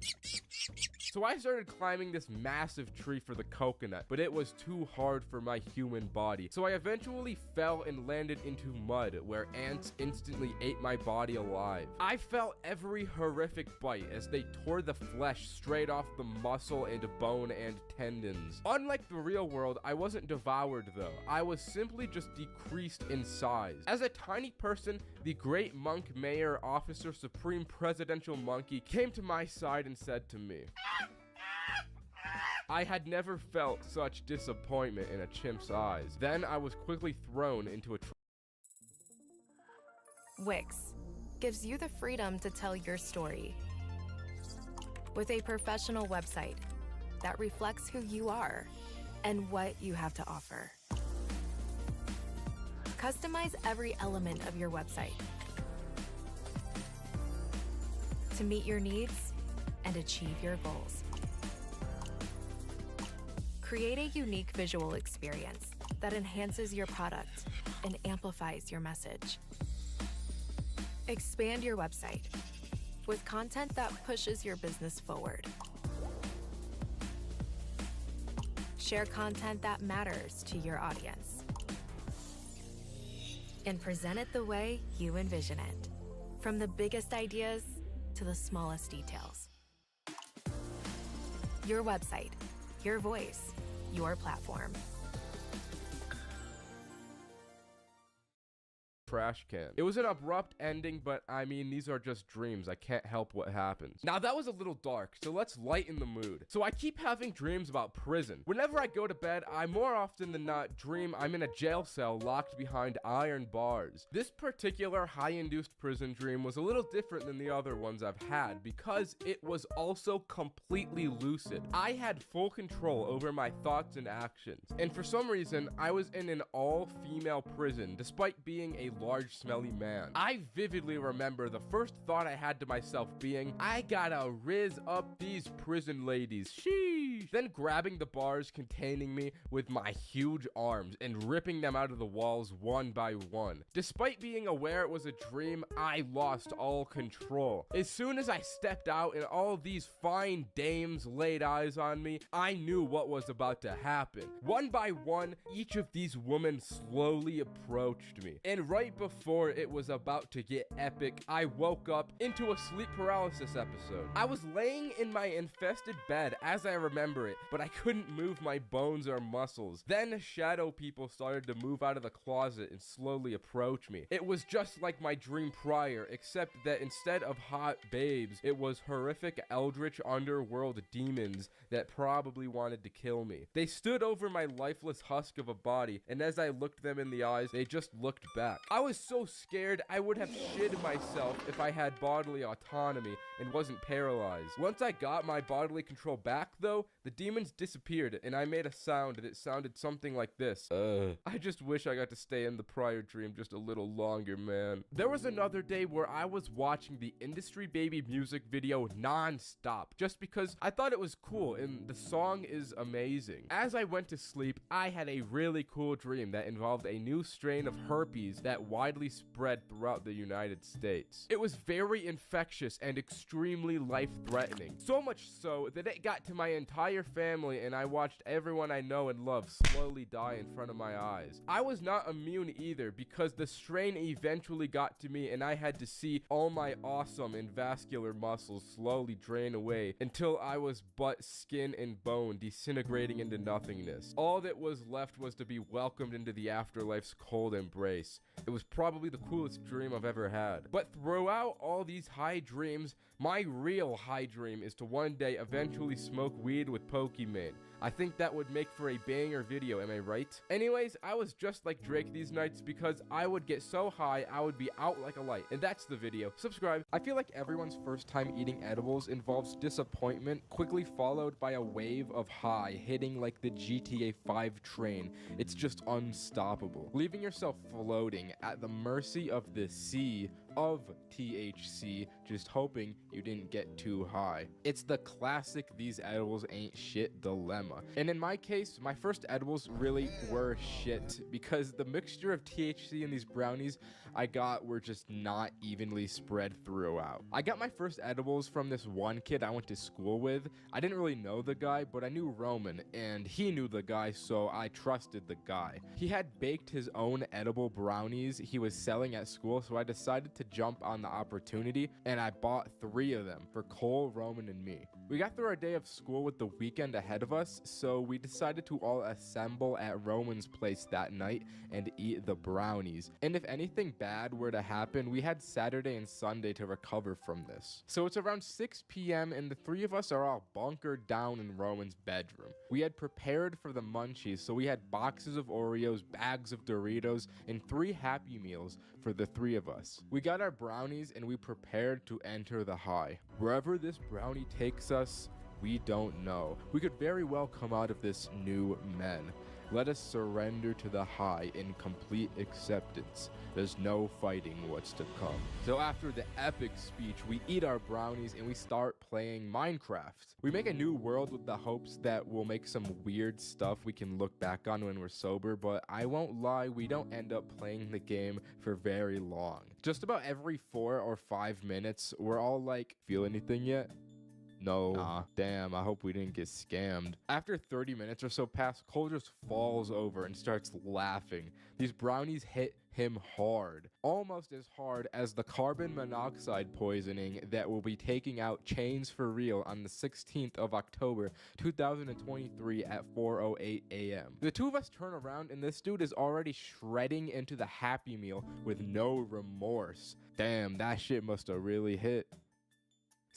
So I started climbing this massive tree for the coconut, but it was too hard for my human body. So I eventually fell and landed into mud, where ants instantly ate my body alive. I felt every horrific bite as they tore the flesh straight off the muscle and bone and tendons. Unlike the real world, I wasn't devoured though. I was simply just decreased in size. As a tiny person, the great monk mayor officer supreme presidential monkey came to my side and said to me, I had never felt such disappointment in a chimp's eyes. Then I was quickly thrown into a Wix gives you the freedom to tell your story with a professional website that reflects who you are and what you have to offer. Customize every element of your website to meet your needs and achieve your goals. Create a unique visual experience that enhances your product and amplifies your message. Expand your website with content that pushes your business forward. Share content that matters to your audience. And present it the way you envision it, from the biggest ideas to the smallest details. Your website, your voice, your platform. trash can. It was an abrupt ending, but I mean, these are just dreams. I can't help what happens. Now, that was a little dark, so let's lighten the mood. So I keep having dreams about prison. Whenever I go to bed, I more often than not dream I'm in a jail cell locked behind iron bars. This particular high-induced prison dream was a little different than the other ones I've had because it was also completely lucid. I had full control over my thoughts and actions, and for some reason, I was in an all-female prison despite being a large, smelly man. I vividly remember the first thought I had to myself being, I gotta riz up these prison ladies, sheesh. Then grabbing the bars containing me with my huge arms and ripping them out of the walls one by one. Despite being aware it was a dream, I lost all control. As soon as I stepped out and all these fine dames laid eyes on me, I knew what was about to happen. One by one, each of these women slowly approached me. And right before it was about to get epic, I woke up into a sleep paralysis episode. I was laying in my infested bed as I remember it, but I couldn't move my bones or muscles. Then shadow people started to move out of the closet and slowly approach me. It was just like my dream prior, except that instead of hot babes, it was horrific eldritch underworld demons that probably wanted to kill me. They stood over my lifeless husk of a body, and as I looked them in the eyes, they just looked back. I was so scared I would have shit myself if I had bodily autonomy and wasn't paralyzed. Once I got my bodily control back though, the demons disappeared and I made a sound that sounded something like this. I just wish I got to stay in the prior dream just a little longer, man. There was another day where I was watching the Industry Baby music video non-stop just because I thought it was cool and the song is amazing. As I went to sleep, I had a really cool dream that involved a new strain of herpes that widely spread throughout the United States. It was very infectious and extremely life-threatening. So much so that it got to my entire family and I watched everyone I know and love slowly die in front of my eyes. I was not immune either because the strain eventually got to me and I had to see all my awesome and vascular muscles slowly drain away until I was but skin and bone disintegrating into nothingness. All that was left was to be welcomed into the afterlife's cold embrace. It was was probably the coolest dream I've ever had. But throughout all these high dreams, my real high dream is to one day eventually smoke weed with Pokemon. I think that would make for a banger video, am I right? Anyways, I was just like Drake these nights because I would get so high I would be out like a light. And that's the video. Subscribe. I feel like everyone's first time eating edibles involves disappointment, quickly followed by a wave of high hitting like the GTA 5 train. It's just unstoppable, leaving yourself floating at the mercy of the sea of THC, just hoping you didn't get too high. It's the classic these edibles ain't shit dilemma. And in my case, my first edibles really were shit because the mixture of THC in these brownies I got were just not evenly spread throughout. I got my first edibles from this one kid I went to school with. I didn't really know the guy, but I knew Roman and he knew the guy, so I trusted the guy. He had baked his own edible brownies he was selling at school, so I decided to jump on the opportunity and I bought 3 of them for Cole, Roman, and me. We got through our day of school with the weekend ahead of us, so we decided to all assemble at Roman's place that night and eat the brownies. And if anything bad were to happen, we had Saturday and Sunday to recover from this. So it's around 6 p.m. and the 3 of us are all bunkered down in Roman's bedroom. We had prepared for the munchies, so we had boxes of Oreos, bags of Doritos, and 3 Happy Meals for the 3 of us. We got our brownies and we prepared to enter the high. Wherever this brownie takes us, we don't know. We could very well come out of this new men. Let us surrender to the high in complete acceptance. There's no fighting what's to come. So after the epic speech, we eat our brownies and we start playing Minecraft. We make a new world with the hopes that we'll make some weird stuff we can look back on when we're sober, but I won't lie, we don't end up playing the game for very long. Just about every 4 or 5 minutes, we're all like, feel anything yet? No. Nah. Damn, I hope we didn't get scammed. After 30 minutes or so pass, Cole just falls over and starts laughing. These brownies hit him hard. Almost as hard as the carbon monoxide poisoning that will be taking out Chains for Real on the 16th of October, 2023 at 4:08 a.m. The 2 of us turn around and this dude is already shredding into the Happy Meal with no remorse. Damn, that shit must have really hit.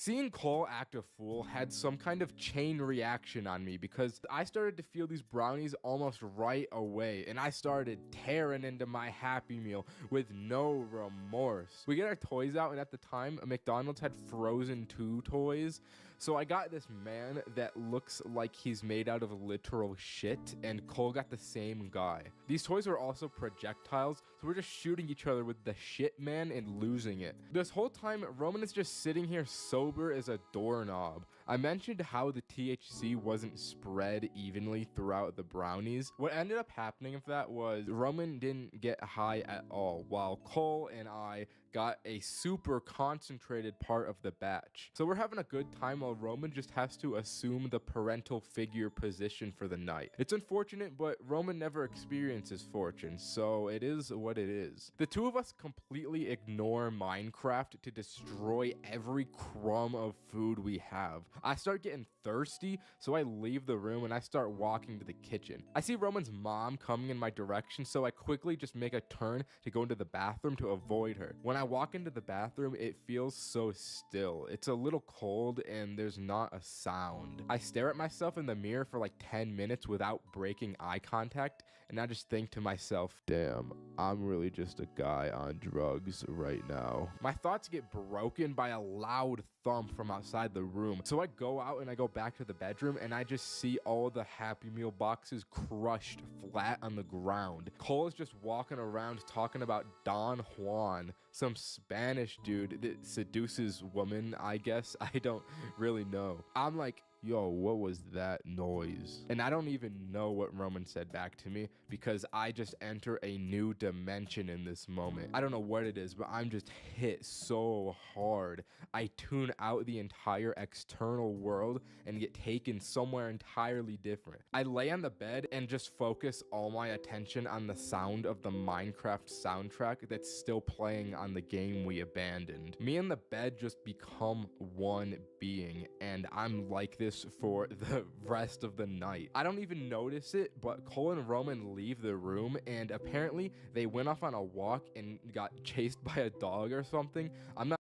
Seeing Cole act a fool had some kind of chain reaction on me because I started to feel these brownies almost right away and I started tearing into my Happy Meal with no remorse. We get our toys out and at the time McDonald's had Frozen 2 toys. So I got this man that looks like he's made out of literal shit, and Cole got the same guy. These toys were also projectiles, so we're just shooting each other with the shit man and losing it. This whole time, Roman is just sitting here sober as a doorknob. I mentioned how the THC wasn't spread evenly throughout the brownies. What ended up happening with that was Roman didn't get high at all, while Cole and I got a super concentrated part of the batch. So we're having a good time while Roman just has to assume the parental figure position for the night. It's unfortunate, but Roman never experiences fortune, so it is what it is. The 2 of us completely ignore Minecraft to destroy every crumb of food we have. I start getting thirsty, so I leave the room and I start walking to the kitchen. I see Roman's mom coming in my direction, so I quickly just make a turn to go into the bathroom to avoid her. When I walk into the bathroom, it feels so still. It's a little cold and there's not a sound. I stare at myself in the mirror for like 10 minutes without breaking eye contact, and I just think to myself, damn, I'm really just a guy on drugs right now. My thoughts get broken by a loud thump from outside the room. So I go out and I go back to the bedroom and I just see all the Happy Meal boxes crushed flat on the ground. Cole is just walking around talking about Don Juan, some Spanish dude that seduces women, I guess. I don't really know. I'm like, yo, what was that noise? And I don't even know what Roman said back to me because I just enter a new dimension in this moment. I don't know what it is, but I'm just hit so hard. I tune out the entire external world and get taken somewhere entirely different. I lay on the bed and just focus all my attention on the sound of the Minecraft soundtrack that's still playing on the game we abandoned. Me and the bed just become one being, and I'm like this this for the rest of the night. I don't even notice it, but Cole and Roman leave the room, and apparently they went off on a walk and got chased by a dog or something. I'm not.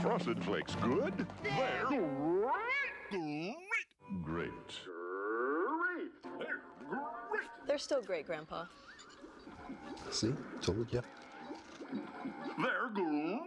Frosted Flakes good? They're great. Great. They're still great, Grandpa. See? Told ya. They're great.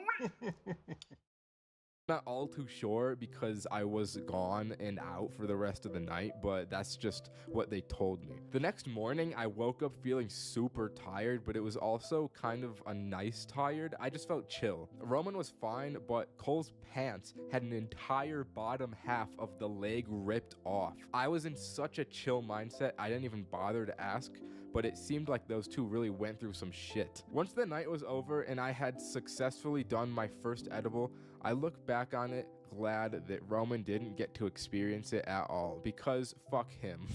Not all too sure because I was gone and out for the rest of the night, but that's just what they told me. The next morning, I woke up feeling super tired, but it was also kind of a nice tired. I just felt chill. Roman was fine, but Cole's pants had an entire bottom half of the leg ripped off. I was in such a chill mindset, I didn't even bother to ask, but it seemed like those two really went through some shit. Once the night was over and I had successfully done my first edible, I look back on it glad that Roman didn't get to experience it at all, because fuck him.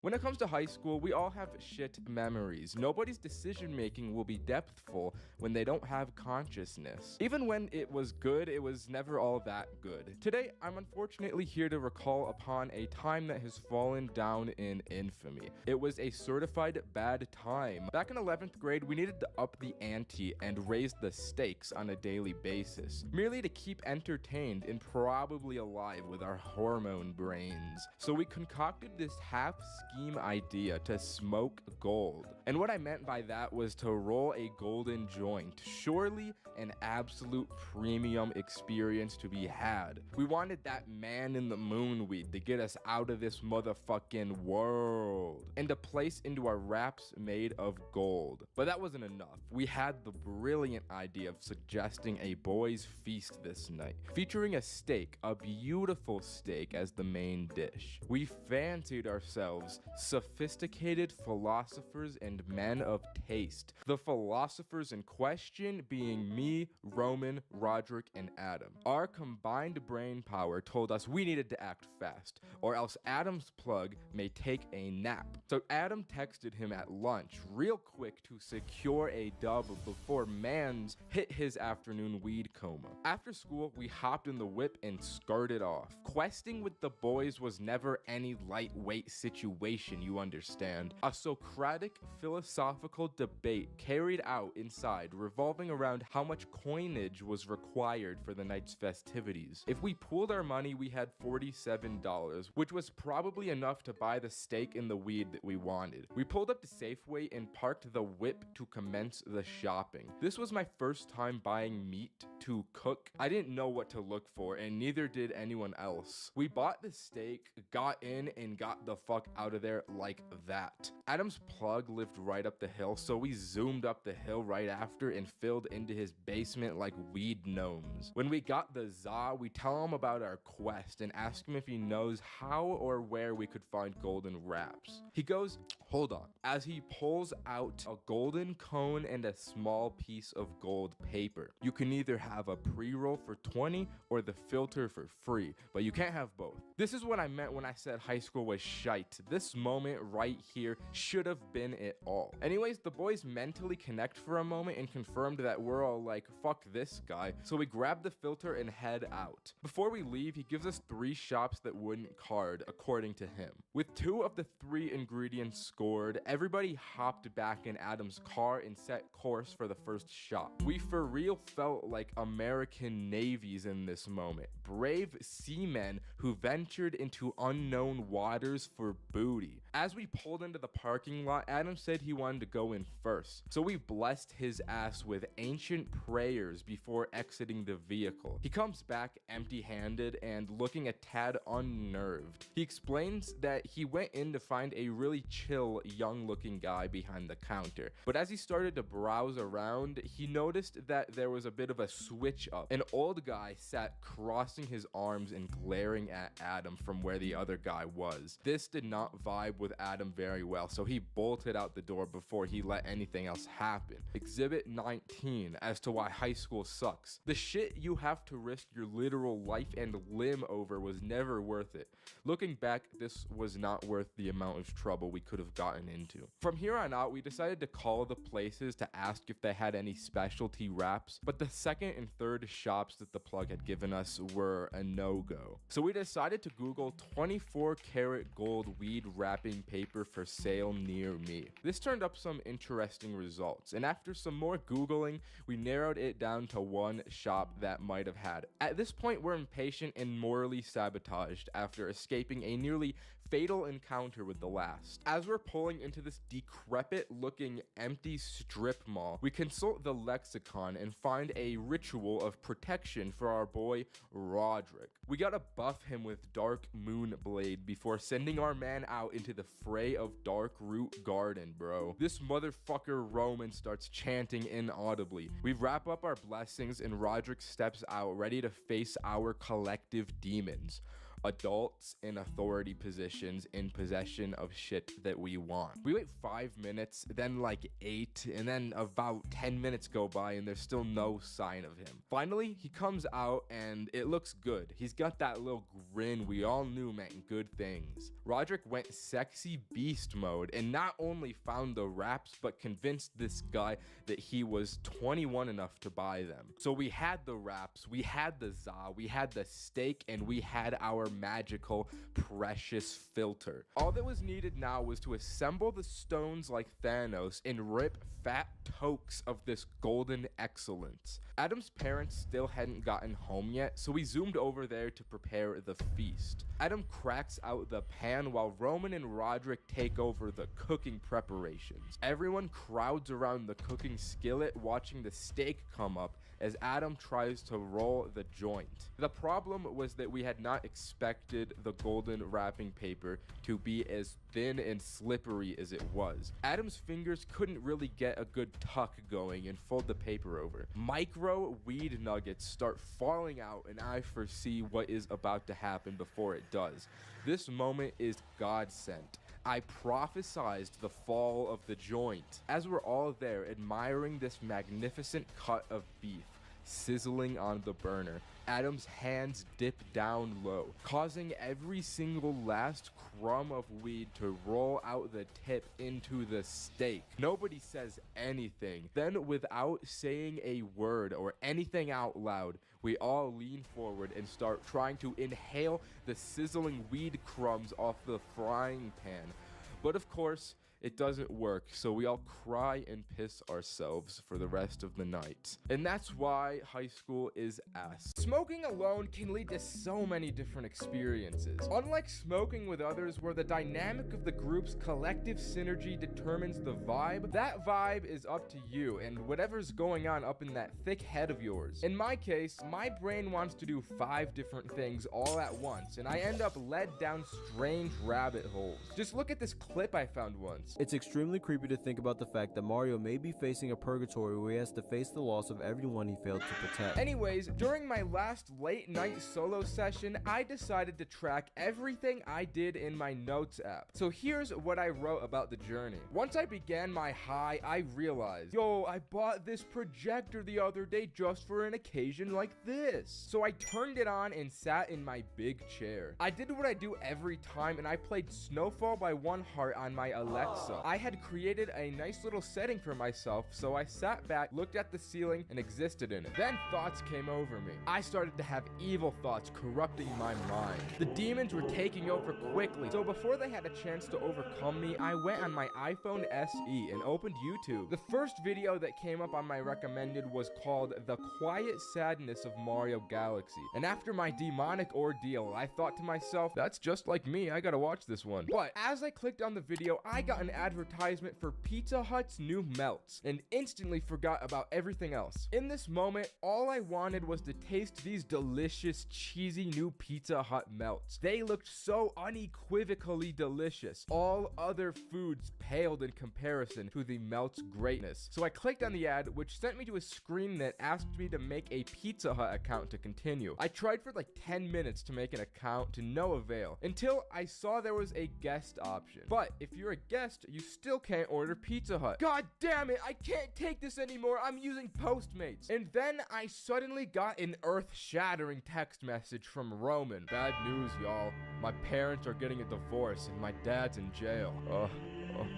When it comes to high school, we all have shit memories. Nobody's decision making will be depthful when they don't have consciousness. Even when it was good, it was never all that good. Today, I'm unfortunately here to recall upon a time that has fallen down in infamy. It was a certified bad time. Back in 11th grade, we needed to up the ante and raise the stakes on a daily basis, merely to keep entertained and probably alive with our hormone brains. So we concocted this half-scheme idea to smoke gold. And what I meant by that was to roll a golden joint. Surely an absolute premium experience to be had. We wanted that man in the moon weed to get us out of this motherfucking world and to place into our wraps made of gold. But that wasn't enough. We had the brilliant idea of suggesting a boys' feast this night, featuring a steak, a beautiful steak, as the main dish. We fancied ourselves sophisticated philosophers and men of taste. The philosophers in question being me, Roman, Roderick, and Adam. Our combined brain power told us we needed to act fast, or else Adam's plug may take a nap. So Adam texted him at lunch real quick to secure a dub before Mans hit his afternoon weed coma. After school, we hopped in the whip and skirted off. Questing with the boys was never any lightweight situation, you understand. A Socratic philosophical debate carried out inside revolving around how much coinage was required for the night's festivities. If we pooled our money, we had $47, which was probably enough to buy the steak and the weed that we wanted. We pulled up to Safeway and parked the whip to commence the shopping. This was my first time buying meat to cook. I didn't know what to look for, and neither did anyone else. We bought the steak, got in, and got the fuck out of there like that. Adam's plug lived right up the hill, so we zoomed up the hill right after and filled into his basement like weed gnomes. When we got the za, we tell him about our quest and ask him if he knows how or where we could find golden wraps. He goes, hold on, as he pulls out a golden cone and a small piece of gold paper. You can either have a pre-roll for 20 or the filter for free, but you can't have both. This is what I meant when I said high school was shite. This moment right here should have been it all. Anyways, the boys mentally connect for a moment and confirmed that we're all like, fuck this guy. So we grab the filter and head out. Before we leave, he gives us 3 shops that wouldn't card, according to him. With 2 of the 3 ingredients scored, everybody hopped back in Adam's car and set course for the first shop. We for real felt like American navies in this moment. Brave seamen who ventured into unknown waters for booty. As we pulled into the parking lot, Adam said he wanted to go in first. So we blessed his ass with ancient prayers before exiting the vehicle. He comes back empty-handed and looking a tad unnerved. He explains that he went in to find a really chill, young-looking guy behind the counter. But as he started to browse around, he noticed that there was a bit of a switch up. An old guy sat crossing his arms and glaring at Adam from where the other guy was. This did not vibe with Adam very well, so he bolted out the door before he let anything else happen. Exhibit 19 as to why high school sucks. The shit you have to risk your literal life and limb over was never worth it. Looking back, this was not worth the amount of trouble we could have gotten into. From here on out, we decided to call the places to ask if they had any specialty wraps, but the second and third shops that the plug had given us were a no-go. So we decided to Google 24 karat gold weed wrapping paper for sale near me. This turned up some interesting results, and after some more Googling, we narrowed it down to one shop that might have had it. At this point, we're impatient and morally sabotaged after escaping a nearly fatal encounter with the last. As we're pulling into this decrepit looking empty strip mall, we consult the lexicon and find a ritual of protection for our boy Roderick. We gotta buff him with Dark Moon Blade before sending our man out into the fray of Dark Root Garden, bro. This motherfucker Roman starts chanting inaudibly. We wrap up our blessings and Roderick steps out ready to face our collective demons. Adults in authority positions in possession of shit that we want. We wait 5 minutes, then like 8, and then about 10 minutes go by and there's still no sign of him. Finally, he comes out and it looks good. He's got that little grin we all knew meant good things. Roderick went sexy beast mode and not only found the wraps, but convinced this guy that he was 21 enough to buy them. So we had the wraps, we had the za, we had the steak, and we had our magical precious filter. All that was needed now was to assemble the stones like Thanos and rip fat tokes of this golden excellence. Adam's parents still hadn't gotten home yet, so we zoomed over there to prepare the feast. Adam cracks out the pan while Roman and Roderick take over the cooking preparations. Everyone crowds around the cooking skillet watching the steak come up as Adam tries to roll the joint. The problem was that we had not expected the golden wrapping paper to be as thin and slippery as it was. Adam's fingers couldn't really get a good tuck going and fold the paper over. Micro weed nuggets start falling out and I foresee what is about to happen before it does. This moment is God sent. I prophesized the fall of the joint. As we're all there admiring this magnificent cut of beef sizzling on the burner, Adam's hands dip down low, causing every single last crumb of weed to roll out the tip into the steak. Nobody says anything. Then, without saying a word or anything out loud, we all lean forward and start trying to inhale the sizzling weed crumbs off the frying pan. But of course, it doesn't work, so we all cry and piss ourselves for the rest of the night. And that's why high school is ass. Smoking alone can lead to so many different experiences. Unlike smoking with others, where the dynamic of the group's collective synergy determines the vibe, that vibe is up to you and whatever's going on up in that thick head of yours. In my case, my brain wants to do 5 different things all at once, and I end up led down strange rabbit holes. Just look at this clip I found once. It's extremely creepy to think about the fact that Mario may be facing a purgatory where he has to face the loss of everyone he failed to protect. Anyways, during my last late night solo session, I decided to track everything I did in my notes app. So here's what I wrote about the journey. Once I began my high, I realized, yo, I bought this projector the other day just for an occasion like this. So I turned it on and sat in my big chair. I did what I do every time and I played Snowfall by One Heart on my Alexa. I had created a nice little setting for myself, so I sat back, looked at the ceiling, and existed in it. Then thoughts came over me. I started to have evil thoughts corrupting my mind. The demons were taking over quickly, so before they had a chance to overcome me, I went on my iPhone SE and opened YouTube. The first video that came up on my recommended was called The Quiet Sadness of Mario Galaxy. And after my demonic ordeal, I thought to myself, that's just like me, I gotta watch this one. But as I clicked on the video, I got an advertisement for Pizza Hut's new melts and instantly forgot about everything else. In this moment, all I wanted was to taste these delicious, cheesy new Pizza Hut melts. They looked so unequivocally delicious. All other foods paled in comparison to the melt's greatness. So I clicked on the ad, which sent me to a screen that asked me to make a Pizza Hut account to continue. I tried for like 10 minutes to make an account to no avail, until I saw there was a guest option. But if you're a guest, you still can't order Pizza Hut. God damn it, I can't take this anymore. I'm using Postmates. And then I suddenly got an earth-shattering text message from Roman. Bad news, y'all. My parents are getting a divorce and my dad's in jail.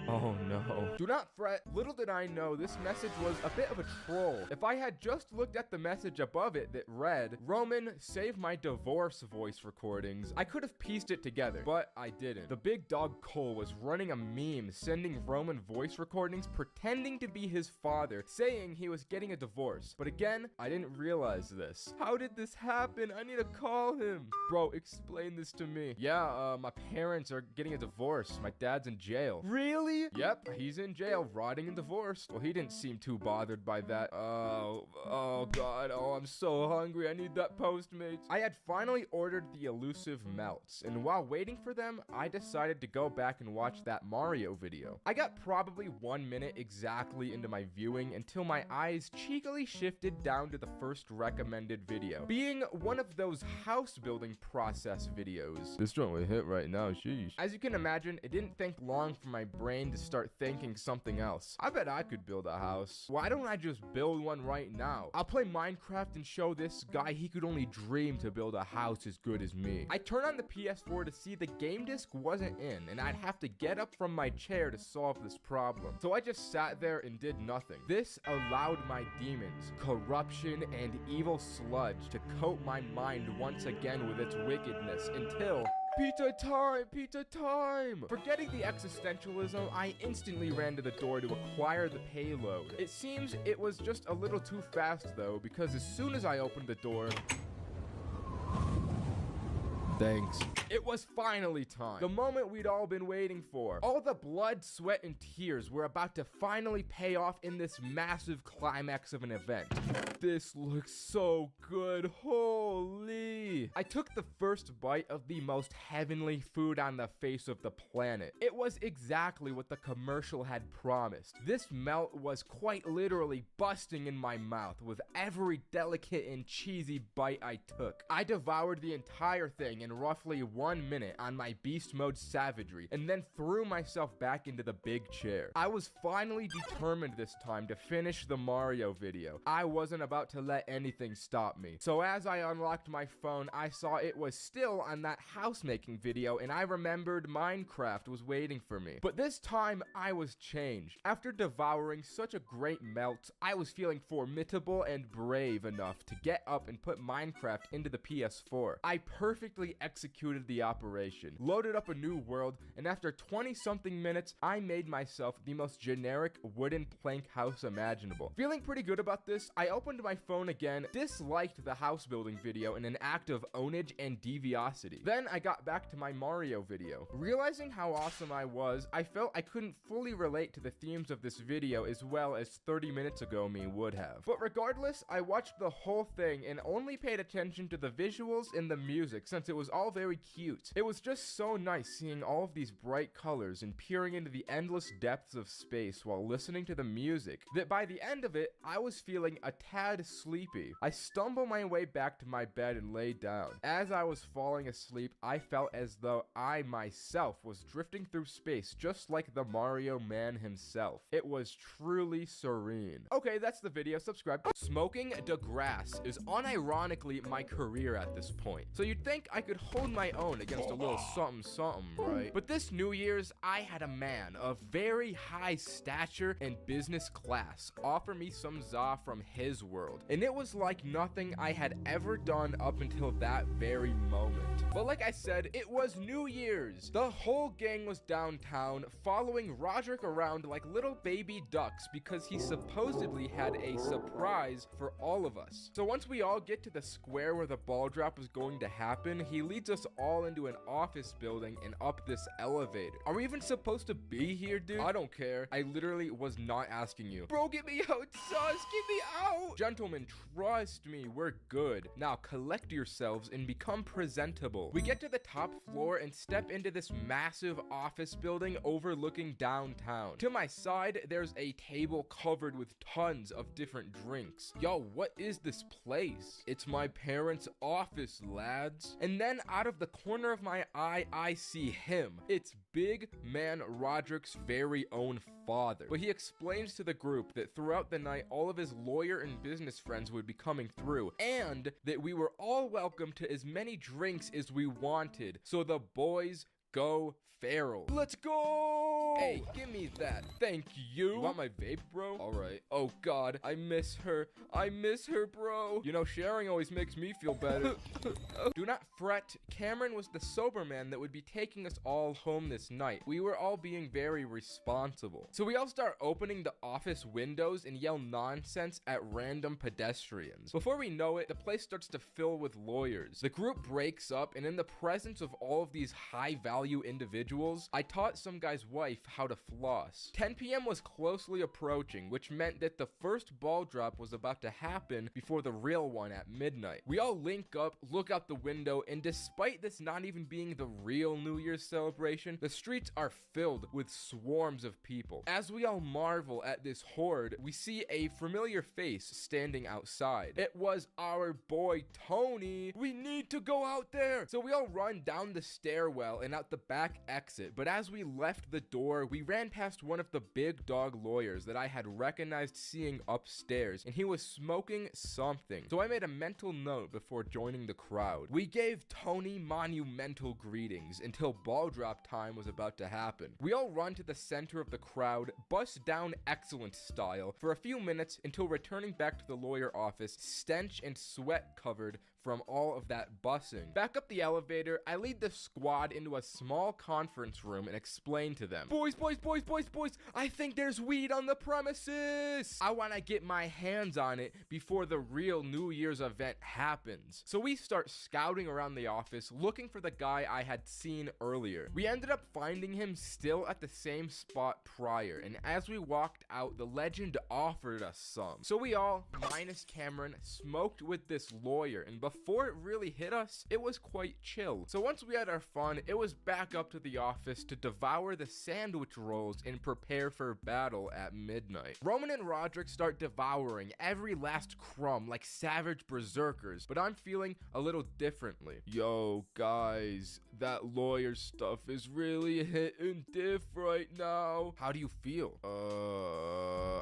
Oh no. Do not fret, little did I know this message was a bit of a troll. If I had just looked at the message above it that read, Roman, save my divorce voice recordings, I could have pieced it together, but I didn't. The big dog Cole was running a meme sending Roman voice recordings pretending to be his father, saying he was getting a divorce. But again, I didn't realize this. How did this happen? I need to call him. Bro, explain this to me. Yeah, my parents are getting a divorce. My dad's in jail. Really? Yep, he's in jail, rotting and divorced. Well, he didn't seem too bothered by that. Oh god, I'm so hungry. I need that Postmates. I had finally ordered the elusive melts, and while waiting for them, I decided to go back and watch that Mario video. I got probably 1 minute exactly into my viewing until my eyes cheekily shifted down to the first recommended video, being one of those house building process videos. This joint would hit right now, sheesh. As you can imagine, it didn't take long for my brain to start thinking something else. I bet I could build a house. Why don't I just build one right now? I'll play Minecraft and show this guy he could only dream to build a house as good as me. I turned on the PS4 to see the game disc wasn't in, and I'd have to get up from my chair to solve this problem. So I just sat there and did nothing. This allowed my demons, corruption, and evil sludge to coat my mind once again with its wickedness until... Pizza time! Pizza time! Forgetting the existentialism, I instantly ran to the door to acquire the payload. It seems it was just a little too fast though, because as soon as I opened the door... Thanks. It was finally time. The moment we'd all been waiting for. All the blood, sweat, and tears were about to finally pay off in this massive climax of an event. This looks so good. Holy. I took the first bite of the most heavenly food on the face of the planet. It was exactly what the commercial had promised. This melt was quite literally busting in my mouth with every delicate and cheesy bite I took. I devoured the entire thing in roughly 1 minute on my beast mode savagery, and then threw myself back into the big chair. I was finally determined this time to finish the Mario video. I wasn't about to let anything stop me. So as I unlocked my phone, I saw it was still on that house making video, and I remembered Minecraft was waiting for me. But this time, I was changed. After devouring such a great melt, I was feeling formidable and brave enough to get up and put Minecraft into the PS4. I perfectly executed the operation, loaded up a new world, and after 20-something minutes, I made myself the most generic wooden plank house imaginable. Feeling pretty good about this, I opened my phone again, disliked the house building video in an act of ownage and deviosity. Then I got back to my Mario video. Realizing how awesome I was, I felt I couldn't fully relate to the themes of this video as well as 30 minutes ago me would have. But regardless, I watched the whole thing and only paid attention to the visuals and the music since it was all very cute. It was just so nice seeing all of these bright colors and peering into the endless depths of space while listening to the music that by the end of it, I was feeling a tad sleepy. I stumbled my way back to my bed and lay down. As I was falling asleep, I felt as though I myself was drifting through space just like the Mario man himself. It was truly serene. Okay, that's the video. Subscribe. Smoking the grass is unironically my career at this point. So you'd think I could hold my own against a little something something, right? But this New Year's, I had a man of very high stature and business class offer me some za from his world, and it was like nothing I had ever done up until that very moment. But like I said, it was New Year's. The whole gang was downtown following Roderick around like little baby ducks because he supposedly had a surprise for all of us. So once we all get to the square where the ball drop was going to happen, he leads us all into an office building and up this elevator. Are we even supposed to be here, dude? I don't care. I literally was not asking you. Bro, get me out, sus, get me out. Gentlemen, trust me, we're good. Now collect yourselves and become presentable. We get to the top floor and step into this massive office building overlooking downtown. To my side, there's a table covered with tons of different drinks. Yo, what is this place? It's my parents' office, lads. And then out of the corner of my eye, I see him. It's big man Roderick's very own father. But he explains to the group that throughout the night, all of his lawyer and business friends would be coming through, and that we were all welcome to as many drinks as we wanted. So the boys go feral. Let's go! Hey, give me that. Thank you. You want my vape, bro? All right. Oh God, I miss her. I miss her, bro. You know, sharing always makes me feel better. Do not fret. Cameron was the sober man that would be taking us all home this night. We were all being very responsible. So we all start opening the office windows and yell nonsense at random pedestrians. Before we know it, the place starts to fill with lawyers. The group breaks up, and in the presence of all of these high-value individuals, I taught some guy's wife how to floss. 10 p.m. was closely approaching, which meant that the first ball drop was about to happen before the real one at midnight. We all link up, look out the window, and despite this not even being the real New Year's celebration, the streets are filled with swarms of people. As we all marvel at this horde, we see a familiar face standing outside. It was our boy Tony. We need to go out there. So we all run down the stairwell and out the back exit, but as we left the door, we ran past one of the big dog lawyers that I had recognized seeing upstairs, and he was smoking something. So I made a mental note before joining the crowd. We gave Tony monumental greetings until ball drop time was about to happen. We all run to the center of the crowd, bust down excellent style for a few minutes until returning back to the lawyer office, stench and sweat covered from all of that bussing. Back up the elevator, I lead the squad into a small conference room and explain to them, boys, I think there's weed on the premises. I want to get my hands on it before the real New Year's event happens. So we start scouting around the office looking for the guy I had seen earlier. We ended up finding him still at the same spot prior, and as we walked out, the legend offered us some. So we all, minus Cameron, smoked with this lawyer, and before it really hit us, it was quite chill. So once we had our fun, it was back up to the office to devour the sandwich rolls and prepare for battle at midnight. Roman and Roderick start devouring every last crumb like savage berserkers, but I'm feeling a little differently. Yo, guys, that lawyer stuff is really hitting diff right now. How do you feel?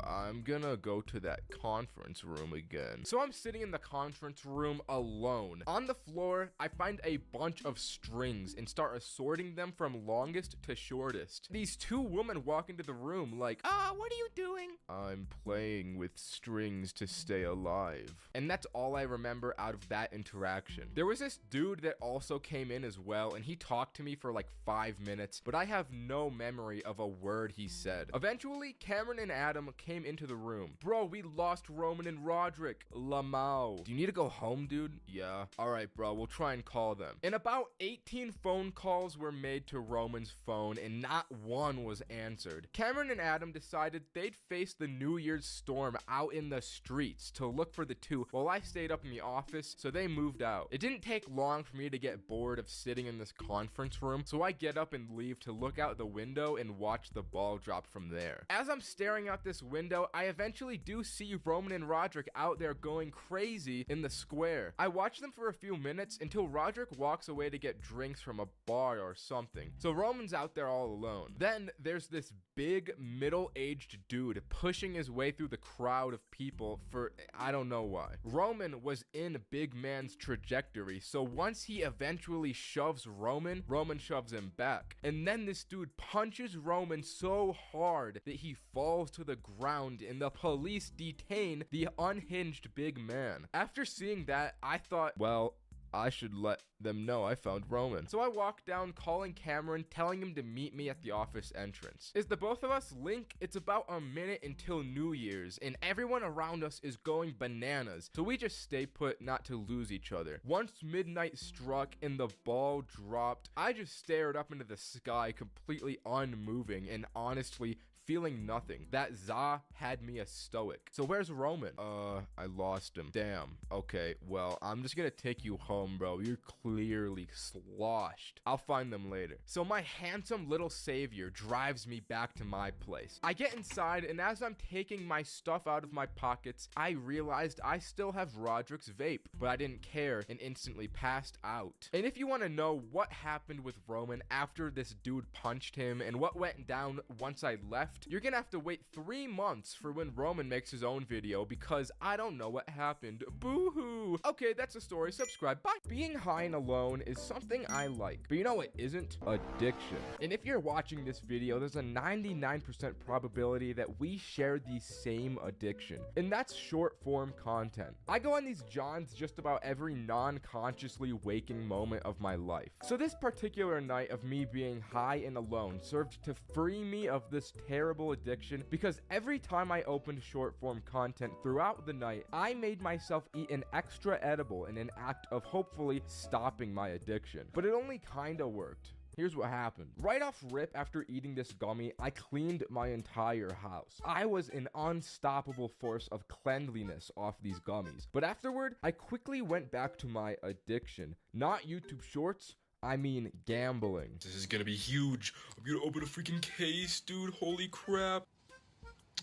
I'm gonna go to that conference room again. So I'm sitting in the conference room alone. On the floor, I find a bunch of strings and start assorting them from longest to shortest. These two women walk into the room like, what are you doing? I'm playing with strings to stay alive. And that's all I remember out of that interaction. There was this dude that also came in as well, and he talked to me for like 5 minutes, but I have no memory of a word he said. Eventually, Cameron and Adam came into the room. Bro, we lost Roman and Roderick. Lamau. Do you need to go home, dude? Yeah. Alright, bro, we'll try and call them. And about 18 phone calls were made to Roman's phone, and not one was answered. Cameron and Adam decided they'd face the New Year's storm out in the streets to look for the two, while I stayed up in the office, so they moved out. It didn't take long for me to get bored of sitting in this conference room, so I get up and leave to look out the window and watch the ball drop from there. As I'm staring out this window, I eventually do see Roman and Roderick out there going crazy in the square. I watch them for a few minutes until Roderick walks away to get drinks from a bar or something. So Roman's out there all alone. Then there's this big middle-aged dude pushing his way through the crowd of people for I don't know why. Roman was in big man's trajectory, so once he eventually shoves Roman shoves him back. And then this dude punches Roman so hard that he falls to the ground, and the police detain the unhinged big man. After seeing that, I thought, well, I should let them know I found Roman. So I walk down calling Cameron, telling him to meet me at the office entrance. As the both of us link, it's about a minute until New Year's, and everyone around us is going bananas, so we just stay put not to lose each other. Once midnight struck and the ball dropped, I just stared up into the sky completely unmoving and honestly feeling nothing. That Za had me a stoic. So where's Roman? I lost him. Damn. Okay, well, I'm just gonna take you home, bro. You're clearly sloshed. I'll find them later. So my handsome little savior drives me back to my place. I get inside, and as I'm taking my stuff out of my pockets, I realized I still have Roderick's vape, but I didn't care and instantly passed out. And if you want to know what happened with Roman after this dude punched him and what went down once I left, you're gonna have to wait 3 months for when Roman makes his own video, because I don't know what happened. Boo-hoo. Okay, that's the story. Subscribe. Bye. Being high and alone is something I like, but you know what isn't? Addiction. And if you're watching this video, there's a 99% probability that we share the same addiction, and that's short form content. I go on these jaunts just about every non-consciously waking moment of my life. So this particular night of me being high and alone served to free me of this terrible addiction, because every time I opened short form content throughout the night, I made myself eat an extra edible in an act of hopefully stopping my addiction. But it only kinda worked. Here's what happened. Right off rip, after eating this gummy, I cleaned my entire house. I was an unstoppable force of cleanliness off these gummies. But afterward, I quickly went back to my addiction. Not YouTube Shorts, I mean gambling. This is gonna be huge. I'm gonna open a freaking case, dude. Holy crap.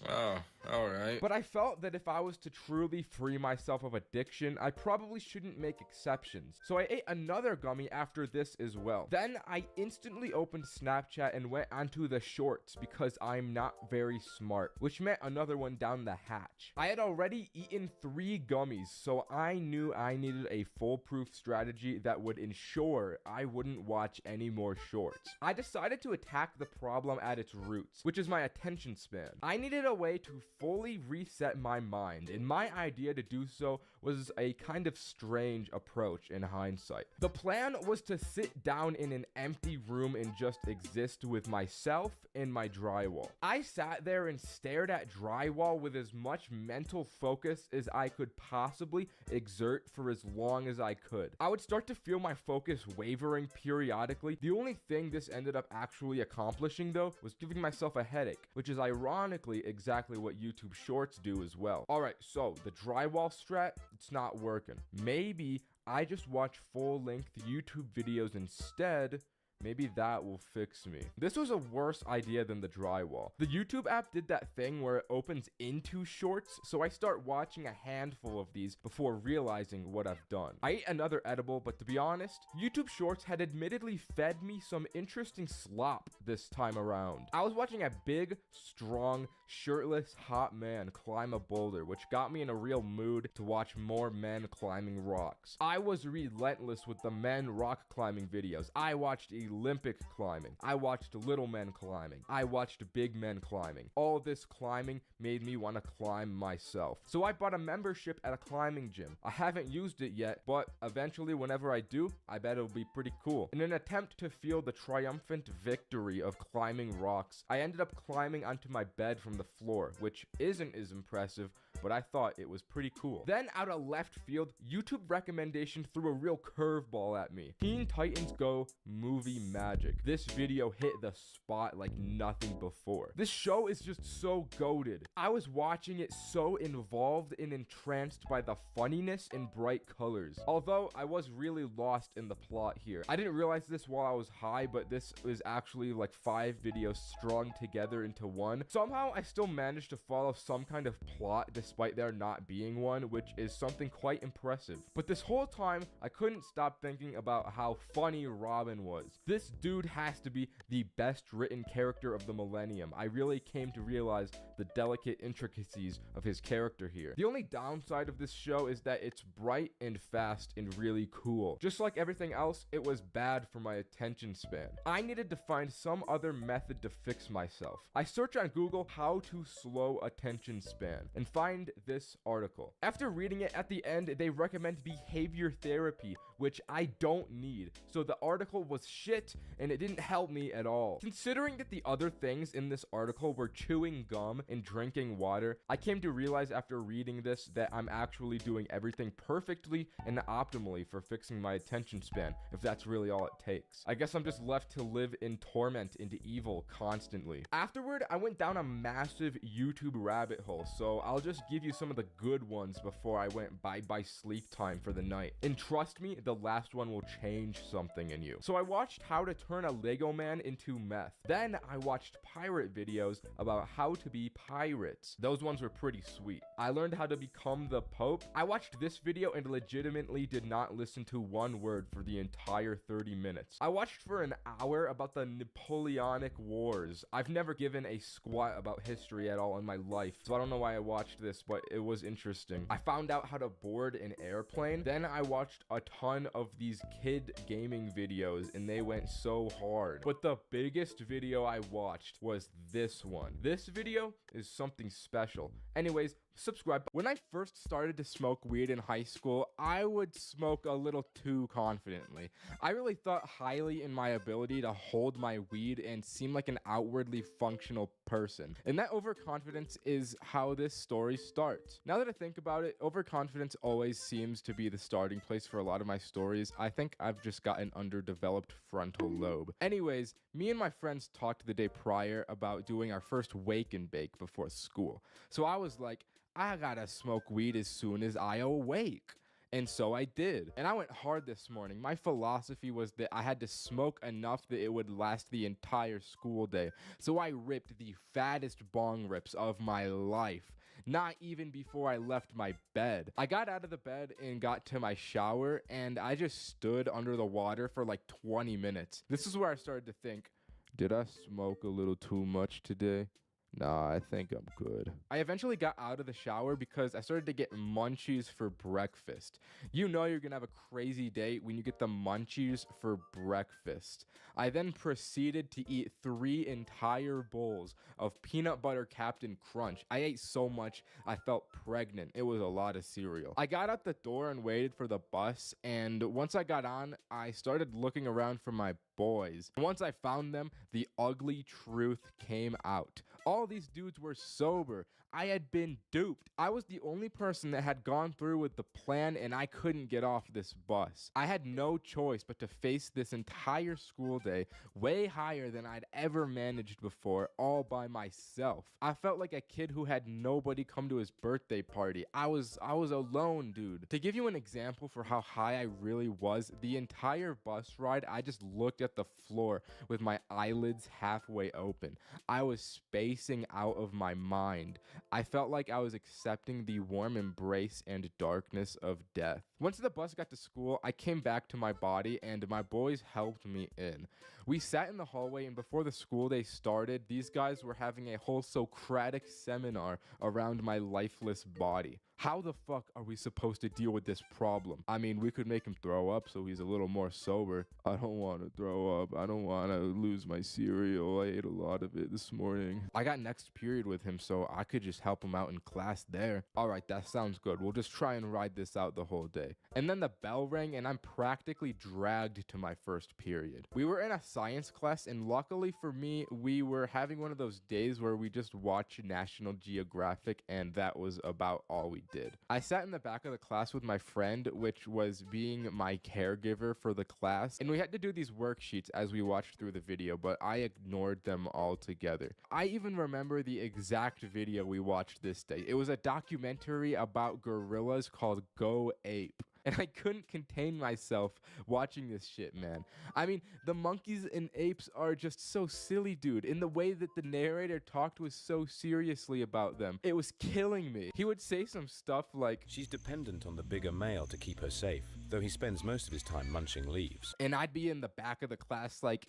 Oh, alright. But I felt that if I was to truly free myself of addiction, I probably shouldn't make exceptions. So I ate another gummy after this as well. Then I instantly opened Snapchat and went onto the shorts, because I'm not very smart, which meant another one down the hatch. I had already eaten 3 gummies, so I knew I needed a foolproof strategy that would ensure I wouldn't watch any more shorts. I decided to attack the problem at its roots, which is my attention span. I needed a way to fully reset my mind, and my idea to do so was a kind of strange approach in hindsight. The plan was to sit down in an empty room and just exist with myself and my drywall. I sat there and stared at drywall with as much mental focus as I could possibly exert for as long as I could. I would start to feel my focus wavering periodically. The only thing this ended up actually accomplishing, though, was giving myself a headache, which is ironically exactly what YouTube Shorts do as well. Alright, so the drywall strat, it's not working. Maybe I just watch full-length YouTube videos instead. Maybe that will fix me. This was a worse idea than the drywall. The YouTube app did that thing where it opens into shorts, so I start watching a handful of these before realizing what I've done. I ate another edible, but to be honest, YouTube Shorts had admittedly fed me some interesting slop this time around. I was watching a big, strong, shirtless, hot man climb a boulder, which got me in a real mood to watch more men climbing rocks. I was relentless with the men rock climbing videos. I watched Olympic climbing. I watched little men climbing. I watched big men climbing. All this climbing made me want to climb myself. So I bought a membership at a climbing gym. I haven't used it yet, but eventually whenever I do, I bet it'll be pretty cool. In an attempt to feel the triumphant victory of climbing rocks, I ended up climbing onto my bed from the floor, which isn't as impressive, but I thought it was pretty cool. Then out of left field, YouTube recommendation threw a real curveball at me. Teen Titans Go movie magic. This video hit the spot like nothing before. This show is just so goated. I was watching it so involved and entranced by the funniness and bright colors. Although I was really lost in the plot here. I didn't realize this while I was high, but this was actually like 5 videos strung together into one. Somehow I still managed to follow some kind of plot despite there not being one, which is something quite impressive. But this whole time, I couldn't stop thinking about how funny Robin was. This dude has to be the best written character of the millennium. I really came to realize the delicate intricacies of his character here. The only downside of this show is that it's bright and fast and really cool. Just like everything else, it was bad for my attention span. I needed to find some other method to fix myself. I search on Google how to slow attention span and find this article. After reading it, at the end, they recommend behavior therapy, which I don't need. So the article was shit and it didn't help me at all. Considering that the other things in this article were chewing gum and drinking water, I came to realize after reading this that I'm actually doing everything perfectly and optimally for fixing my attention span, if that's really all it takes. I guess I'm just left to live in torment into evil constantly. Afterward, I went down a massive YouTube rabbit hole, so I'll just give you some of the good ones before I went bye-bye sleep time for the night. And trust me, the last one will change something in you. So I watched how to turn a Lego man into meth. Then I watched pirate videos about how to be pirates. Those ones were pretty sweet. I learned how to become the Pope. I watched this video and legitimately did not listen to one word for the entire 30 minutes. I watched for an hour about the Napoleonic Wars. I've never given a squat about history at all in my life, so I don't know why I watched this, but it was interesting. I found out how to board an airplane. Then I watched a ton of these kid gaming videos and they went so hard. But the biggest video I watched was this one. This video is something special. Anyways, subscribe. When I first started to smoke weed in high school, I would smoke a little too confidently. I really thought highly in my ability to hold my weed and seem like an outwardly functional person. And that overconfidence is how this story starts. Now that I think about it, overconfidence always seems to be the starting place for a lot of my stories. I think I've just got an underdeveloped frontal lobe. Anyways, me and my friends talked the day prior about doing our first wake and bake before school. So I was like, I gotta smoke weed as soon as I awake. And so I did. And I went hard this morning. My philosophy was that I had to smoke enough that it would last the entire school day. So I ripped the fattest bong rips of my life, not even before I left my bed. I got out of the bed and got to my shower, and I just stood under the water for like 20 minutes. This is where I started to think, did I smoke a little too much today? Nah, I think I'm good. I eventually got out of the shower because I started to get munchies for breakfast. You know you're gonna have a crazy day when you get the munchies for breakfast. I then proceeded to eat 3 entire bowls of peanut butter Captain Crunch. I ate so much, I felt pregnant. It was a lot of cereal. I got out the door and waited for the bus, and once I got on, I started looking around for my boys. Once I found them, the ugly truth came out. All these dudes were sober. I had been duped. I was the only person that had gone through with the plan, and I couldn't get off this bus. I had no choice but to face this entire school day way higher than I'd ever managed before, all by myself. I felt like a kid who had nobody come to his birthday party. I was alone, dude. To give you an example for how high I really was, the entire bus ride, I just looked at the floor with my eyelids halfway open. I was spacing out of my mind. I felt like I was accepting the warm embrace and darkness of death. Once the bus got to school, I came back to my body and my boys helped me in. We sat in the hallway, and before the school day started, these guys were having a whole Socratic seminar around my lifeless body. How the fuck are we supposed to deal with this problem? I mean, we could make him throw up so he's a little more sober. I don't want to throw up. I don't want to lose my cereal. I ate a lot of it this morning. I got next period with him, so I could just help him out in class there. All right, that sounds good. We'll just try and ride this out the whole day. And then the bell rang, and I'm practically dragged to my first period. We were in a science class, and luckily for me, we were having one of those days where we just watch National Geographic, and that was about all we did. I sat in the back of the class with my friend, which was being my caregiver for the class, and we had to do these worksheets as we watched through the video, but I ignored them altogether. I even remember the exact video we watched this day. It was a documentary about gorillas called Go Ape. And I couldn't contain myself watching this shit, man. I mean, the monkeys and apes are just so silly, dude. In the way that the narrator talked was so seriously about them. It was killing me. He would say some stuff like, "She's dependent on the bigger male to keep her safe, though he spends most of his time munching leaves." And I'd be in the back of the class like...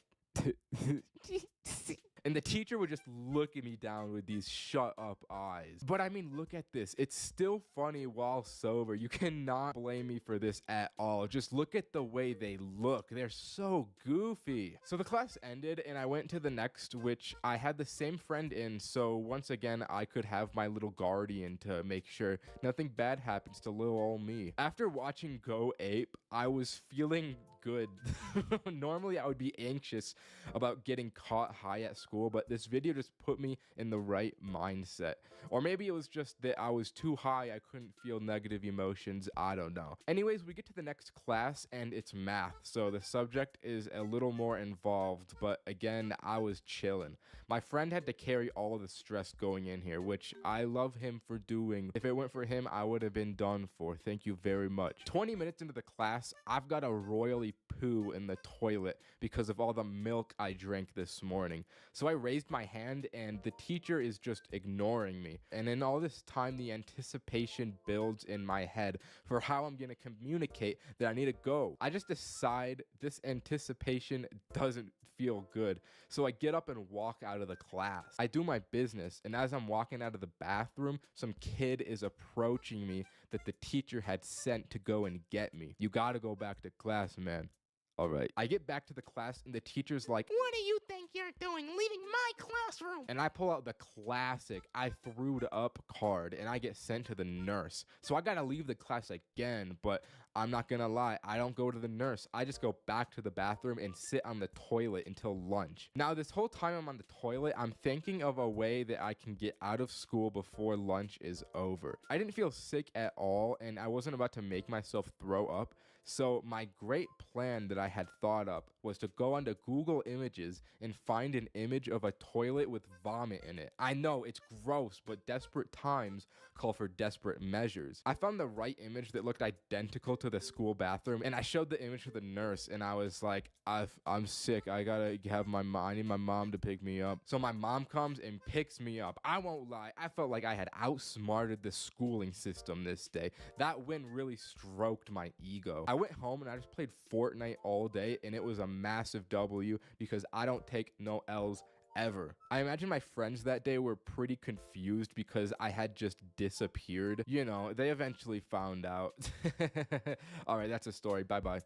And the teacher would just look at me down with these shut up eyes. But I mean, look at this. It's still funny while sober. You cannot blame me for this at all. Just look at the way they look. They're so goofy. So the class ended and I went to the next, which I had the same friend in. So once again, I could have my little guardian to make sure nothing bad happens to little old me. After watching Go Ape, I was feeling good. Normally I would be anxious about getting caught high at school, but this video just put me in the right mindset. Or maybe it was just that I was too high, I couldn't feel negative emotions, I don't know. Anyways, we get to the next class and it's math, so the subject is a little more involved, but again, I was chilling. My friend had to carry all of the stress going in here, which I love him for doing. If it weren't for him, I would have been done for. Thank you very much. 20 minutes into the class, I've got a royally poo in the toilet because of all the milk I drank this morning. So I raised my hand and the teacher is just ignoring me. And in all this time, the anticipation builds in my head for how I'm gonna communicate that I need to go. I just decide this anticipation doesn't feel good. So I get up and walk out of the class. I do my business, and as I'm walking out of the bathroom, some kid is approaching me that the teacher had sent to go and get me. You gotta go back to class, man. All right. I get back to the class and the teacher's like, What do you think you're doing leaving my classroom? and I pull out the classic I threwed up card and I get sent to the nurse. So I gotta leave the class again, but I'm not gonna lie, I don't go to the nurse. I just go back to the bathroom and sit on the toilet until lunch. Now, this whole time I'm on the toilet, I'm thinking of a way that I can get out of school before lunch is over. I didn't feel sick at all and I wasn't about to make myself throw up. So my great plan that I had thought up was to go onto Google Images and find an image of a toilet with vomit in it. I know it's gross, but desperate times call for desperate measures. I found the right image that looked identical to the school bathroom, and I showed the image to the nurse, and I was like, I'm sick. I need my mom to pick me up. So my mom comes and picks me up. I won't lie, I felt like I had outsmarted the schooling system this day. That win really stroked my ego. I went home and I just played Fortnite all day, and it was a massive W because I don't take no L's ever. I imagine my friends that day were pretty confused because I had just disappeared. You know, they eventually found out. All right, that's a story. Bye-bye.